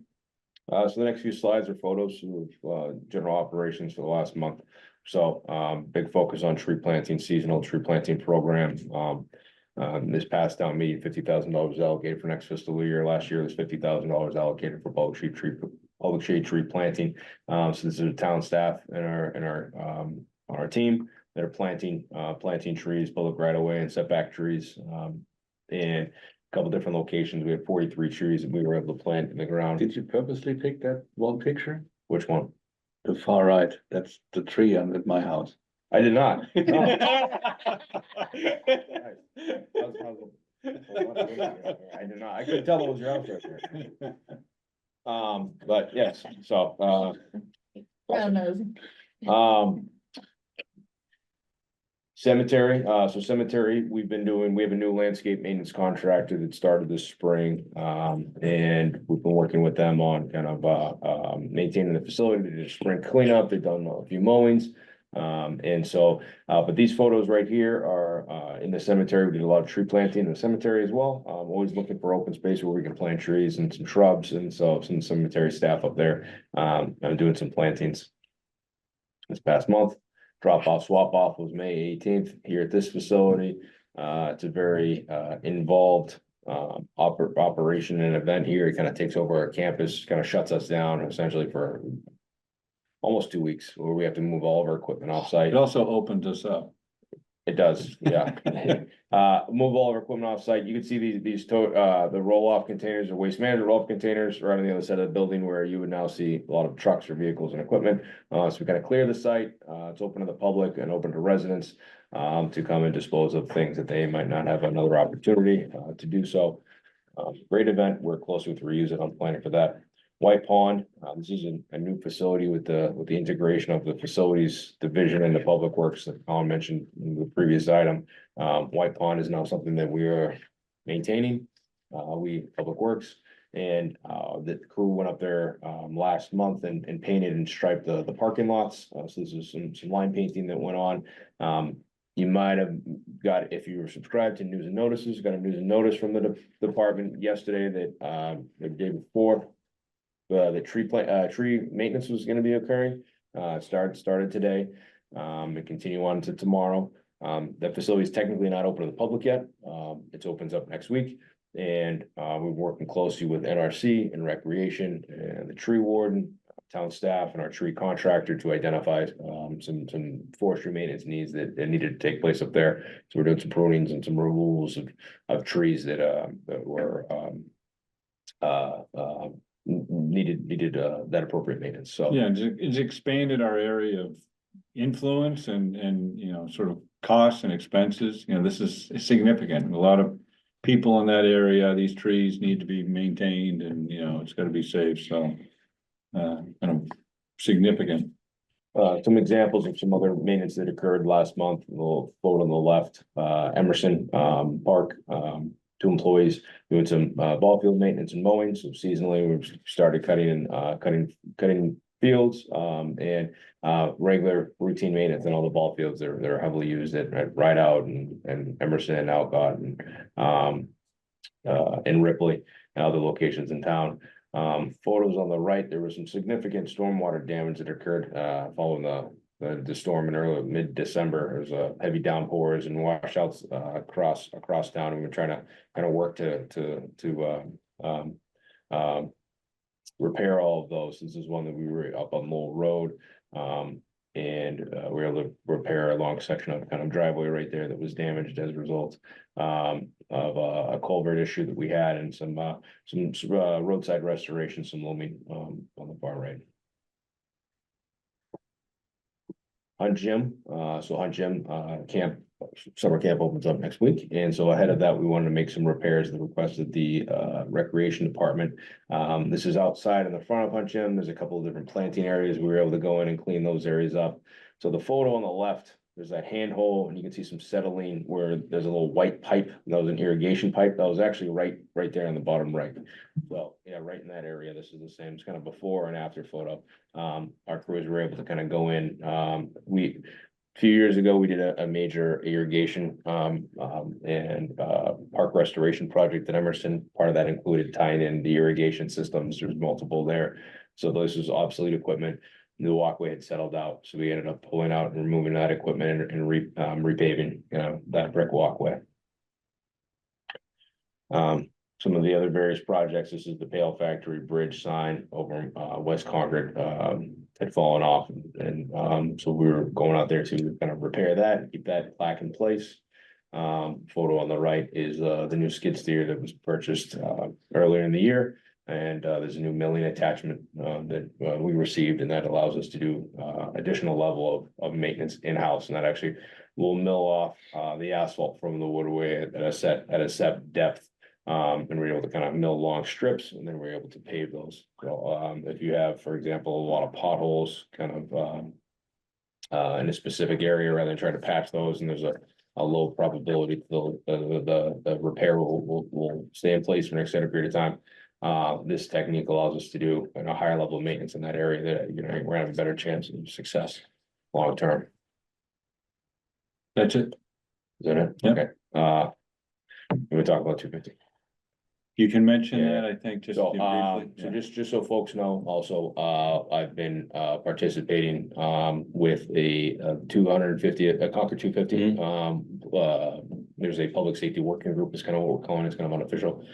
So the next few slides are photos of general operations for the last month. So big focus on tree planting, seasonal tree planting program. This past town meeting, $50,000 allocated for next fiscal year. Last year, there's $50,000 allocated for public shade tree planting. So this is the town staff and our team that are planting trees, public right of way and setback trees. And a couple different locations. We had 43 trees that we were able to plant in the ground. Did you purposely pick that one picture? Which one? The far right, that's the tree at my house. I did not. No. I did not. I couldn't tell it was your house right there. But yes, so, I don't know. Cemetery, so cemetery, we have a new landscape maintenance contractor that started this spring. And we've been working with them on kind of, maintaining the facility. They did a spring cleanup, they've done a few mowings. And so, but these photos right here are, in the cemetery. We did a lot of tree planting in the cemetery as well. Always looking for open space where we can plant trees and some shrubs, and so some cemetery staff up there, I'm doing some plantings this past month. Drop off, swap off was May 18th here at this facility. It's a very involved operation and event here. It kind of takes over our campus, kind of shuts us down essentially for almost 2 weeks, where we have to move all of our equipment off site. It also opens us up. It does, yeah. Move all of our equipment off site. You can see the roll-off containers or waste management roll-off containers right on the other side of the building, where you would now see a lot of trucks or vehicles and equipment. So we kind of clear the site. It's open to the public and open to residents to come and dispose of things that they might not have another opportunity to do so. Great event. We're close with Reuse it. I'm planning for that. White Pond, this is a new facility with the integration of the facilities division and the public works that Colin mentioned in the previous item. White Pond is now something that we are maintaining, public works, and the crew went up there last month and painted and striped the parking lots. So this is some line painting that went on. You might have got, if you were subscribed to news and notices, got a news and notice from the department yesterday that the day before. The tree maintenance was gonna be occurring, started today, and continue on to tomorrow. The facility is technically not open to the public yet. It opens up next week. And, we're working closely with NRC and Recreation and the tree warden, town staff and our tree contractor to identify, some forestry maintenance needs that needed to take place up there. So we're doing some prunings and some removals of trees that were, needed that appropriate maintenance, so. Yeah, it's expanded our area of influence and, you know, sort of costs and expenses. You know, this is significant. A lot of people in that area, these trees need to be maintained and, you know, it's gotta be safe, so. Kind of significant. Some examples of some other maintenance that occurred last month, a little photo on the left, Emerson Park, 2 employees doing some ball field maintenance and mowing. So seasonally, we've started cutting fields and regular routine maintenance and all the ball fields. They're heavily used at Rideout and Emerson and Alcott and Ripley and other locations in town. Photos on the right, there was some significant stormwater damage that occurred following the storm in early mid-December. There was a heavy downpours and washouts across town. And we're trying to kind of work to repair all of those. This is one that we were up on Lowell Road. And we were able to repair a long section of kind of driveway right there that was damaged as a result of a culvert issue that we had, and some roadside restoration, some loaming on the far right. Hunt Gym, Hunt Gym camp, summer camp opens up next week, and so ahead of that, we wanted to make some repairs at the request of the recreation department. This is outside in the front of Hunt Gym. There's a couple of different planting areas. We were able to go in and clean those areas up. So the photo on the left, there's that handhole, and you can see some settling where there's a little white pipe. That was an irrigation pipe. That was actually right there on the bottom right. So yeah, right in that area. This is the same. It's kind of before and after photo. Our crews were able to kind of go in. A few years ago, we did a major irrigation and park restoration project at Emerson. Part of that included tying in the irrigation systems. There's multiple there. So this was obsolete equipment. The walkway had settled out, so we ended up pulling out and removing that equipment and repaving, that brick walkway. Some of the other various projects, this is the Pail Factory Bridge sign over West Concord, had fallen off, and so we were going out there to kind of repair that and keep that plaque in place. Photo on the right is the new skid steer that was purchased earlier in the year. And there's a new milling attachment that we received, and that allows us to do additional level of maintenance in-house, and that actually will mill off the asphalt from the waterway at a set depth. And we're able to kind of mill long strips, and then we're able to pave those. So if you have, for example, a lot of potholes kind of in a specific area, rather than trying to patch those, and there's a low probability the repair will stay in place for an extended period of time. This technique allows us to do a higher level of maintenance in that area that, we're gonna have a better chance of success long term. That's it. Is that it? Yep. Okay. We talk about 250. You can mention Yeah. that, I think, just So, briefly. so just so folks know, also, I've been, participating, with a 250, a Concord 250. There's a public safety working group, is kind of what we're calling it. It's kind of unofficial.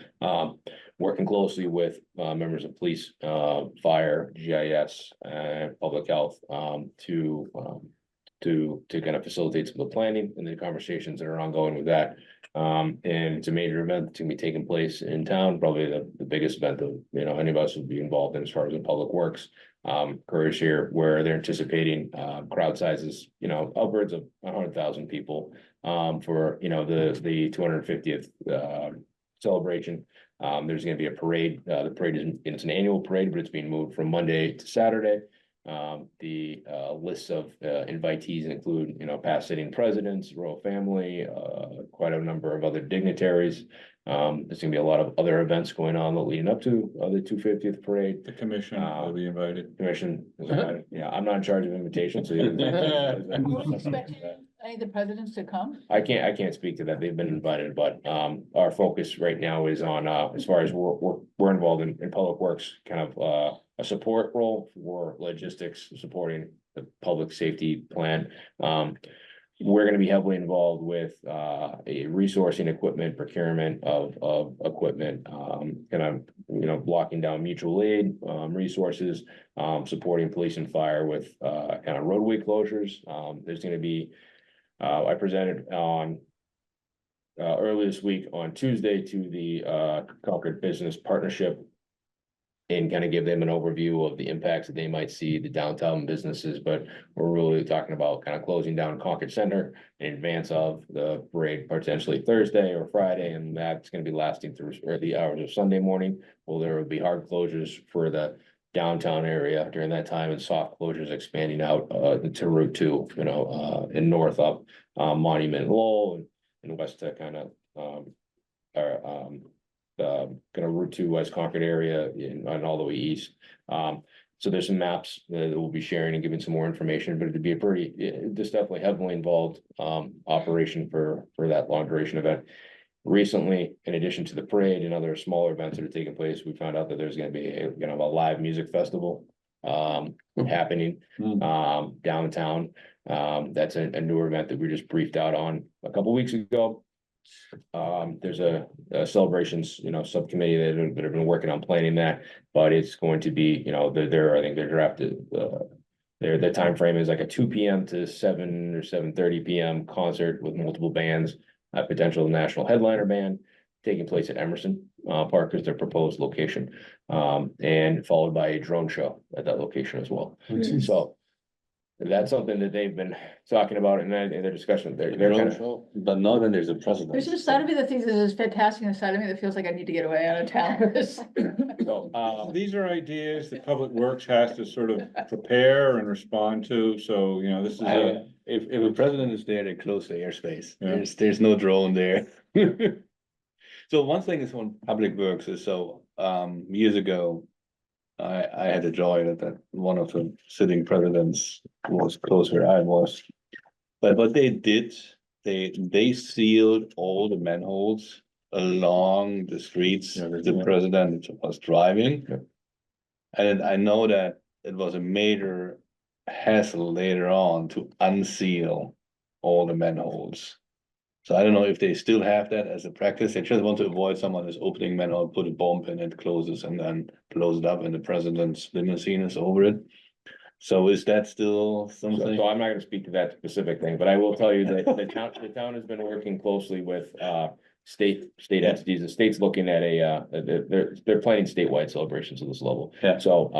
Working closely with, members of police, fire, GIS, and public health, to kind of facilitate some of the planning and the conversations that are ongoing with that. And it's a major event that's gonna be taking place in town, probably the biggest event that, any of us would be involved in as far as in public works. Courage here, where they're anticipating, crowd sizes, upwards of 100,000 people, for, the 250th, celebration. There's gonna be a parade. The parade it's an annual parade, but it's being moved from Monday to Saturday. The lists of invitees include, past sitting presidents, royal family, quite a number of other dignitaries. There's gonna be a lot of other events going on leading up to the 250th parade. The commission will be invited. Commission is invited. Yeah, I'm not in charge of invitations, so. Are we expecting any of the presidents to come? I can't speak to that. They've been invited, but our focus right now is on as far as we're involved in public works, kind of a support role for logistics, supporting the public safety plan. We're gonna be heavily involved with a resourcing equipment, procurement of equipment, kind of, locking down mutual aid resources, supporting police and fire with kind of roadway closures. There's gonna be I presented on earlier this week on Tuesday to the Concord Business Partnership, and kind of give them an overview of the impacts that they might see the downtown businesses, but we're really talking about kind of closing down Concord Center in advance of the parade, potentially Thursday or Friday, and that's gonna be lasting through the hours of Sunday morning. Well, there will be hard closures for the downtown area during that time, and soft closures expanding out to Route 2, and north up Monument Lowell and west to kind of kind of Route 2 West Concord area and all the way east. So there's some maps that we'll be sharing and giving some more information, but it'd be this definitely heavily involved operation for that long duration event. Recently, in addition to the parade and other smaller events that are taking place, we found out that there's gonna be a live music festival happening, downtown. That's a newer event that we just briefed out on a couple weeks ago. There's a celebrations, subcommittee that have been working on planning that, but it's going to be, I think they're drafted, the timeframe is like a 2 p.m. to 7 or 7:30 p.m. concert with multiple bands, a potential national headliner band taking place at Emerson Park is their proposed location. And followed by a drone show at that location as well. So that's something that they've been talking about in their discussion. They're kind of. But now then there's a president. There's a side of me that thinks this is fantastic, and a side of me that feels like I need to get away out of town for this. So, These are ideas that Public Works has to sort of prepare and respond to, so, this is a. If a president is there, they close the airspace. Yeah. There's no drone there. So one thing is on Public Works is years ago, I had the joy that one of the sitting presidents was close where I was. But what they did, they sealed all the manholes along the streets the president was driving. And I know that it was a major hassle later on to unseal all the manholes. So I don't know if they still have that as a practice. They just want to avoid someone who's opening manhole, put a bomb in it, closes and then blows it up and the president's limousine is over it. So is that still something? So I'm not gonna speak to that specific thing, but I will tell you that the town has been working closely with state entities. The state's looking at they're planning statewide celebrations at this level. Yeah. So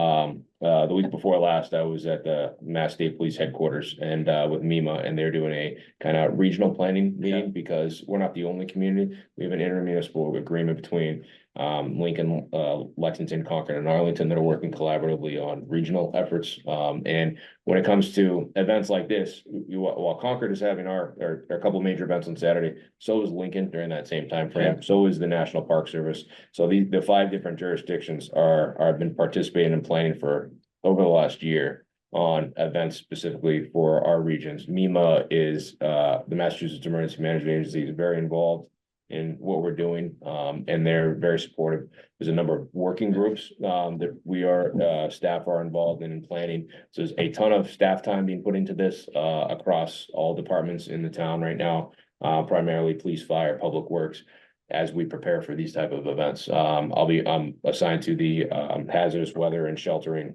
the week before last, I was at the Mass State Police Headquarters and with MEMA, and they're doing a kind of regional planning meeting because we're not the only community. We have an intermunicipal agreement between Lincoln, Lexington, Concord, and Arlington that are working collaboratively on regional efforts. And when it comes to events like this, while Concord is having our couple major events on Saturday, so is Lincoln during that same time frame. So is the National Park Service. So the 5 different jurisdictions have been participating in planning for over the last year on events specifically for our regions. MEMA is the Massachusetts Emergency Management Agency is very involved in what we're doing, and they're very supportive. There's a number of working groups that staff are involved in planning. So there's a ton of staff time being put into this across all departments in the town right now, primarily police, fire, public works, as we prepare for these type of events. I'm assigned to the hazardous weather and sheltering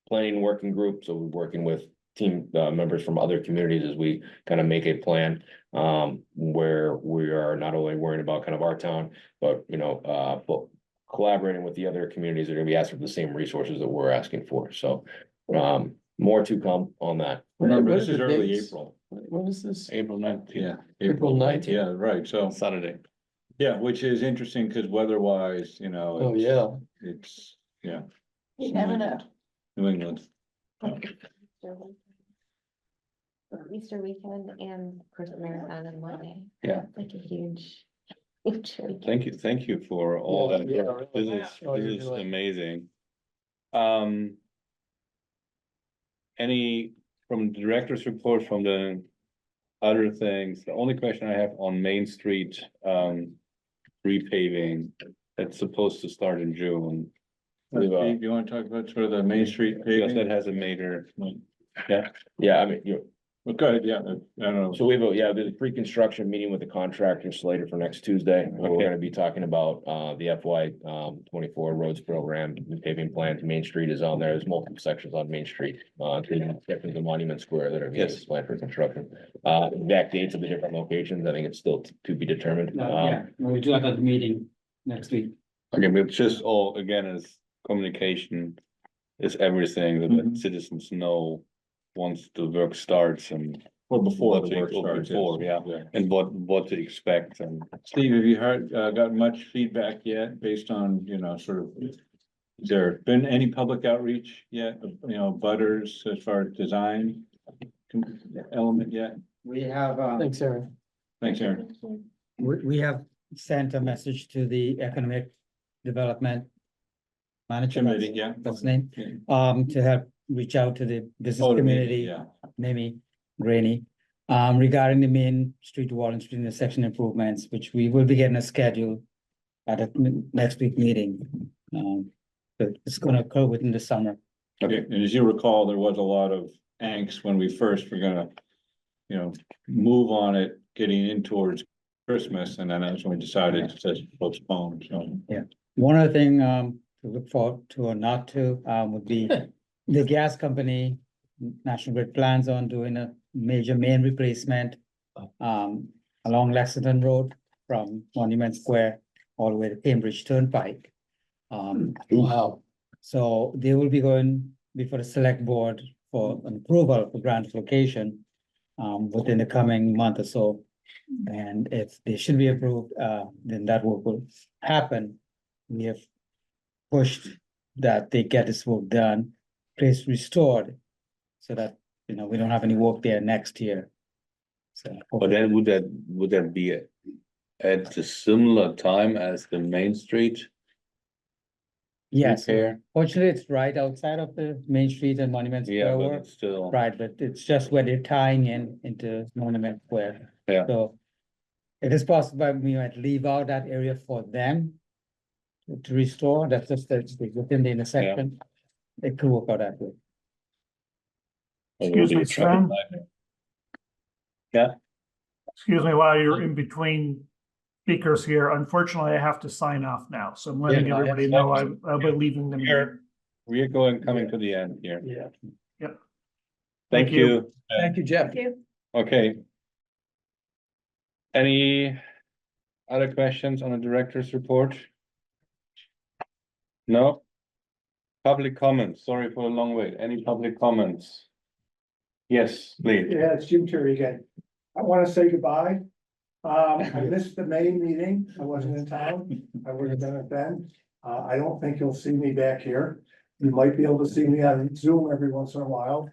planning working group, so we're working with team members from other communities as we kind of make a plan where we are not only worrying about kind of our town, but but collaborating with the other communities that are gonna be asking for the same resources that we're asking for. So more to come on that. Remember, What this are is the early dates? April. When is this? April 9th, Yeah. April 19th. Yeah, right, so, Saturday. yeah, which is interesting because weather-wise, Oh, it's- yeah. It's, yeah. You never know. New England. Easter weekend and of course marathon on Monday. Yeah. Like a huge weekend. Thank you for all Yeah, that. yeah, work. really. This Oh, you're is doing- amazing. Any from the director's report from the other things, the only question I have on Main Street, repaving, that's supposed to start in June. Steve, you want to talk about sort of the Main Street Because paving? that has a major, Yeah, I mean, Well, go ahead, yeah, I don't know. so there's a pre-construction meeting with the contractor slated for next Tuesday. We're Okay. gonna be talking about the FY 24 roads program, the paving plan to Main Street is on there. There's multiple sections on Main Street, including the Monument Square that are being Yes. planned for construction. Exact dates of the different locations, I think it's still to be determined. We do that at the meeting next week. okay, but just all, again, is communication is everything that the citizens know once the work starts and Well, before what the to- work or starts. before, yes. yeah. and what to expect and. Steve, have you got much feedback yet based on, sort of, has there been any public outreach yet, butters as far as design element yet? We have, Thanks, Aaron. Thanks, Aaron. we have sent a message to the Economic Development Manager, Committee, yeah. that's the name, Yeah. to help reach out to the business Oh, the meeting, community, yeah. Mimi, Granny, regarding the Main Street, Wallen Street intersection improvements, which we will be getting a schedule at a next week meeting. But it's gonna occur within the summer. Okay, And as you recall, there was a lot of angst when we first were gonna, move on it, getting in towards Christmas, and then that's when we decided to postpone, so. One other thing, to look forward to or not to, would be the gas company, National Grid plans on doing a major main replacement, along Lexington Road from Monument Square all the way to Cambridge Turnpike. Wow. So they will be going before the select board for an approval for grant location, within the coming month or so. And if they should be approved, then that work will happen. We have pushed that they get this work done, place restored, so that, we don't have any work there next year. So. but then would that be at a similar time as the Main Street Yes, repair? fortunately, it's right outside of the Main Street and Monument Yeah, Square but work. it's still, Right, but it's just where they're tying into Monument Square. Yeah. So it is possible we might leave out that area for them to restore. That's just that's within the intersection. It could work out that way. Excuse me, Sven? Yeah. Excuse me, while you're in between speakers here, unfortunately, I have to sign off now, so I'm letting Yeah, everybody know I'll be leaving the meeting. We're coming to the end here. Yeah. Yep. Thank you. Thank you, Jeff. Thank you. Okay. Any other questions on the director's report? No? Public comments, sorry for the long wait. Any public comments? Yes, please. Yeah, it's Jim Terry again. I want to say goodbye. I missed the May meeting. I wasn't in town. I would have done it then. I don't think you'll see me back here. You might be able to see me on Zoom every once in a while.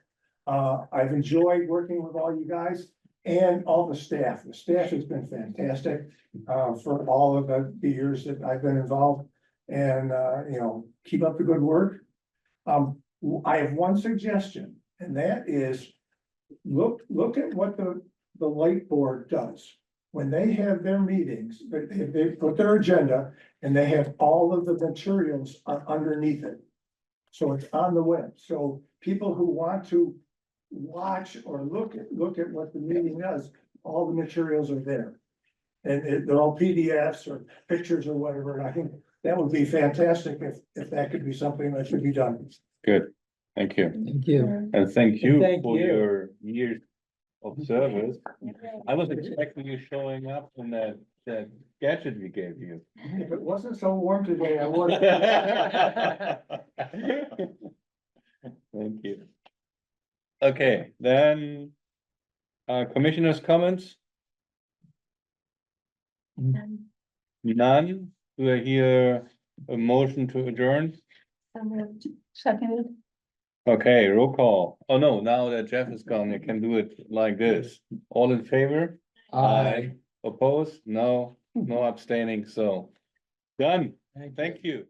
I've enjoyed working with all you guys and all the staff. The staff has been fantastic, for all of the years that I've been involved. And, keep up the good work. I have one suggestion, and that is, look at what the light board does. When they have their meetings, they put their agenda and they have all of the materials underneath it. So it's on the web, so people who want to watch or look at what the meeting does, all the materials are there. And they're all PDFs or pictures or whatever, and I think that would be fantastic if that could be something that should be done. Good, thank you. Thank you. And thank you Thank for you. your years of service. I was expecting you showing up in that gadget we gave you. If it wasn't so warm today, I would. Thank you. Okay, then, commissioners' comments? None? Do I hear a motion to adjourn? Seconded. Okay, roll call. Oh, no, now that Jeff is gone, I can do it like this. All in favor? Aye. Opposed? No, no abstaining, so done. Thank you.